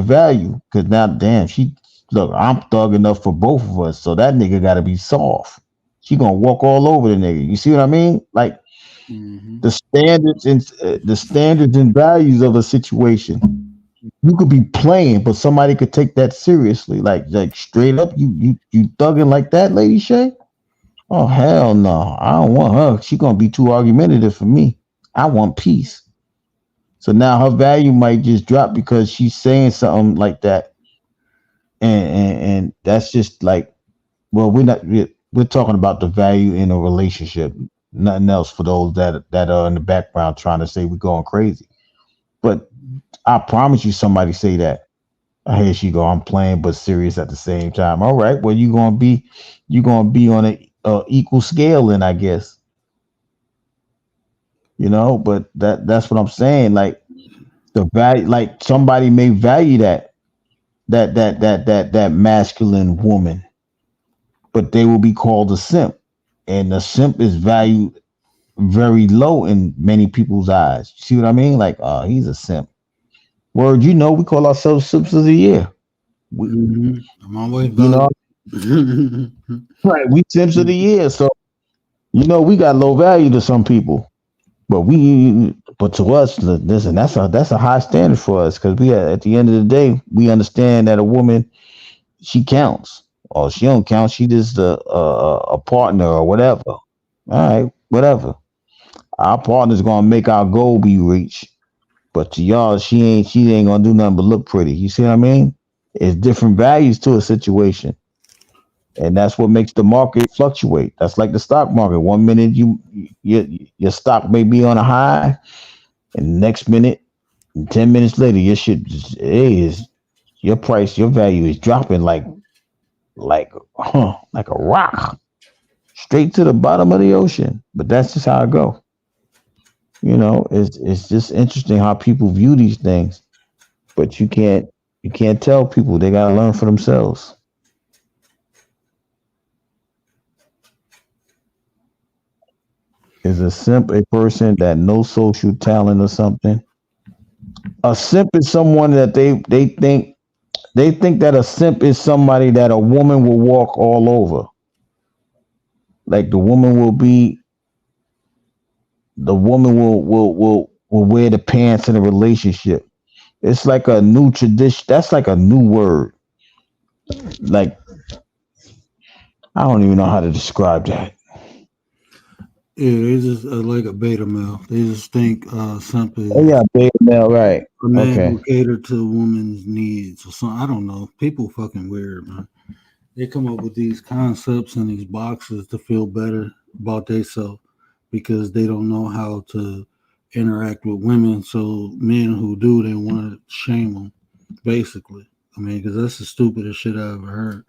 value. Because now, damn, she look, I'm thug enough for both of us, so that nigga got to be soft. She gonna walk all over the nigga. You see what I mean? Like Hmm. the standards and values of a situation. You could be playing, but somebody could take that seriously. Like straight up, you thugging like that, Lady Shay? Oh hell no! I don't want her. She gonna be too argumentative for me. I want peace. So now her value might just drop because she's saying something like that, and that's just like, well, we're talking about the value in a relationship, nothing else for those that are in the background trying to say we're going crazy. But I promise you, somebody say that. Here she go. I'm playing but serious at the same time. All right. Well, you gonna be on a equal scale, then I guess. But that's what I'm saying. Like the value, like somebody may value that masculine woman, but they will be called a simp, and the simp is valued very low in many people's eyes. See what I mean? Like, he's a simp. Word, we call ourselves simps of the year. We, Hmm. I'm always you know, valuable. right? We simps of the year. So. We got low value to some people, but to us, listen, that's a high standard for us because we at the end of the day we understand that a woman, she counts, or she don't count. She just a partner or whatever. All right, whatever. Our partner's gonna make our goal be reached, but to y'all, she ain't gonna do nothing but look pretty. You see what I mean? It's different values to a situation, and that's what makes the market fluctuate. That's like the stock market. One minute your stock may be on a high, and the next minute, 10 minutes later, your shit is your price, your value is dropping like a rock straight to the bottom of the ocean. But that's just how it go. It's just interesting how people view these things, but you can't tell people. They gotta learn for themselves. Is a simp a person that no social talent or something? A simp is someone that they think that a simp is somebody that a woman will walk all over. Like the woman will wear the pants in a relationship. It's like a new tradition. That's like a new word. Like, I don't even know how to describe that. Yeah, they just like a beta male. They just think simp Oh is yeah, beta male, right? a man Okay. who cater to a woman's needs or something. I don't know. People fucking weird, man. They come up with these concepts and these boxes to feel better about themselves because they don't know how to interact with women. So men who do, they want to shame them, basically. I mean, because that's the stupidest shit I ever heard.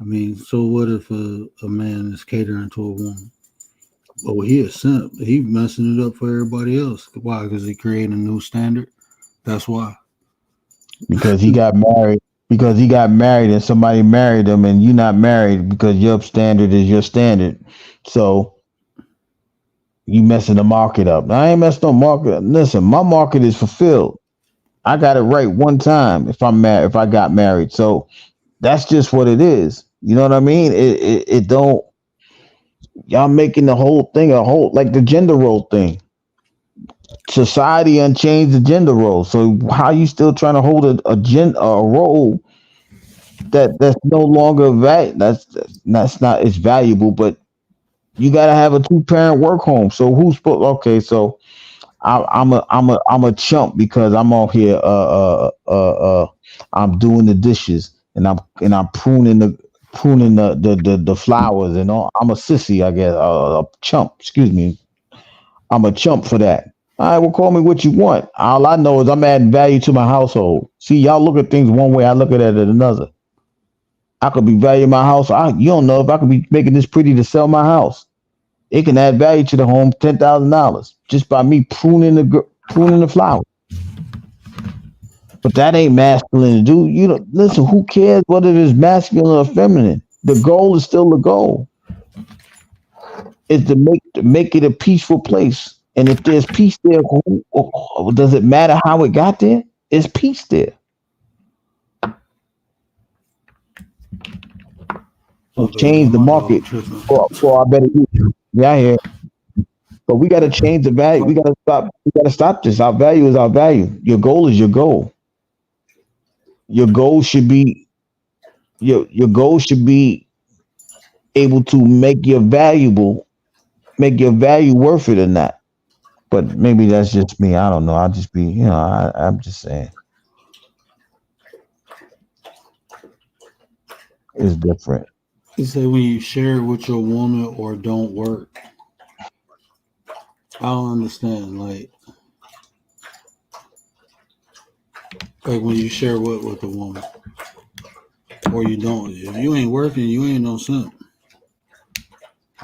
I mean, so what if a man is catering to a woman? Oh, he a simp. He messing it up for everybody else. Why? Because he created a new standard. That's why. Because he got married. Because he got married and somebody married him, and you not married because your standard is your standard. So you messing the market up. I ain't messing no market up. Listen, my market is fulfilled. I got it right one time if I'm married, if I got married. So that's just what it is. You know what I mean? It don't, y'all making the whole thing a whole, like the gender role thing. Society unchanged the gender role. So how you still trying to hold a role that's no longer that's not it's valuable, but you gotta have a two-parent work home. So who's supposed okay, so I'm a chump because I'm out here I'm doing the dishes and I'm pruning the flowers and all. I'm a sissy, I guess, a chump. Excuse me. I'm a chump for that. All right, well, call me what you want. All I know is I'm adding value to my household. See, y'all look at things one way, I look at it another. I could be valuing my house. You don't know if I could be making this pretty to sell my house. It can add value to the home, $10,000 just by me pruning the flower. But that ain't masculine to do. You don't listen. Who cares whether it is masculine or feminine? The goal is still the goal. Is to make it a peaceful place. And if there's peace there, does it matter how it got there? It's peace there. My So bad, change man. the My dog market tripping. for our better use. Yeah, I hear. But we got to change the value. We got to stop. We got to stop this. Our value is our value. Your goal is your goal. Your goal should be your goal should be able to make your value worth it or not. But maybe that's just me. I don't know. I'll just be, I'm just saying it's different. You say when you share it with your woman or don't work. I don't understand. Like when you share with a woman or you don't. If you ain't working, you ain't no simp.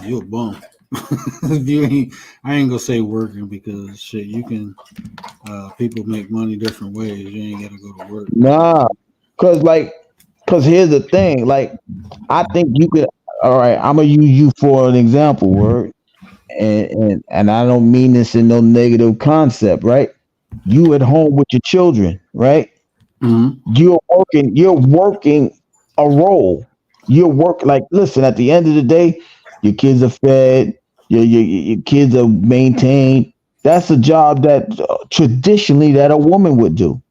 You a bum. If you ain't, I ain't gonna say working because shit, you can. People make money different ways. You ain't gotta go to work. Nah, cause like, cause here's the thing. Like, I think you could. All right, I'm gonna use you for an example, word, and I don't mean this in no negative concept, right? You at home with your children, right? Mm-hmm. You're working a role. You're work like listen, at the end of the day, your kids are fed, Your kids are maintained. That's a job that traditionally that a woman would do,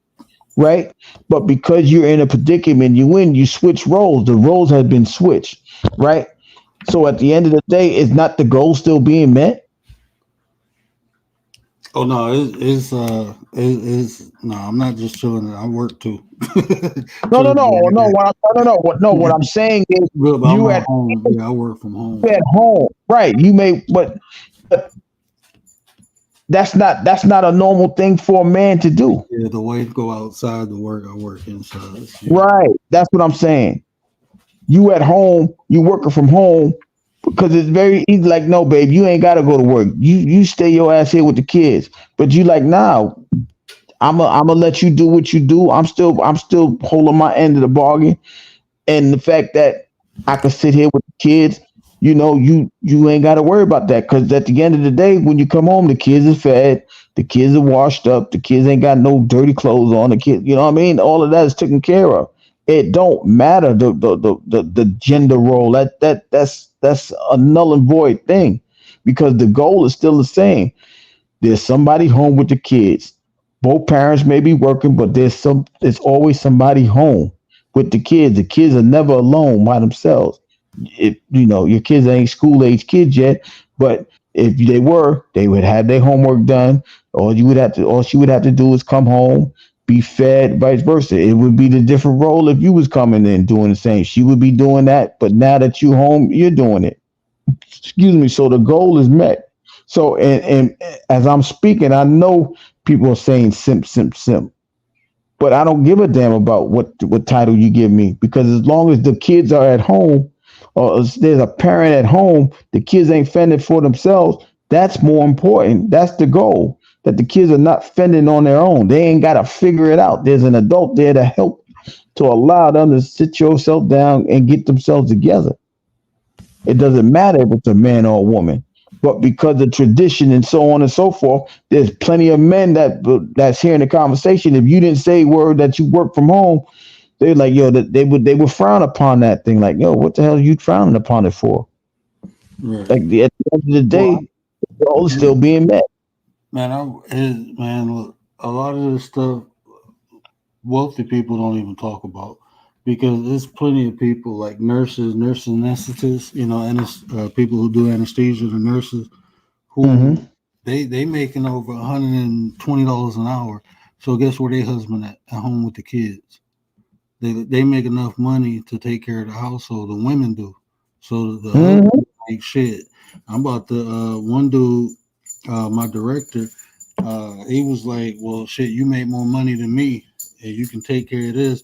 right? But because you're in a predicament, you switch roles. The roles have been switched, right? So at the end of the day, is not the goal still being met? Oh no, it's no. I'm not just chilling. I work too. No, no, Trust no, me on no. that. What I'm saying is, But I'm you at at home. Yeah, I work from home. you at home, right? You may, but that's not a normal thing for a man to do, Yeah, the wife go outside to work. I work inside. She, right? That's what I'm saying. You at home, you working from home because it's very easy. Like, no, babe, you ain't got to go to work. You stay your ass here with the kids. But you like, nah, I'm gonna let you do what you do. I'm still holding my end of the bargain. And the fact that I could sit here with the kids, you ain't got to worry about that because at the end of the day, when you come home, the kids are fed, the kids are washed up, the kids ain't got no dirty clothes on. The kids, you know what I mean? All of that is taken care of. It don't matter the gender role. That's a null and void thing because the goal is still the same. There's somebody home with the kids. Both parents may be working, but there's always somebody home with the kids. The kids are never alone by themselves. Your kids ain't school age kids yet, but if they were, they would have their homework done. All she would have to do is come home, be fed, vice versa. It would be the different role if you was coming in doing the same. She would be doing that, but now that you home, you're doing it. Excuse me. So the goal is met. So and as I'm speaking, I know people are saying simp, simp, simp, but I don't give a damn about what title you give me because as long as the kids are at home or there's a parent at home, the kids ain't fending for themselves. That's more important. That's the goal. That the kids are not fending on their own. They ain't got to figure it out. There's an adult there to help to allow them to sit yourself down and get themselves together. It doesn't matter if it's a man or a woman. But because of tradition and so on and so forth, there's plenty of men that's hearing the conversation. If you didn't say a word that you work from home, they're like, yo, they would frown upon that thing. Like, yo, what the hell are you frowning upon it for? right. Like at the end of the Well, day, the goal is still being met. man, man, look, a lot of this stuff wealthy people don't even talk about because there's plenty of people like nurses, nurse anesthetists, people who do anesthesia, the nurses who Hmm. they making over $120 an hour. So guess where they husband at home with the kids? They make enough money to take care of the household. The women do. So the Hmm. husband like shit. I'm about to one dude, my director, he was like, "Well, shit, you make more money than me, and you can take care of this."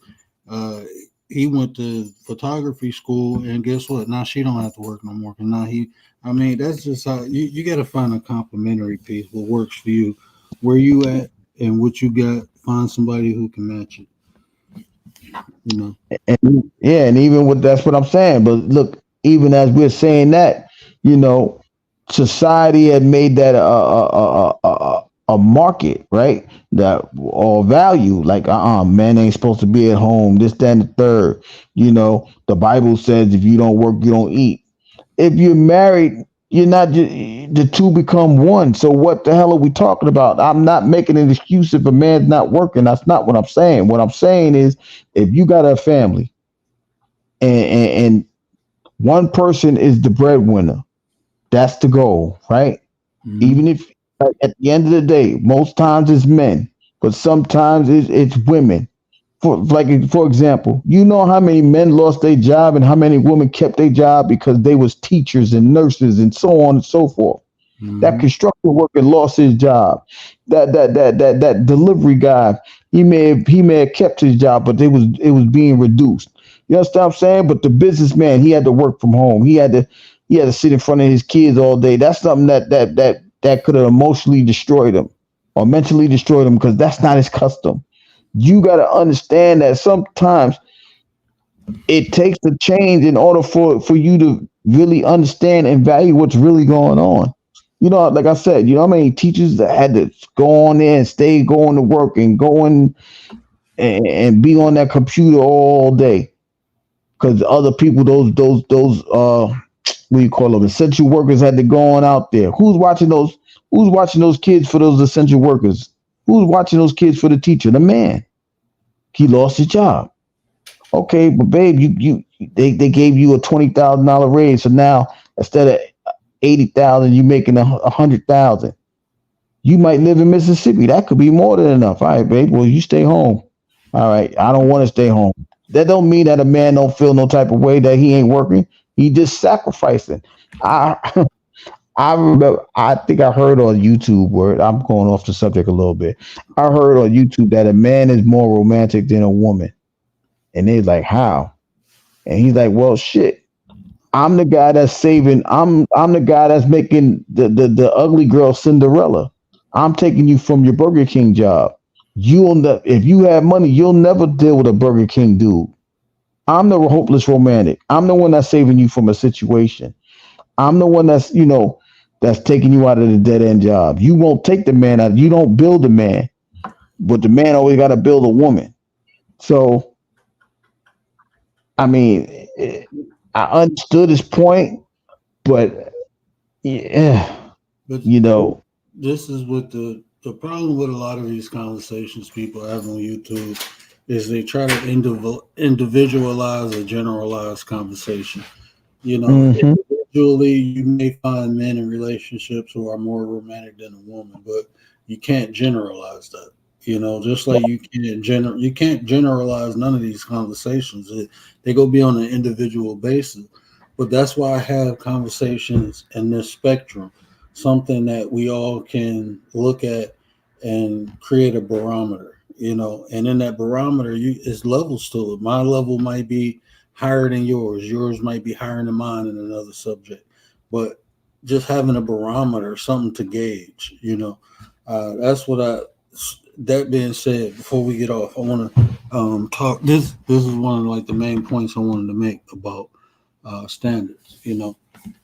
Uh, he went to photography school, and guess what? Now she don't have to work no more. Cause now he, I mean, that's just how you got to find a complementary piece what works for you, where you at, and what you got. Find somebody who can match it. You know. And yeah, and even with that's what I'm saying. But look, even as we're saying that, you know, society had made that a market, right? That or value, like man ain't supposed to be at home. This, that, and the third. The Bible says if you don't work, you don't eat. If you're married, you're not the two become one. So what the hell are we talking about? I'm not making an excuse if a man's not working. That's not what I'm saying. What I'm saying is if you got a family and one person is the breadwinner, that's the goal, right? Mm-hmm. Even if at the end of the day, most times it's men, but sometimes it's women. For example, you know how many men lost their job and how many women kept their job because they was teachers and nurses and so on and so forth. That Mm-hmm. construction worker lost his job. That delivery guy, he may have kept his job, but it was being reduced. You understand what I'm saying? But the businessman, he had to work from home. He had to sit in front of his kids all day. That's something that could have emotionally destroyed him or mentally destroyed him because that's not his custom. You got to understand that sometimes it takes a change in order for you to really understand and value what's really going on. Like I said, how many teachers that had to go on there and stay going to work and going and be on that computer all day because other people, those what do you call them, essential workers had to go on out there. Who's watching those kids for those essential workers? Who's watching those kids for the teacher? The man. He lost his job. Okay, but babe, they gave you a $20,000 raise, so now instead of 80,000, you making 100,000. You might live in Mississippi. That could be more than enough. All right, babe. Well, you stay home. All right. I don't want to stay home. That don't mean that a man don't feel no type of way that he ain't working. He just sacrificing. I I remember. I think I heard on YouTube. Where I'm going off the subject a little bit. I heard on YouTube that a man is more romantic than a woman, and they're like, how? And he's like, well, shit. I'm the guy that's saving. I'm the guy that's making the ugly girl Cinderella. I'm taking you from your Burger King job. If you have money, you'll never deal with a Burger King dude. I'm the hopeless romantic. I'm the one that's saving you from a situation. I'm the one that's taking you out of the dead end job. You won't take the man out. You don't build the man, but the man always got to build a woman. So I mean, I understood his point, but yeah, But you know, this is what the problem with a lot of these conversations people have on YouTube is they try to individualize or generalize conversation. hmm Individually, you may find men in relationships who are more romantic than a woman, but you can't generalize that. Just like you can't generalize none of these conversations. They go be on an individual basis. But that's why I have conversations in this spectrum, something that we all can look at and create a barometer. And in that barometer, is levels to it. My level might be higher than yours. Yours might be higher than mine in another subject. But just having a barometer, something to gauge, that's what I. That being said, before we get off, I want to talk. This is one of like the main points I wanted to make about standards.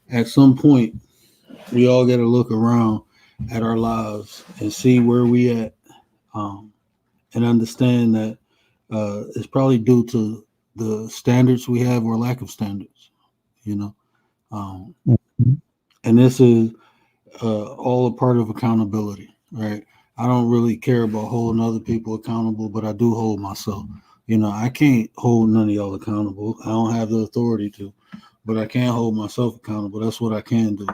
At some point, we all got to look around at our lives and see where we at, um, and understand that it's probably due to the standards we have or lack of standards. You know, um, and this is all a part of accountability, right? I don't really care about holding other people accountable, but I do hold myself. I can't hold none of y'all accountable. I don't have the authority to, but I can hold myself accountable. That's what I can do.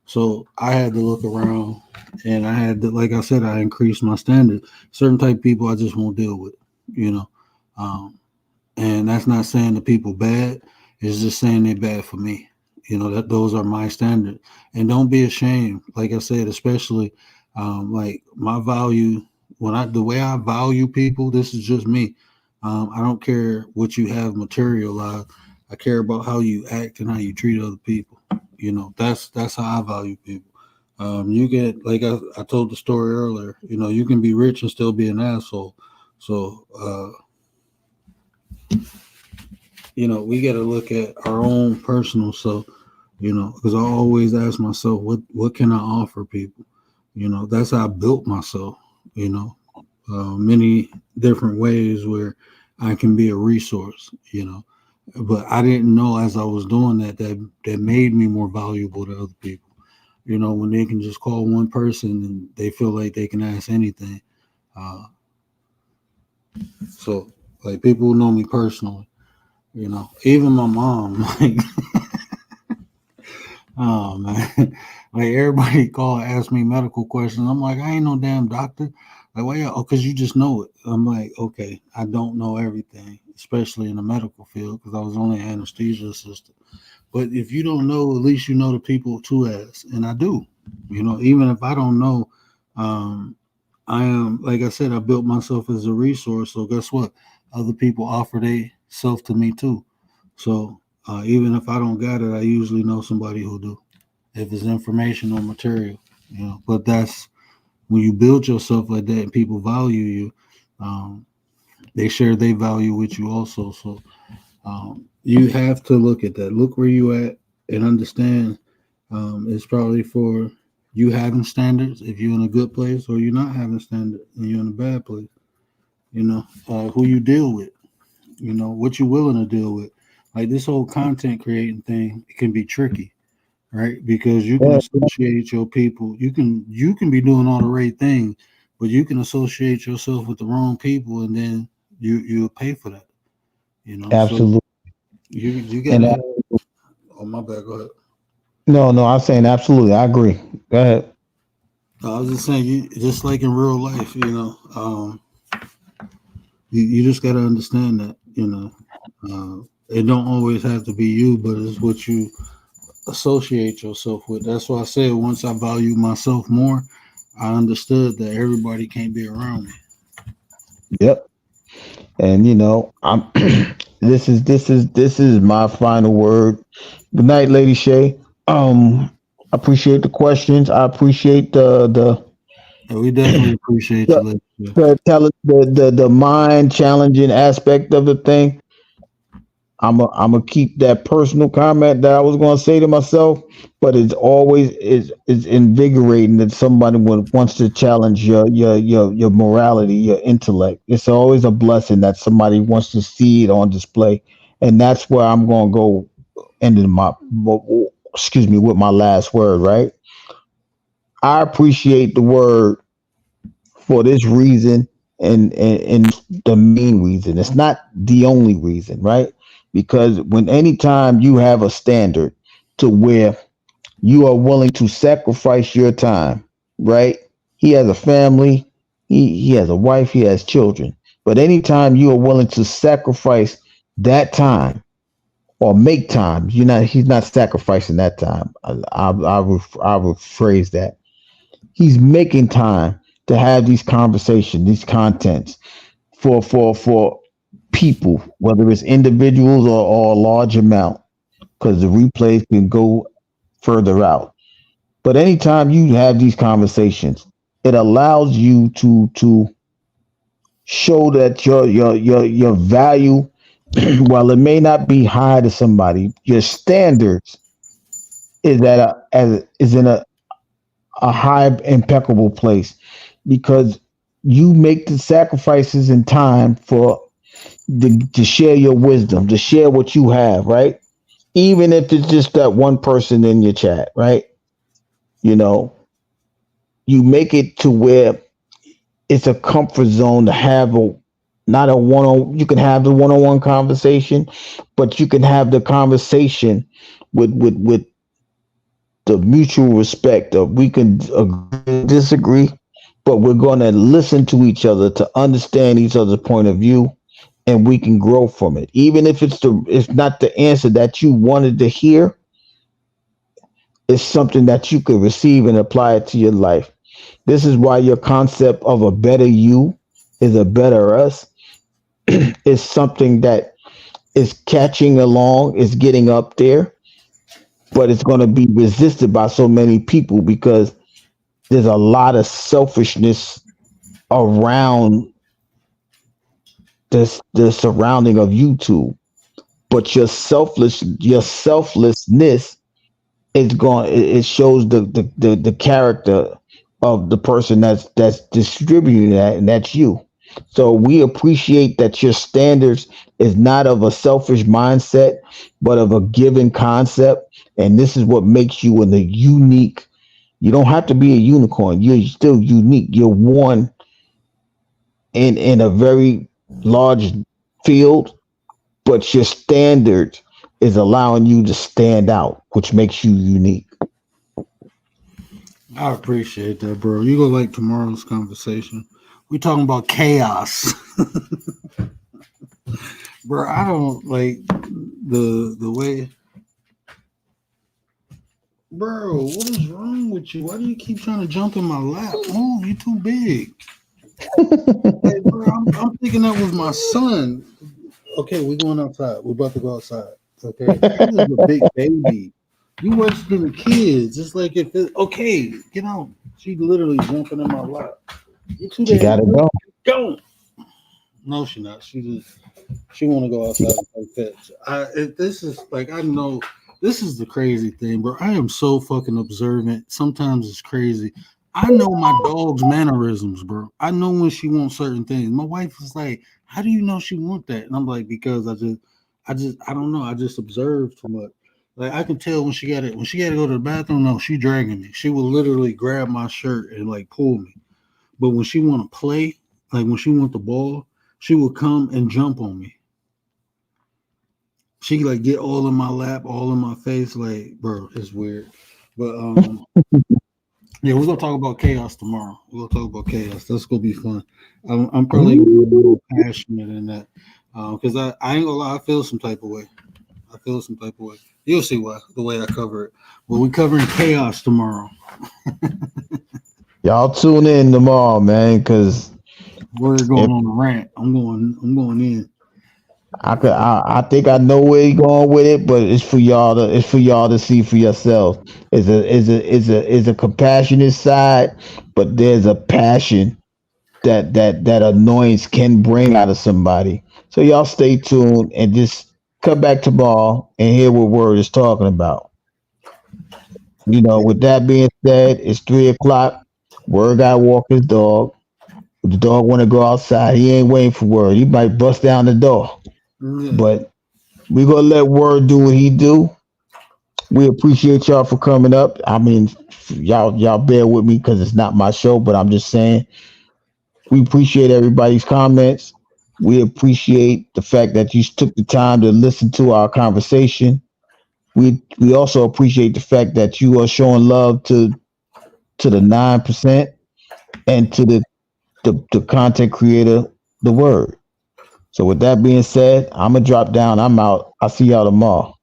So I had to look around, and I had to, like I said, I increased my standards. Certain type of people I just won't deal with, you know. Um, and that's not saying the people bad. It's just saying they're bad for me. That those are my standards. And don't be ashamed. Like I said, especially like my value the way I value people. This is just me. I don't care what you have materialized. I care about how you act and how you treat other people. That's how I value people. You get like I told the story earlier. You can be rich and still be an asshole. So we got to look at our own personal self. Because I always ask myself, what can I offer people? That's how I built myself. Many different ways where I can be a resource. But I didn't know as I was doing that made me more valuable to other people. When they can just call one person and they feel like they can ask anything. Uh, so like people who know me personally, even my mom, like, oh man, like everybody call and ask me medical questions. I'm like, I ain't no damn doctor. Like, well, yeah, oh, because you just know it. I'm like, okay, I don't know everything, especially in the medical field, because I was only an anesthesia assistant. But if you don't know, at least you know the people to ask, and I do. Even if I don't know, um, I am, like I said, I built myself as a resource. So guess what? Other people offer they self to me too. So even if I don't got it, I usually know somebody who do. If it's information or material, But that's when you build yourself like that, and people value you. Um, they share their value with you also. So you have to look at that. Look where you at and understand. It's probably for you having standards if you're in a good place, or you're not having standards and you're in a bad place. Who you deal with. What you're willing to deal with. Like this whole content creating thing, it can be tricky. right? Because you can Yeah, associate your people. You can be doing all the right things, but you can associate yourself with the wrong people, and then you'll pay for that. So absolutely. you And gotta have. Oh my bad. Go ahead. no, no, I'm saying absolutely. I agree. Go ahead. No, I was just saying, you just like in real life, you just got to understand that, it don't always have to be you, but it's what you associate yourself with. That's why I said once I value myself more, I understood that everybody can't be around me. Yep. And I'm this is my final word. Good night, Lady Shay. I appreciate the questions. I appreciate And we definitely appreciate you, the, lady. the mind challenging aspect of the thing. I'm gonna keep that personal comment that I was gonna say to myself, but it's always is invigorating that somebody wants to challenge your morality, your intellect. It's always a blessing that somebody wants to see it on display, and that's where I'm gonna go. Ending excuse me, with my last word. Right, I appreciate the word for this reason, and the main reason. It's not the only reason, right? Because when anytime you have a standard to where you are willing to sacrifice your time, right? He has a family, he has a wife, he has children. But anytime you are willing to sacrifice that time or make time, he's not sacrificing that time. I will phrase that. He's making time to have these conversations, these contents for people, whether it's individuals or a large amount, because the replays can go further out. But anytime you have these conversations, it allows you to show that your value, while it may not be high to somebody, your standards is in a high impeccable place because you make the sacrifices in time to share your wisdom, to share what you have, right? Even if it's just that one person in your chat, right? You know, you make it to where it's a comfort zone to have a not a one on you can have the one-on-one conversation, but you can have the conversation with the mutual respect of we can agree, disagree, but we're going to listen to each other to understand each other's point of view, and we can grow from it. Even if it's not the answer that you wanted to hear, it's something that you could receive and apply it to your life. This is why your concept of a better you is a better us is something that is catching along, is getting up there, but it's going to be resisted by so many people because there's a lot of selfishness around the surrounding of YouTube. But your selflessness is going. It shows the character of the person that's distributing that, and that's you. So we appreciate that your standards is not of a selfish mindset, but of a given concept, and this is what makes you in the unique. You don't have to be a unicorn. You're still unique. You're one in a very large field, but your standard is allowing you to stand out, which makes you unique. I appreciate that, bro. You go like tomorrow's conversation. We talking about chaos, bro. I don't like the way, bro. What is wrong with you? Why do you keep trying to jump in my lap? Move, you too big. Hey, bro, I'm thinking that was my son. Okay, we're going outside. We're about to go outside. Okay, this is a big baby. You worse than the kids. It's like if it, okay, get on. She literally jumping in my lap. You too She damn got to good. go. Go. No, she not. She want to go outside and play fetch. This is like I know this is the crazy thing, bro. I am so fucking observant. Sometimes it's crazy. I know my dog's mannerisms, bro. I know when she wants certain things. My wife is like, "How do you know she want that?" And I'm like, "Because I don't know. I just observe too much." Like I can tell when she got it when she got to go to the bathroom. No, she dragging me. She will literally grab my shirt and like pull me. But when she want to play, like when she want the ball, she will come and jump on me. She like get all in my lap, all in my face. Like, bro, it's weird. But yeah, we're gonna talk about chaos tomorrow. We're gonna talk about chaos. That's gonna be fun. I'm probably gonna be a little passionate in that because I ain't gonna lie. I feel some type of way. I feel some type of way. You'll see why the way I cover it. Well, we're covering chaos tomorrow. Y'all tune in tomorrow, man, because We're going on a rant. I'm going in. I think I know where you're going with it, but it's for y'all to see for yourself. It's a compassionate side, but there's a passion that annoyance can bring out of somebody. So y'all stay tuned and just come back tomorrow and hear what Word is talking about. With that being said, it's 3 o'clock. Word got to walk his dog. If the dog want to go outside, he ain't waiting for Word. He might bust down the door. Yeah. But we gonna let Word do what he do. We appreciate y'all for coming up. I mean, y'all bear with me because it's not my show, but I'm just saying we appreciate everybody's comments. We appreciate the fact that you took the time to listen to our conversation. We also appreciate the fact that you are showing love to the 9% and to the content creator, the Word. So with that being said, I'm gonna drop down. I'm out. I'll see y'all tomorrow.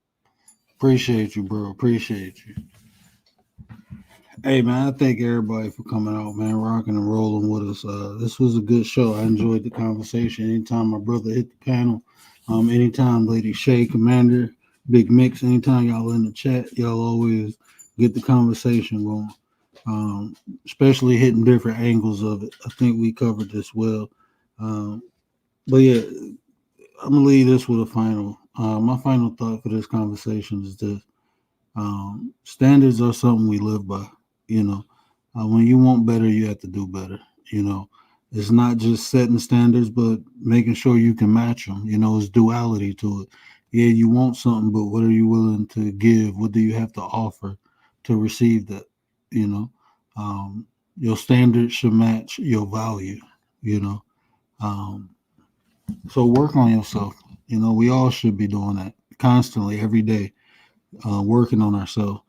Appreciate you, bro. Appreciate you. Hey, man, I thank everybody for coming out, man, rocking and rolling with us. This was a good show. I enjoyed the conversation. Anytime my brother hit the panel, anytime Lady Shay, Commander, Big Mix, anytime y'all in the chat, y'all always get the conversation going, especially hitting different angles of it. I think we covered this well. But yeah, I'm going to leave this with a final. My final thought for this conversation is this. Standards are something we live by. When you want better, you have to do better. It's not just setting standards, but making sure you can match them. It's duality to it. Yeah, you want something, but what are you willing to give? What do you have to offer to receive that? Your standards should match your value. So work on yourself. We all should be doing that constantly, every day, working on ourselves.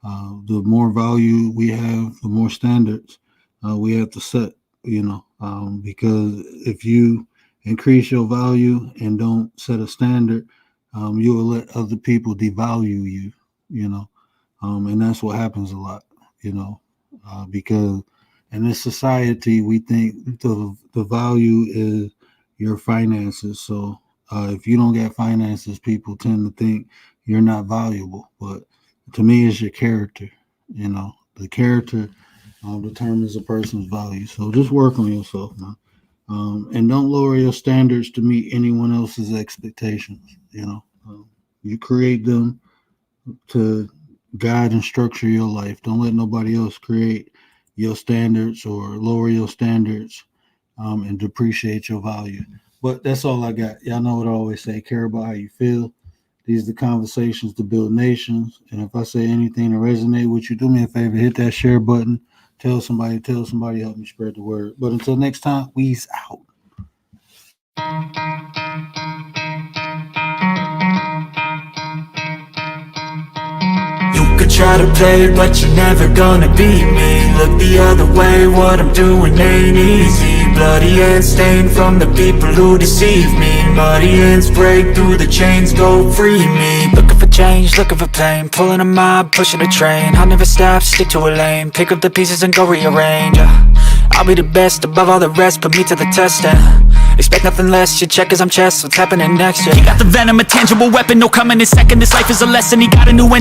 The more value we have, the more standards we have to set, because if you increase your value and don't set a standard, you will let other people devalue you, and that's what happens a lot, because in this society, we think the value is your finances. So if you don't get finances, people tend to think you're not valuable, but to me, it's your character. The character determines a person's value. So just work on yourself, man. And don't lower your standards to meet anyone else's expectations. You create them to guide and structure your life. Don't let nobody else create your standards or lower your standards and depreciate your value. But that's all I got. Y'all know what I always say, care about how you feel. These are the conversations to build nations. And if I say anything to resonate with you, do me a favor, hit that share button. Tell somebody, help me spread the word. But until next time, we's out. You could try to play, but you're never gonna beat me. Look the other way, what I'm doing ain't easy. Bloody hands stained from the people who deceive me. Muddy hands break through the chains, go free me. Looking for change, looking for pain, pulling a mob, pushing a train. I'll never stop, stick to a lane, pick up the pieces and go rearrange. I'll be the best above all the rest, put me to the test and expect nothing less, you check as I'm chess, what's happening next, yeah. He got the venom, a tangible weapon, no coming in second. This life is a lesson, he got a new engine.